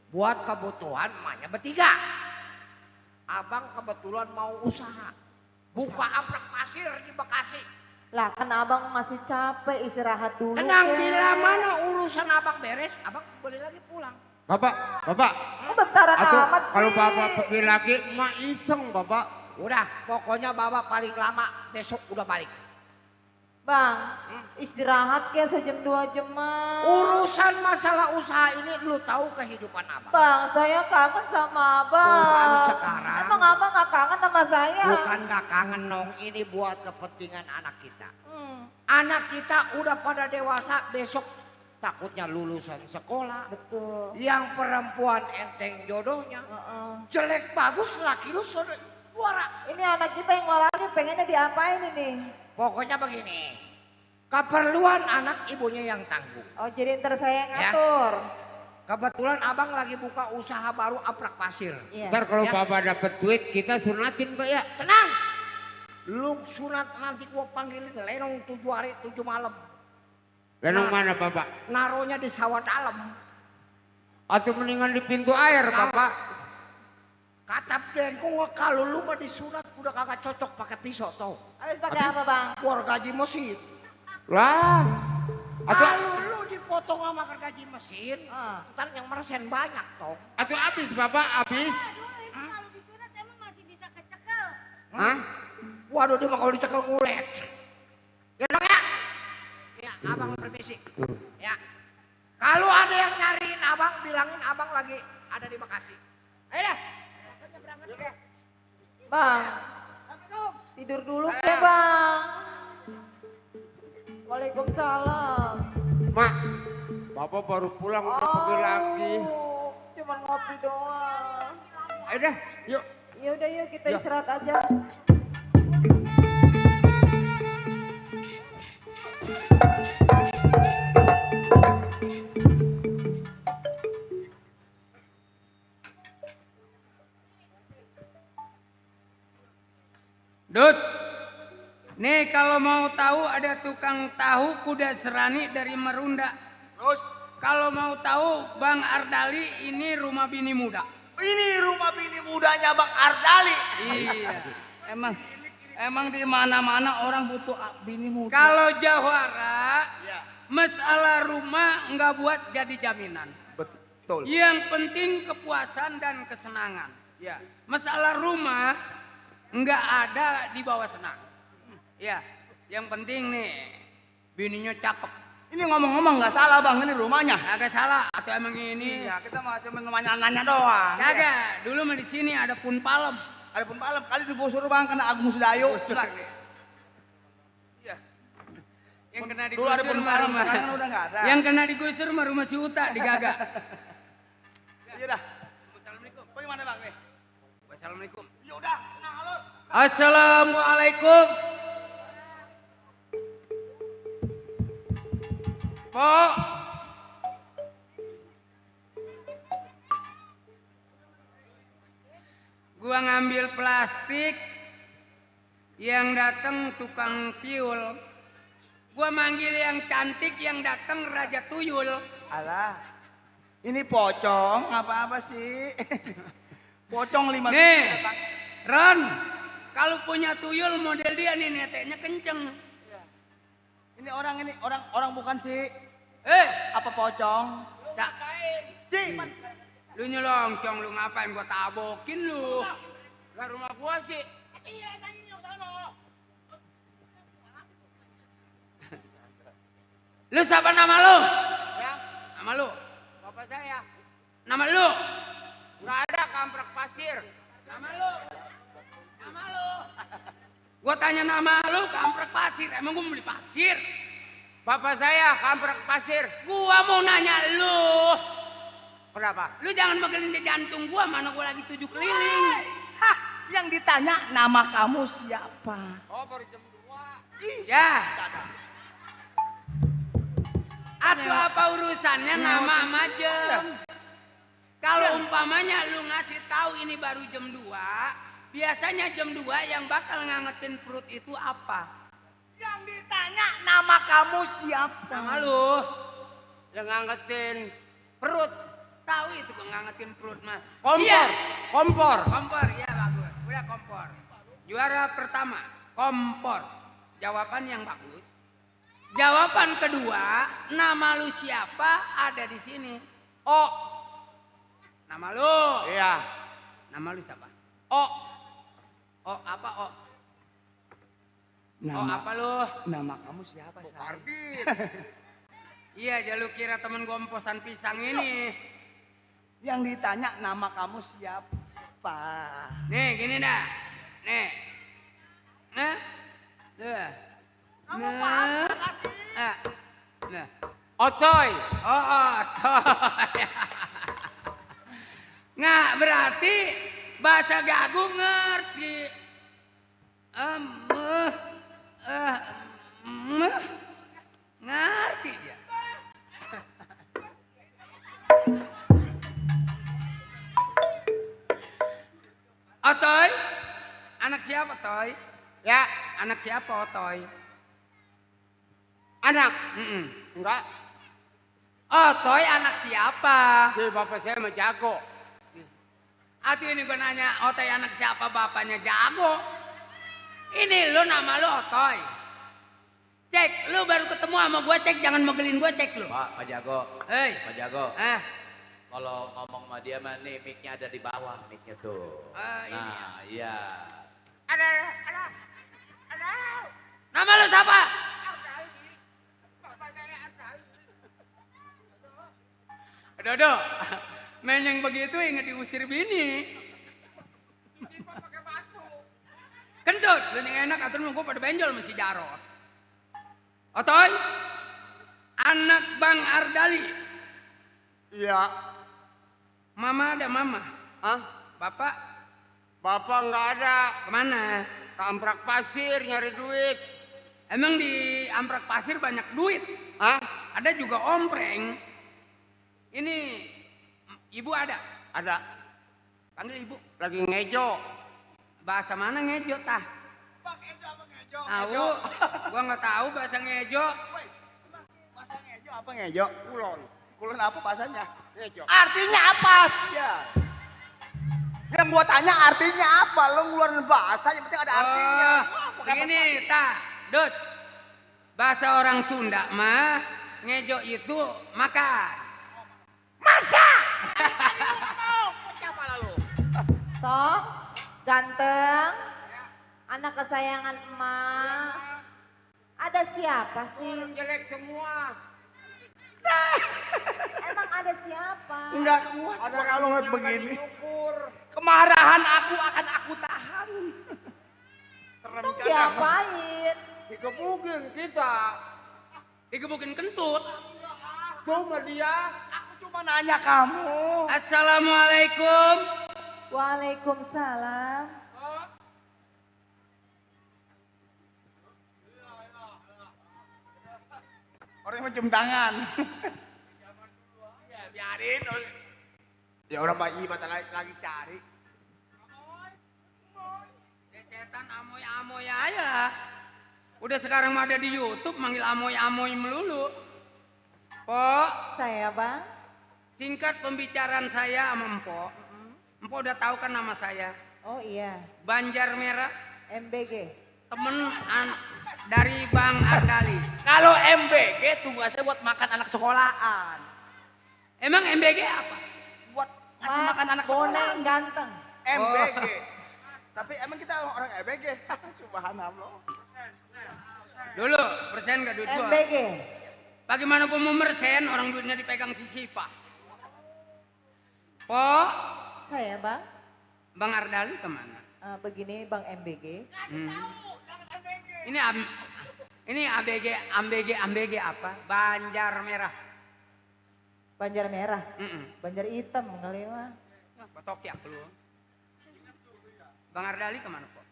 Buat kebutuhan emaknya bertiga. Abang kebetulan mau usaha. Buka aplek pasir di Bekasi. Lah kan abang masih capek, istirahat dulu. Tenang, ya. bila mana urusan abang beres, abang boleh lagi pulang. Bapak. Oh, bentaran Atuh, amat sih. kalau Bapak pergi lagi, emak iseng Bapak. Udah, pokoknya bapak paling lama besok udah balik. Bang, istirahat kayak sejam 2 jam mah. Urusan masalah usaha ini lu tahu kehidupan abang. Bang, saya kangen sama abang. Bukan sekarang. Emang abang gak kangen sama saya? Bukan gak kangen Nong, ini buat kepentingan anak kita. Anak kita udah pada dewasa, besok takutnya lulusan sekolah. Betul. Yang perempuan enteng jodohnya. Jelek bagus laki lu suara. Ini anak kita yang laki pengennya diapain ini? Pokoknya begini, keperluan anak ibunya yang tanggung. Oh jadi ntar saya yang Ya. ngatur. Kebetulan abang lagi buka usaha baru aprak pasir. Iya. Ntar kalau Ya. Bapak dapet duit kita sunatin Pak ya. Tenang, lu sunat nanti gua panggilin lenong 7 hari 7 malam. Lenong mana Bapak? Naruhnya di sawah dalam. Atau mendingan di pintu air Bapak? Kata bengkong kalau lu mah disunat udah kagak cocok pakai pisau tau. Habis pakai apa bang? Gergaji mesin. Lah. Atau Kalau lu dipotong sama gergaji mesin, ntar yang meresen banyak tau. atau habis Bapak habis? Kalau disunat emang masih bisa kecekel. Hah? Waduh dia mah kalau dicekel ngulet. Ya dong ya. Ya abang permisi. Ya. Kalau ada yang nyariin abang bilangin abang lagi ada di Bekasi. Ayo dah. Bang, tidur dulu ya bang. Waalaikumsalam. Mas, Bapak baru pulang udah pergi lagi. Cuman ngopi doang. Ayo dah, yuk. Ya udah yuk kita Ya. istirahat aja. Dut, nih kalau mau tahu ada tukang tahu kuda serani dari Merunda. Terus Kalau mau tahu Bang Ardali ini rumah bini muda. ini rumah bini mudanya Bang Ardali. Iya. Emang di mana-mana orang butuh bini muda. Kalau jawara, Ya, masalah rumah nggak buat jadi jaminan. betul. Yang penting kepuasan dan kesenangan. Ya. Masalah rumah nggak ada di bawah senang. Ya, yang penting nih bininya cakep. Ini ngomong-ngomong nggak salah Bang, ini rumahnya. Agak salah atau emang ini? Iya, kita mah cuma nanya doang. Ya. Kagak, dulu mah di sini ada pun palem. Ada pun malam kali digusur Bang kena Agung Sedayo. Iya. Yang kena Dulu ada digusur pun mah malam, rumah. sekarang udah nggak ada. Yang kena digusur mah rumah si Uta di Gaga. Iya dah. Assalamualaikum. Bagaimana Bang nih? Wassalamualaikum. Ya udah, tenang halus. Assalamualaikum. Po. Gua ngambil plastik, yang datang tukang tiul. Gua manggil yang cantik, yang datang raja tuyul. Alah. Ini pocong apa-apa sih? Pocong 5 Nih, biji Bang. Ron, kalau punya tuyul model dia nih neteknya kenceng. Ini orang bukan sih. Apa Pocong? Cak, Ji, lu nyelongcong, lu ngapain gua tabokin lu? Lah rumah gua sih. Iya, tanya yang sono. Lu siapa nama lu? Ya, Nama lu? bapak saya. Nama lu? Nggak ada kampret pasir. Nama lu? Nama lu? Gua tanya nama lu, kampret pasir. Emang gua beli pasir? Bapak saya kampret pasir. Gua mau nanya lu. Kenapa? Lu jangan megelin di jantung gua, mana gua lagi 7 keliling. hah, yang ditanya nama kamu siapa? Oh, baru jam 2. Ya. Atau apa urusannya nama sama jam? Kalau umpamanya lu ngasih tahu ini baru jam 2, biasanya jam 2 yang bakal ngangetin perut itu apa? Yang ditanya nama kamu siapa? Nama lu. Yang ngangetin perut. Tahu itu kok ngangetin perut mah. Kompor. Iya. Kompor. Kompor, ya bagus. Udah kompor. Juara pertama, kompor. Jawaban yang bagus. Jawaban kedua, nama lu siapa ada di sini. Oh. Nama lu. Iya. Nama lu siapa? Oh. Oh, apa oh? Oh, apa lu? Nama kamu siapa, Say? Parkir. Iya, aja lu kira temen gomposan pisang ini. Yang ditanya nama kamu siapa? Nih, gini dah. Nih. Nah. Nah. Kamu apa kasih? Nah. Otoy. Oh, otoy. Nggak berarti bahasa Gago ngerti. Ngerti dia. Otoy, anak siapa Toy? Ya, anak siapa Otoy? Anak? Enggak. Otoy anak siapa? Si bapak saya mah jago. Atuh ini gue nanya, Otoy anak siapa bapaknya jago? Ini lu nama lu Otoy. Cek, lu baru ketemu sama gue, cek jangan megelin gue, cek lu. Pak Jago. Hei. Pak Jago. Kalau ngomong sama dia mah nih mic-nya ada di bawah, mic-nya tuh. Nah, iya. Ada. Nama lu siapa? Dodo, menyeng begitu ingat diusir bini. Kentut, lu yang enak atur nunggu pada benjol masih Jarot. Otoy, anak Bang Ardali. Iya. Mama ada mama? Hah? Bapak? Bapak nggak ada. Kemana? Ke Amprak Pasir nyari duit. Emang di Amprak Pasir banyak duit? Hah? Ada juga ompreng. Ini ibu ada? Ada. Panggil ibu. Lagi ngejo. Bahasa mana ngejo tah? Bang, ngejo apa ngejo? Tahu? Gua nggak tahu bahasa ngejo. Bahasa ngejo apa ngejo? Kulon. Kulon apa bahasanya? Ngejo. Artinya apa sih ya? Yang gua tanya artinya apa? Lo ngeluarin bahasa yang penting ada artinya. Begini, tah, Dut. Bahasa orang Sunda mah ngejo itu makan. Sok, ganteng, anak kesayangan emak. Ada siapa sih? Jelek semua. Emang ada siapa? Enggak kuat Ada gua kalau ngeliat yang begini. tadi syukur. Kemarahan aku akan aku tahan. Itu diapain? Dikebukin kita. Dikebukin kentut. Cuma dia. Aku cuma nanya kamu. Assalamualaikum. Waalaikumsalam. Orang yang mencium tangan. Ya, biarin. Ya orang bayi mata lagi cari. Setan amoy-amoy aja. Udah sekarang mah ada di YouTube manggil amoy-amoy melulu. Pok, Saya bang. singkat pembicaraan saya sama Empok. Empok udah tahu kan nama saya. Oh iya, Banjar Merah, MBG. temen dari Bang Ardali. Kalau MBG tugasnya buat makan anak sekolahan. Emang MBG apa? Buat ngasih Mas makan anak Boneng sekolahan. ganteng. MBG. Tapi emang kita orang MBG. Subhanallah. Dulu, persen gak duit gua? MBG. Bagaimana gua mau mersen orang duitnya dipegang si Sipa? Pok, Saya bang. Bang Ardali kemana? Begini bang MBG. Ini ABG apa? Banjar Merah. Banjar merah. Mm-mm. Banjar hitam kali mah. Wah, batok ya lu. Bang Ardali kemana Pok?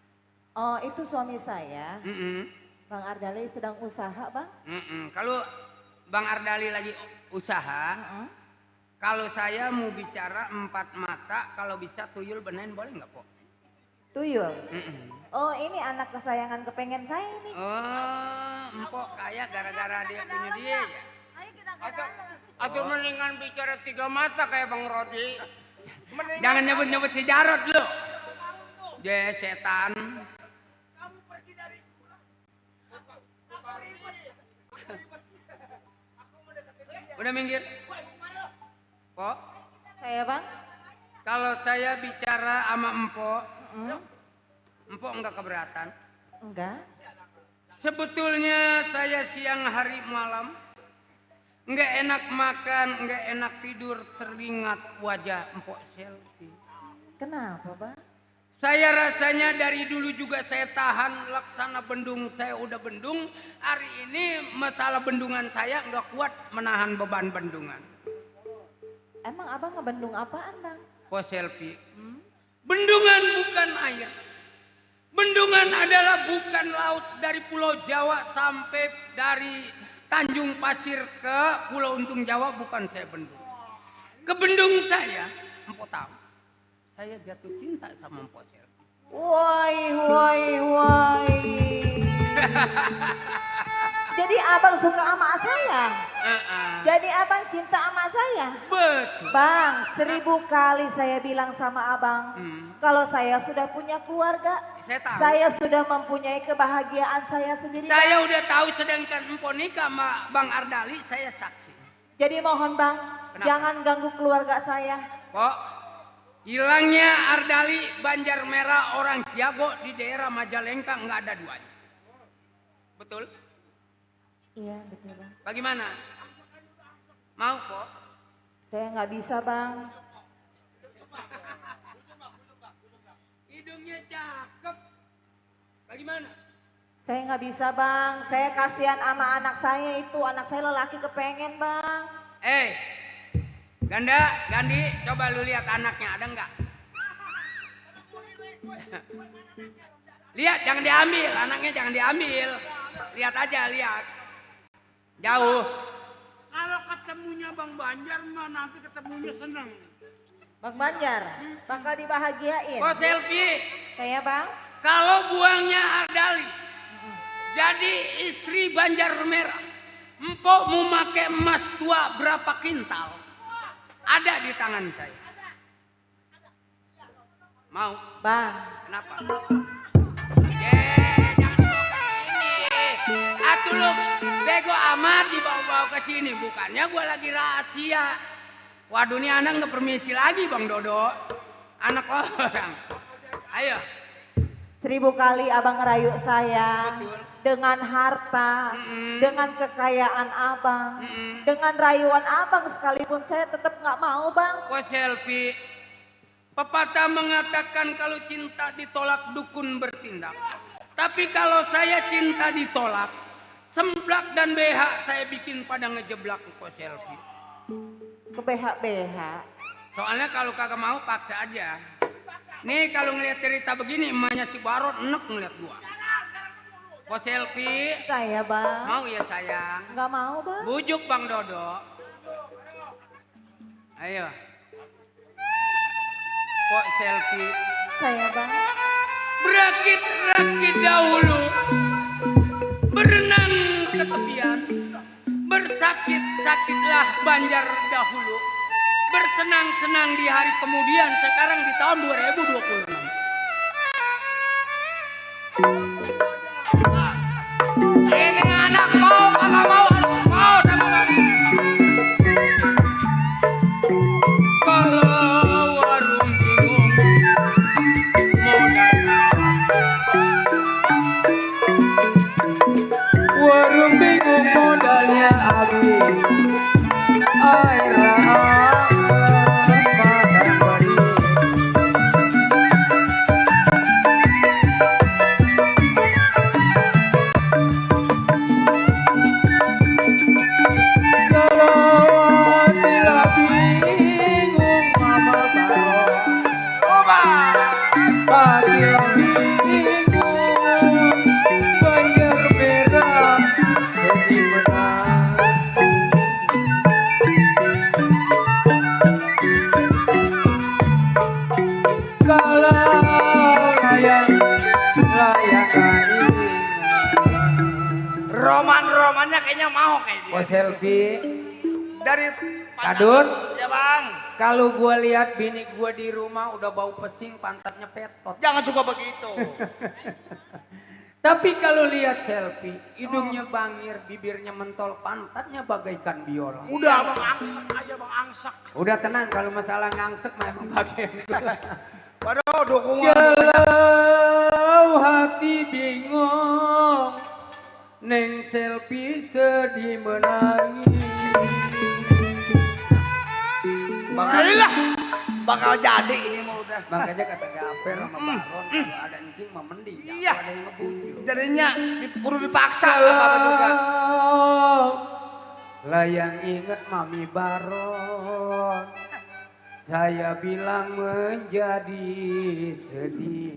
Oh itu suami saya. Mm-mm. Bang Ardali sedang usaha bang. Kalau Bang Ardali lagi usaha, kalau saya mau bicara 4 mata, kalau bisa tuyul beneran boleh nggak Pok? Tuyul. Oh ini anak kesayangan kepengen saya ini. Oh, empok kaya gara-gara dia punya dia ya? Atau mendingan bicara 3 mata kayak Bang Rodi. Jangan nyebut-nyebut si Jarot lu. Dia setan. Udah minggir. Pok, Saya bang. kalau saya bicara sama empok, empok enggak keberatan. Enggak. Sebetulnya saya siang hari malam nggak enak makan, nggak enak tidur teringat wajah Empok Selfie. Kenapa, Bang? Saya rasanya dari dulu juga saya tahan laksana bendung, saya udah bendung. Hari ini masalah bendungan saya nggak kuat menahan beban bendungan. Emang abang ngebendung apaan, Bang? Empok Selfie, bendungan bukan air. Bendungan adalah bukan laut dari Pulau Jawa sampai dari Tanjung Pasir ke Pulau Untung Jawa, bukan saya bendung. Ke bendung saya, Empok tahu. Saya jatuh cinta sama Empok Selfie. Woi. Jadi abang suka sama saya? Jadi abang cinta sama saya? Betul. Bang, 1000 kali saya bilang sama abang, kalau saya sudah punya keluarga, Saya tahu. saya sudah mempunyai kebahagiaan saya sendiri. Saya Bang. udah tahu, sedangkan Empok nikah sama Bang Ardali, saya saksi. Jadi mohon Bang, Kenapa? jangan ganggu keluarga saya. Kok hilangnya Ardali Banjar Merah orang jago di daerah Majalengka nggak ada duanya. Betul? Iya betul Bang. Bagaimana? Mau kok? Saya nggak bisa Bang. Hidungnya cakep. Bagaimana? Saya nggak bisa Bang. Saya kasihan sama anak saya itu. Anak saya lelaki kepengen Bang. Gandhi, coba lu lihat anaknya ada nggak? Lihat, jangan diambil, anaknya jangan diambil. Lihat aja, lihat. Jauh. Kalau ketemunya Bang Banjar mah nanti ketemunya seneng. Bang Banjar, bakal dibahagiain. Kok selfie? Saya Bang. Kalau buangnya Ardali, jadi istri Banjar Merah, empok mau pakai emas tua berapa kintal? Ada di tangan saya. Mau? Bang. Kenapa? Jangan bawa ke sini. Atuh lu bego amat dibawa-bawa ke sini. Bukannya gua lagi rahasia. Waduh ini anak nggak permisi lagi Bang Dodo. Anak orang. Ayo. 1000 kali abang ngerayu saya. Betul. Dengan harta, dengan kekayaan abang, dengan rayuan abang sekalipun saya tetap nggak mau Bang. Kok selfie? Pepatah mengatakan kalau cinta ditolak dukun bertindak. Tapi kalau saya cinta ditolak, semblak dan BH saya bikin pada ngejeblak kok selfie. Ke BH. Soalnya kalau kagak mau paksa aja. Nih kalau ngeliat cerita begini emaknya si Baron enek ngeliat gua. Kok selfie? Saya Bang. Mau ya sayang? Nggak mau Bang. Bujuk Bang Dodo. Ayo. Kok selfie? Saya Bang. Berakit-rakit dahulu, berenang ke tepian, bersakit-sakitlah Banjar dahulu, bersenang-senang di hari kemudian, sekarang di tahun 2026. Ini anak mau kagak mau, harus mau sama Bang. Kalau warung bingung modal, warung bingung modalnya habis, air makan bari. Roman-romannya kayaknya mau kayak dia. Selfie. Dari Kadut. Ya Bang. Kalau gua lihat bini gua di rumah udah bau pesing, pantatnya petot. Jangan suka begitu. Tapi kalau lihat selfie, hidungnya bangir, bibirnya mentol, pantatnya bagaikan biola. Udah Bang angsek aja Bang angsek. Udah tenang, kalau masalah ngangsek mah emang bagian itu. Waduh dukungan. Kalau hati bingung, Neng selfie sedih menangis. Bakal jadi ini mah udah. Makanya kata Gaper sama Baron kalau ada encing mah mending. Iya. Ada yang ngebujuk. Jadinya kudu dipaksa apa juga. Lah yang inget Mami Baron. Saya bilang menjadi sedih.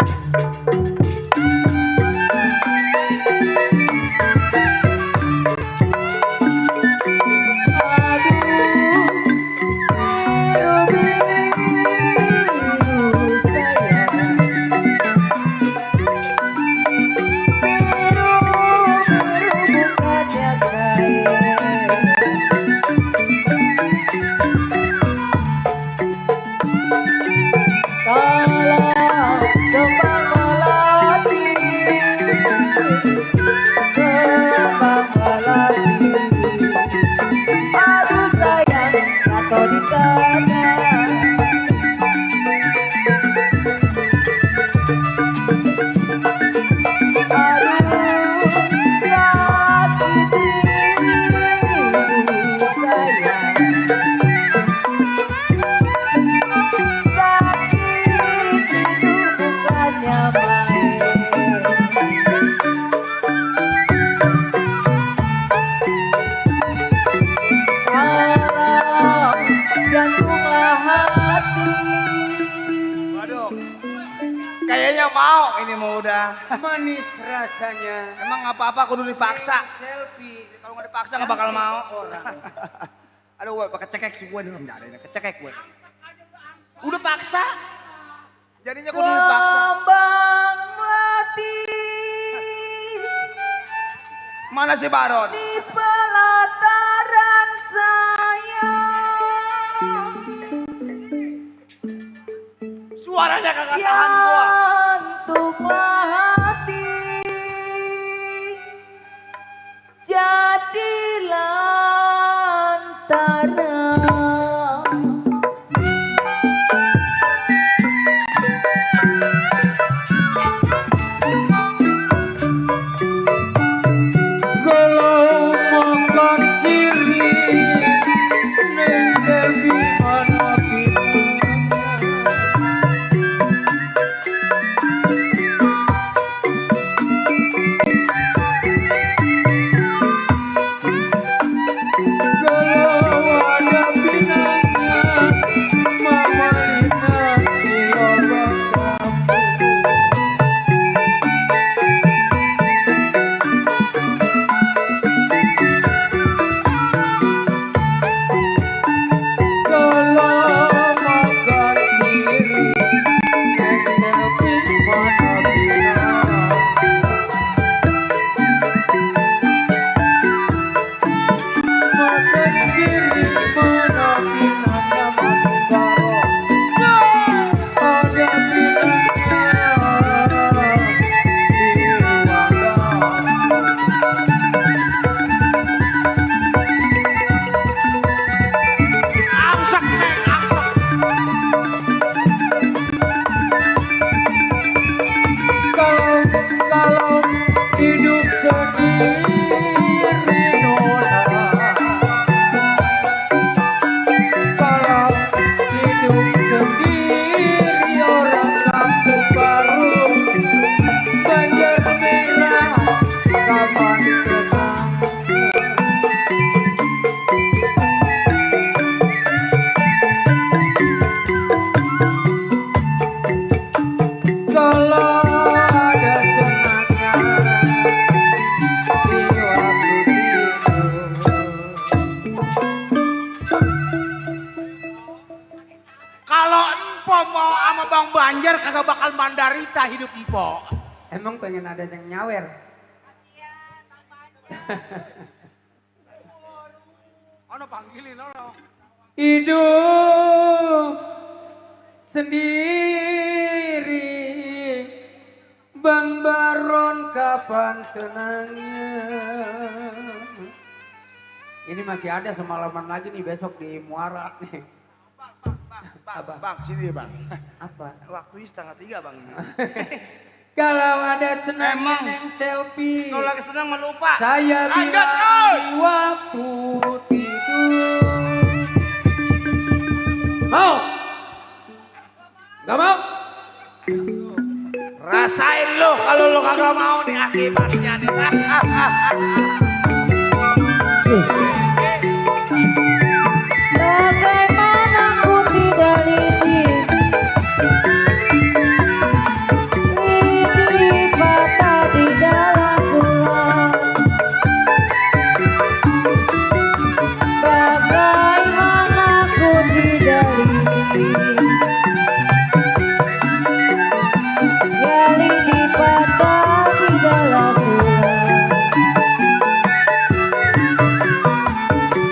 Kayaknya mau ini mau udah. Manis rasanya. Emang apa-apa kudu dipaksa. Selfie. Kalau nggak dipaksa nggak bakal mau. Orang. Aduh, gue pakai cekek sih gue belum ada ini, kecekek gue. Udah paksa. Jadinya kudu dipaksa. Lambang melati Mana si Baron? di pelataran saya. Suaranya kagak tahan gua. Jantuklah hati, jadilah antara. Kalau makan sirih, neng Devi mana Banjar kagak bakal mandarita hidup empok. Emang pengen ada yang nyawer? Ono panggilin ono. Hidup sendiri, Bang Baron kapan senangnya? Ini masih ada semalaman lagi nih besok di Muara nih. Bang, sini bang. Apa? Waktunya 2:30 bang. Kalau ada senangnya neng selfie. Kalau lagi senang melupa. Saya Lanjut, bilang di waktu tidur. Mau? Gak mau? Rasain lo kalau lo kagak mau nih akibatnya nih. Bagaimana ku tidak lidi, lidi patah di dalam tulang. Bagaimana ku tidak lidi, ya lidi patah di dalam tulang.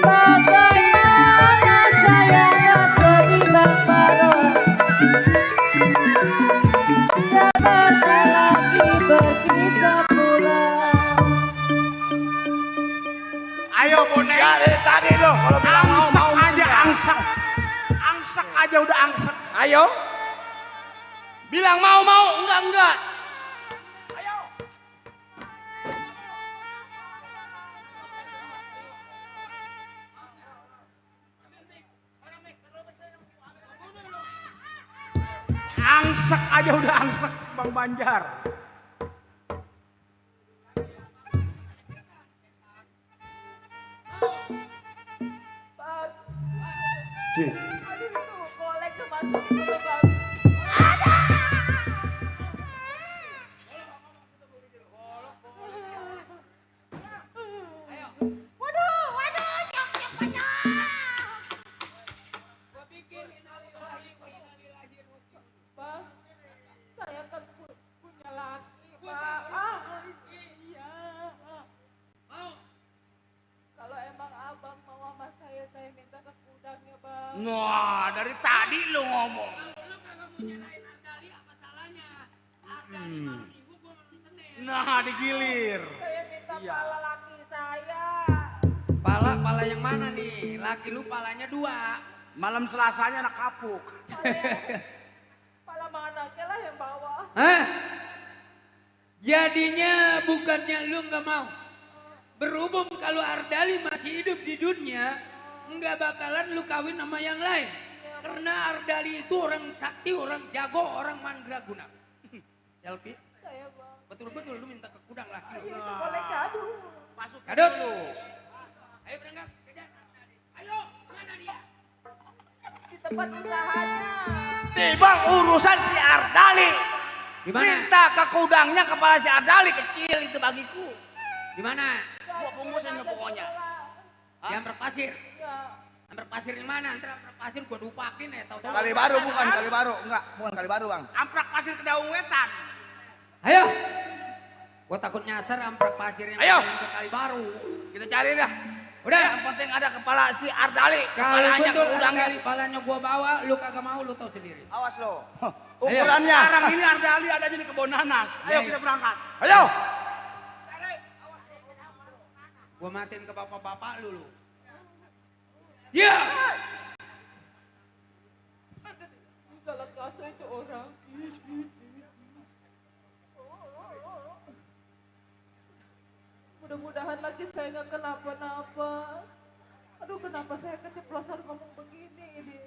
Bagaimana saya tak seimbang baron, sebentar lagi berpisah pulang. Ayo bonek. Dari tadi lo kalau bilang mau aja angsek. Angsek aja udah angsek. Ayo. Bilang mau enggak. Ayo. Angsek aja udah angsek Bang Banjar. Saya kan punya laki, Pak. Iya. Kalau emang abang mau sama saya minta ke gudangnya, Bang. Wah, dari tadi lu ngomong. Nah, digilir. Saya minta pala laki saya. Pala yang mana nih? Laki lu palanya 2. Malam Selasanya anak kapuk. Pala manaknya lah yang bawa. Hah? Jadinya bukannya lu nggak mau. Berhubung kalau Ardali masih hidup di dunia, nggak bakalan lu kawin sama yang lain. Karena Ardali itu orang sakti, orang jago, orang mandraguna. Selfie? Saya, Bang. Betul-betul lu minta ke gudang laki lu. Itu boleh kado. Masuk Kado. dulu. Ayo berangkat, kejar. Ayo, mana dia? Di tempat usahanya. Tiba urusan si Ardali. Di mana? Minta ke kudangnya kepala si Ardali kecil itu bagiku. Di mana? Gua bungkusin lu pokoknya. Di Amper Pasir. Iya. Amper Pasir di mana? Antara Amper Pasir gua dupakin ya, tahu-tahu. Kali baru bukan, kali baru. Enggak, bukan kali baru, Bang. Amprak pasir ke Daung Wetan. Ayo. Gua takut nyasar Amper Pasir yang Ayo. ke Kali Baru. Kita cari dah. Udah. Yang penting ada kepala si Ardali. Kalau Kepalanya betul ke kudangnya. Ardali palanya gua bawa, lu kagak mau, lu tahu sendiri. Awas lo. Ayo. Ukurannya. Sekarang ini Ardali adanya di kebun nanas. Ayo Ayo. kita berangkat. Ayo. Gua matiin ke bapak-bapak lu. Ya. Galak kasar itu orang. Mudah-mudahan lagi saya nggak kenapa-napa. Aduh, kenapa saya keceplosan ngomong begini ini?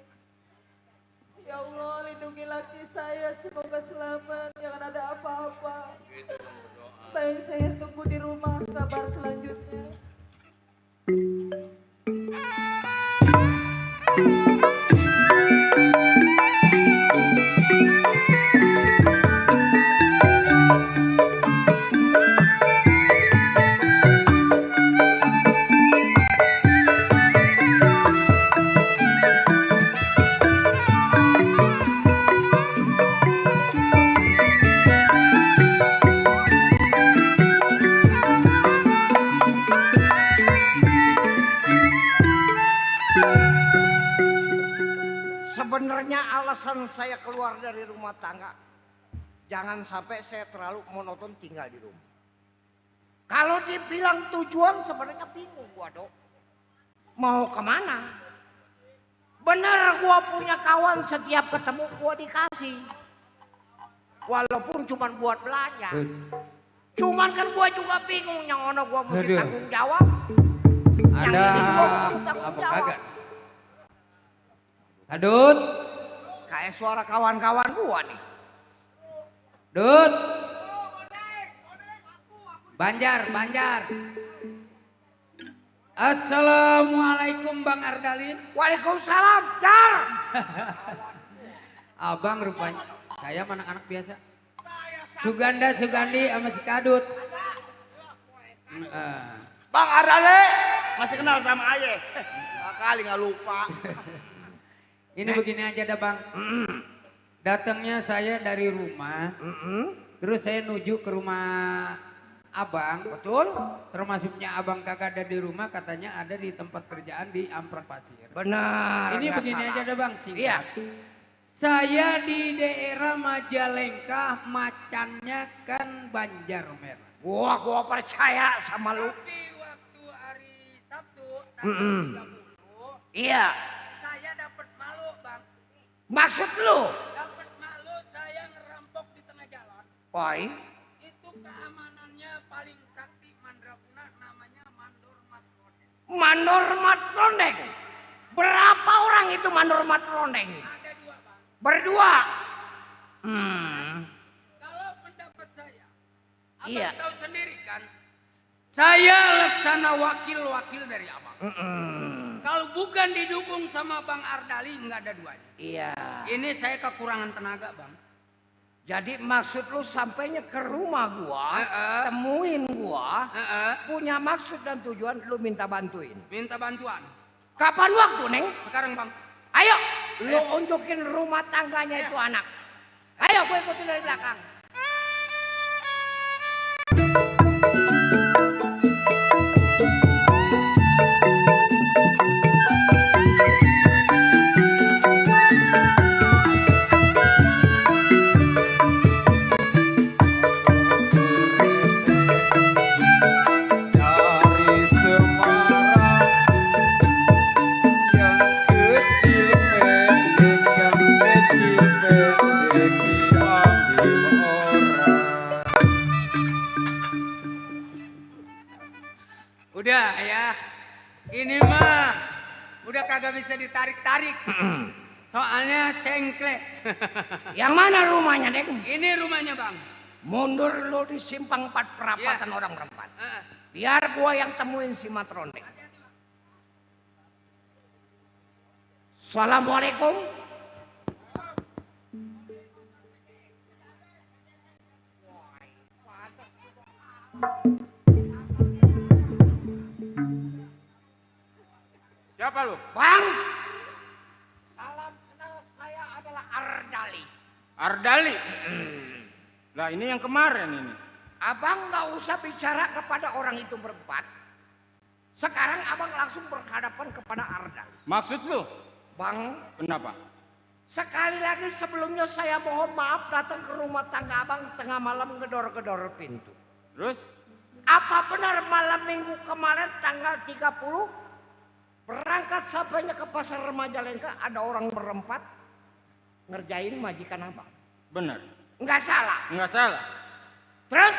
Ya Allah, lindungi laki saya, semoga selamat, jangan ada apa-apa. Baik, saya tunggu di rumah kabar selanjutnya. Sebenarnya alasan saya keluar dari rumah tangga, jangan sampai saya terlalu monoton tinggal di rumah. Kalau dibilang tujuan sebenarnya bingung gua, Dok. Mau kemana? Bener gua punya kawan, setiap ketemu gua dikasih. Walaupun cuma buat belanja. Cuman kan gua juga bingung yang ono gua mesti tanggung jawab. Yang Ada ini gua mesti tanggung apa jawab. kagak? Adut, Kayak suara kawan-kawan gua nih. Dut. Banjar. Assalamualaikum Bang Ardalin. Waalaikumsalam, Jar. Abang rupanya. Saya anak-anak biasa. Suganda, Sugandi sama si Kadut. Bang Ardale masih kenal sama Aye. Kali nggak lupa. Ini begini aja dah Bang. Datangnya saya dari rumah. Terus saya nuju ke rumah Abang. Betul? Termasuknya Abang kagak ada di rumah, katanya ada di tempat kerjaan di Amprat Pasir. Benar. Ini nggak begini salah. aja dah Bang, singkat. Iya. Saya di daerah Majalengka, macannya kan Banjar Merah. Gua percaya sama lu. Tapi waktu hari Sabtu, Mm-mm. tanggal 30, Iya. saya dapat malu, Bang. Maksud lu? Dapat malu saya ngerampok di tengah jalan. Woi. Itu keamanannya paling sakti Mandraguna, namanya Mandor Matrondeng. Mandor Matrondeng. Berapa orang itu Mandor Matrondeng? Ada 2, Bang. Berdua. Kalau pendapat saya, Abang Iya. tahu sendiri kan, Saya laksana wakil dari Abang. Mm-mm. Kalau bukan didukung sama Bang Ardali, nggak ada duanya. Iya. Ini saya kekurangan tenaga Bang. Jadi maksud lu sampainya ke rumah gua, temuin gua, punya maksud dan tujuan lu minta bantuin. Minta bantuan. Kapan waktu, Neng? Sekarang Bang. Ayo, lu unjukin rumah tangganya itu anak. Ayo, gue ikutin dari belakang. Dari Semarang yang kecil pendek diambil orang. Udah ya. Ini mah udah kagak bisa ditarik-tarik. Soalnya sengklek. Yang mana rumahnya, Neng? Ini rumahnya Bang. Mundur lu di simpang 4 perapatan orang berempat. Biar gua yang temuin si Matrondeng. Assalamualaikum. Siapa lu? Bang. Salam kenal, saya adalah Ardali. Ardali. Lah ini yang kemarin ini. Abang nggak usah bicara kepada orang itu berempat. Sekarang abang langsung berhadapan kepada Ardali. Maksud lu? Bang, Kenapa? sekali lagi sebelumnya saya mohon maaf datang ke rumah tangga abang tengah malam gedor-gedor pintu. Terus? Apa benar malam minggu kemarin tanggal 30 berangkat sampainya ke pasar Majalengka ada orang berempat ngerjain majikan abang? Benar. Enggak salah. Enggak salah. Terus?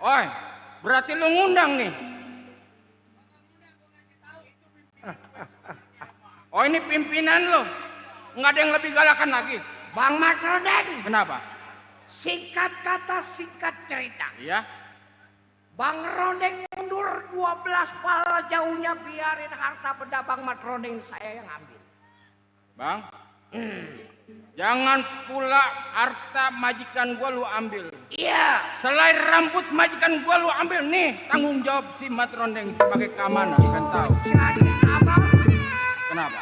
Oi, berarti lu ngundang nih. Oh ini pimpinan lo. Nggak ada yang lebih galakan lagi. Bang Matrondeng. Kenapa? Singkat kata, singkat cerita. Iya. Bang Rondeng mundur 12 pala jauhnya, biarin harta benda Bang Matrondeng saya yang ambil. Bang, jangan pula harta majikan gua lu ambil. Iya. Selain rambut majikan gua lu ambil nih, tanggung jawab si Matrondeng sebagai keamanan, kan tahu. Jadi abang Kenapa?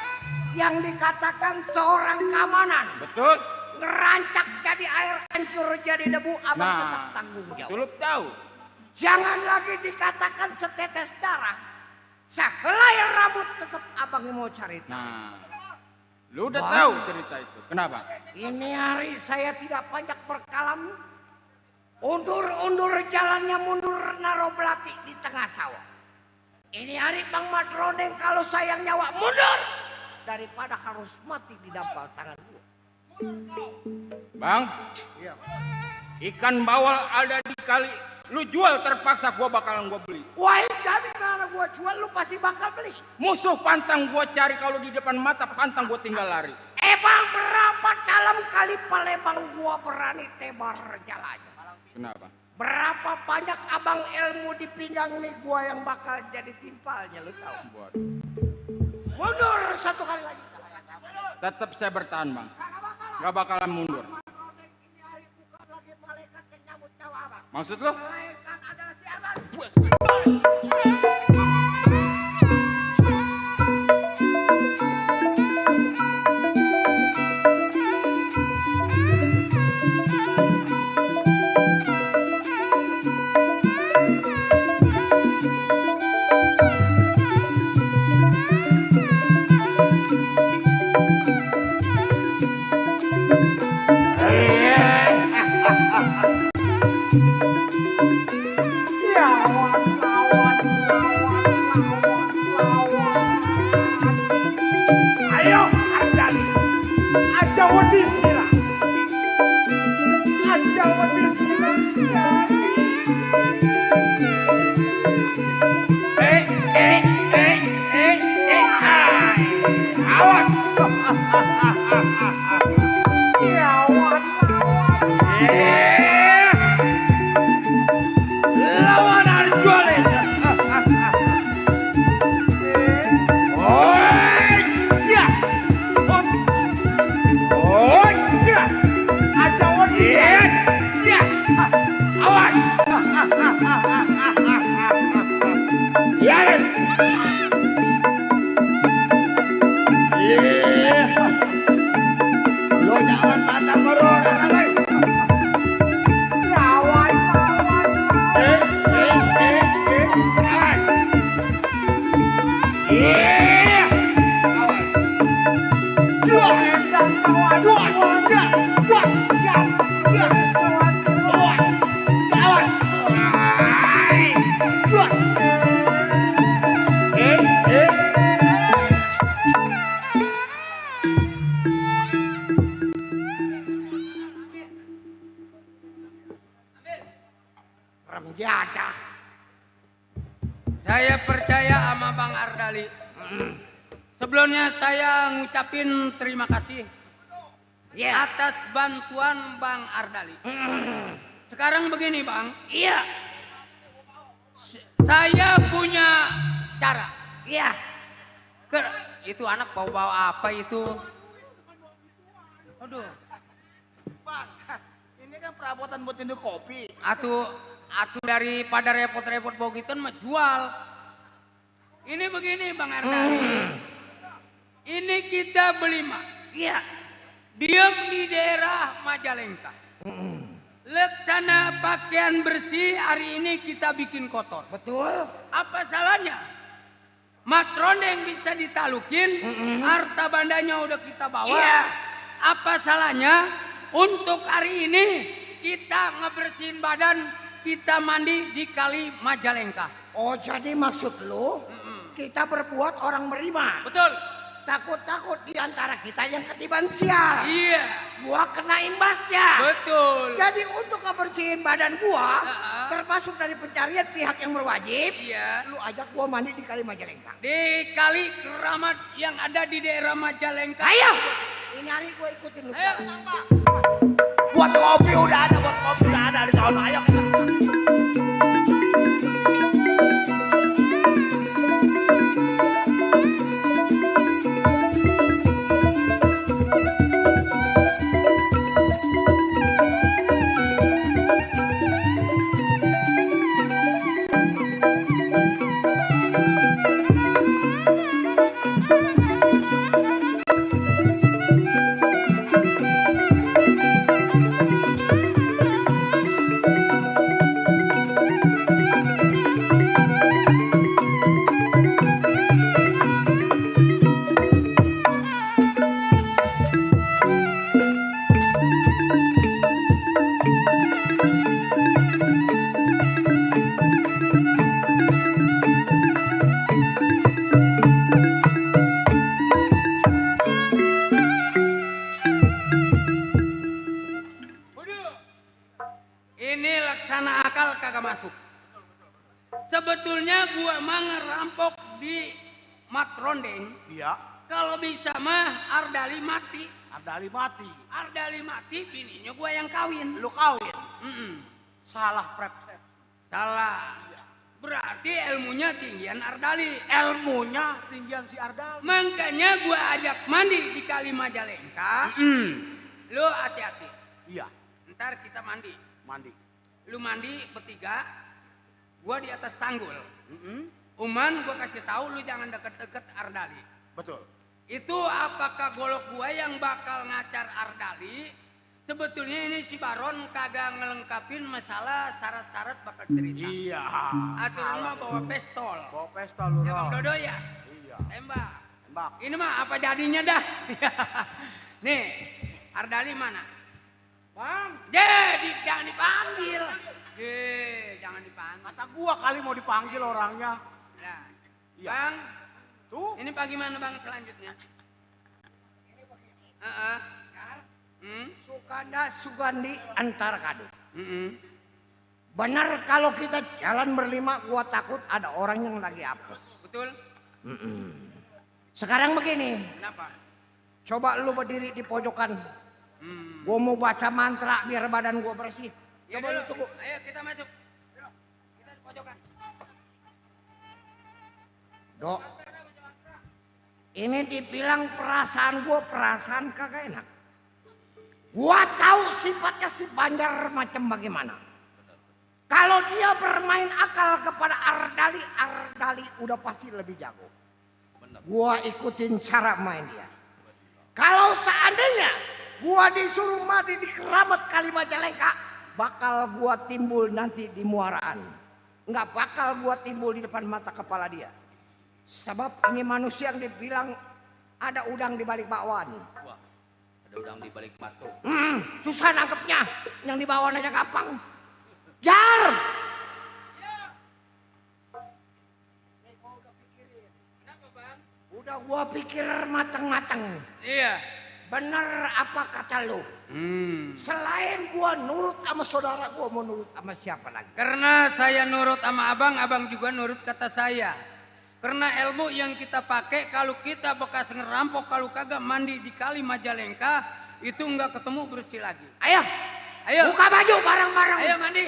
yang dikatakan seorang keamanan Betul? ngerancak jadi air, hancur jadi debu, abang tetap Nah, tanggung jawab. betul tahu. Jangan lagi dikatakan setetes darah, sehelai rambut tetap abang yang mau cari. Nah, lu udah Bang. tahu cerita itu. Kenapa? Ini hari saya tidak banyak berkalam. Undur-undur jalannya, mundur naruh belati di tengah sawah. Ini hari Bang Matrondeng kalau sayang nyawa mundur daripada harus mati di dampal tangan gua. Bang, Iya. ikan bawal ada di kali. Lu jual terpaksa gua bakalan gua beli. Wah, jadi kalau gua jual lu pasti bakal beli. Musuh pantang gua cari kalau di depan mata pantang gua tinggal lari. Bang, berapa dalam kali Palembang gua berani tebar jalannya? Kenapa? Berapa banyak abang ilmu di pinggang nih gua yang bakal jadi timpalnya, lu tahu? Buat. Mundur satu kali lagi. Tetap saya bertahan, Bang. Gak bakalan mundur. Ini hari bukan lagi malaikat yang nyambut nyawa, Bang. Maksud lu? Malaikat adalah si Abang. Ayo Ardali, aja wedi sira. Aja wedi sira. Awas. Lawan. Lawan Arjuna. Aja wedi. Awas. Biarin. Lo jangan pantang merona lagi. Lawan. Awas. Remjadah. Saya percaya sama Bang Ardali. Sebelumnya saya ngucapin terima kasih atas bantuan Bang Ardali. Sekarang begini Bang. Iya. Saya punya cara. Iya. Itu anak bawa apa itu? Aduh. Bang, ini kan perabotan buat induk kopi. Atuh daripada repot-repot bawa gitu mah jual. Ini begini Bang Ardali. Ini kita beli mah. Iya. Diam di daerah Majalengka. Laksana pakaian bersih hari ini kita bikin kotor. Betul. Apa salahnya? Matrondeng bisa ditalukin, harta bandanya udah kita bawa. Iya. Apa salahnya untuk hari ini kita ngebersihin badan, kita mandi di Kali Majalengka. Oh, jadi maksud lu kita berbuat orang beriman. Betul. Takut-takut di antara kita yang ketiban sial. Iya. Gua kena imbasnya. Betul. Jadi untuk ngebersihin badan gua, termasuk dari pencarian pihak yang berwajib, Iya. lu ajak gua mandi di Kali Majalengka. Di Kali Keramat yang ada di daerah Majalengka. Ayo, ini hari gua ikutin lu. Ayo. sekarang. Buat kopi udah ada di sana. Ayo kita. Ini laksana akal kagak masuk. Sebetulnya gua mah ngerampok di mat rondeng. Iya. Kalau bisa mah Ardali mati. Ardali mati. Ardali mati, bininya gua yang kawin. Lu kawin? Salah persepsi. Salah. Berarti ilmunya tinggian Ardali. Ilmunya tinggian si Ardali. Makanya gua ajak mandi di Kali Majalengka. Lu hati-hati. Iya. Ntar kita mandi. Mandi. Lu mandi bertiga, gua di atas tanggul. Uman gua kasih tahu lu jangan deket-deket Ardali. Betul. Itu apakah golok gua yang bakal ngacar Ardali? Sebetulnya ini si Baron kagak ngelengkapin masalah syarat-syarat bakal cerita. Iya. Aturan mah bawa pistol. Bawa pistol lu. Ya Bang Dodo ya? Iya. Tembak. Tembak. Ini mah apa jadinya dah? Nih, Ardali mana? Bang. Jangan dipanggil. Jangan dipanggil. Kata gua kali mau dipanggil orangnya. Nah, Iya. Bang, Tuh. ini bagaimana Bang selanjutnya? Sukanda Sugandi antar kado. Benar kalau kita jalan berlima, gua takut ada orang yang lagi apes. Betul? Sekarang begini, Kenapa? coba lu berdiri di pojokan. Gua mau baca mantra biar badan gua bersih. Ya Coba lu tunggu. Ayo kita masuk. Kita di pojokan. Dok, ini dibilang perasaan gua perasaan kagak enak. Gua tahu sifatnya si Banjar macam bagaimana. Kalau dia bermain akal kepada Ardali, Ardali udah pasti lebih jago. Gua ikutin cara main dia. Kalau seandainya gua disuruh mati di keramat Kali Majalengka, bakal gua timbul nanti di muaraan. Nggak bakal gua timbul di depan mata kepala dia. Sebab ini manusia yang dibilang ada udang di balik bakwan. Wah, ada udang di balik batu. Susah nangkepnya. Yang di bawah aja gampang. Jar! Udah gua pikir mateng-mateng. Iya. Bener apa kata lu? Selain gua nurut sama saudara, gua mau nurut sama siapa lagi? Karena saya nurut sama abang, abang juga nurut kata saya. Karena ilmu yang kita pakai, kalau kita bekas ngerampok, kalau kagak mandi di Kali Majalengka, itu nggak ketemu bersih lagi. Ayo, Ayo. buka baju bareng-bareng. Ayo mandi.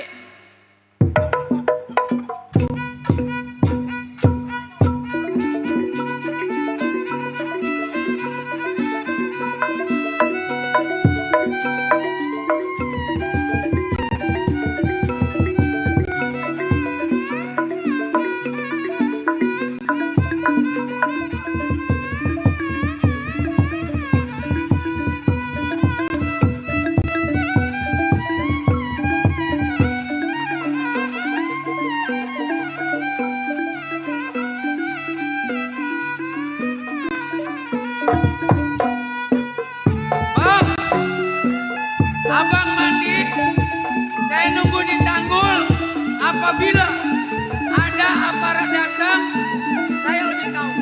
Abang mandi, saya nunggu di tanggul. Apabila ada aparat datang, saya lebih tahu.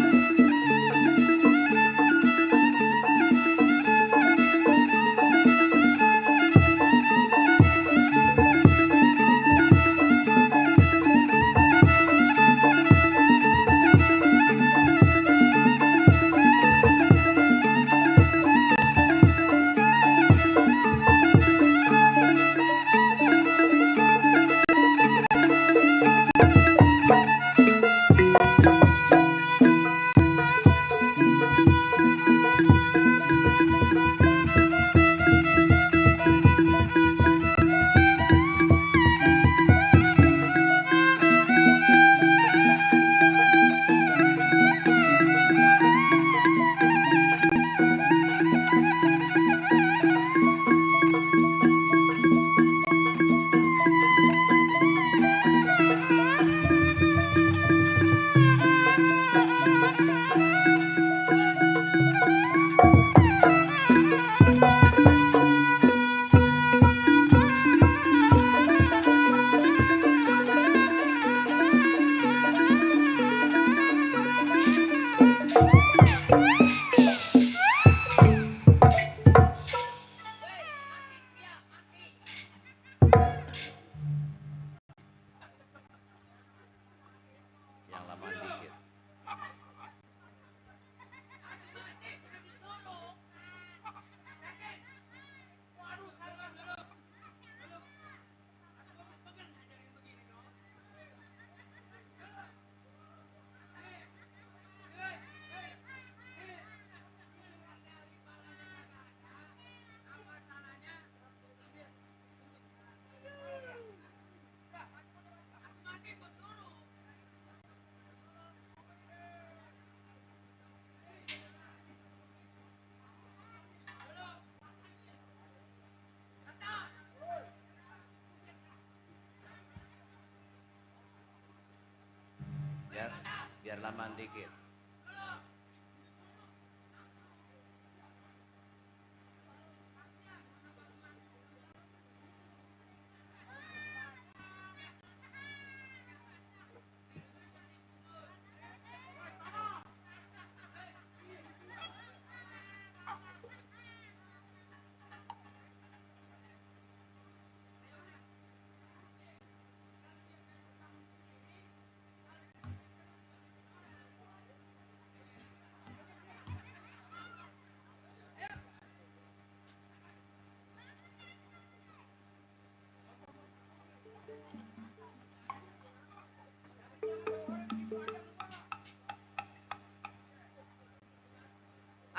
biar lamaan dikit.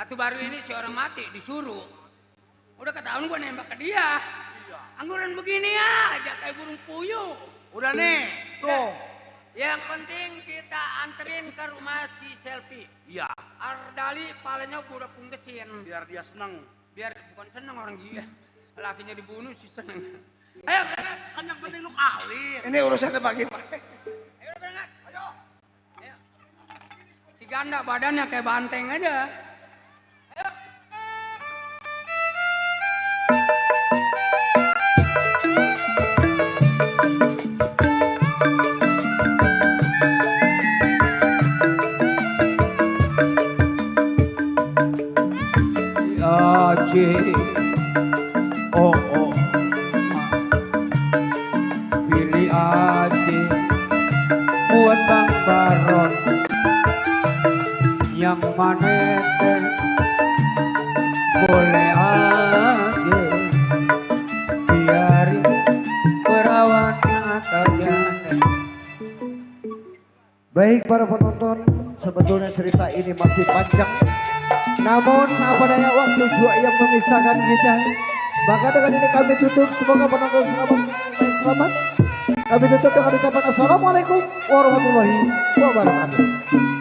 Atuh baru ini si orang mati disuruh. Udah ketahuan gua nembak ke dia. Angguran begini ya, aja kayak burung puyuh. Udah nih, tuh. Yang penting kita anterin ke rumah si Selfie. Iya. Ardali palanya gua udah punggesin. Biar dia seneng. Biar bukan seneng orang gila. Lakinya dibunuh sih seneng. Ayo, kan yang penting lu kawin. Ini urusannya bagaimana? Ayo berangkat, ayo. Si ganda badannya kayak banteng aja. Oh oh, pilih aja buat Bang Baron yang mana teh boleh aja biarin perawan atau janda. Baik para penonton, sebetulnya cerita ini masih panjang. Namun apa daya waktu juga yang memisahkan kita. Maka dengan ini kami tutup. Semoga penonton selamat. Kami tutup dengan ucapan assalamualaikum warahmatullahi wabarakatuh.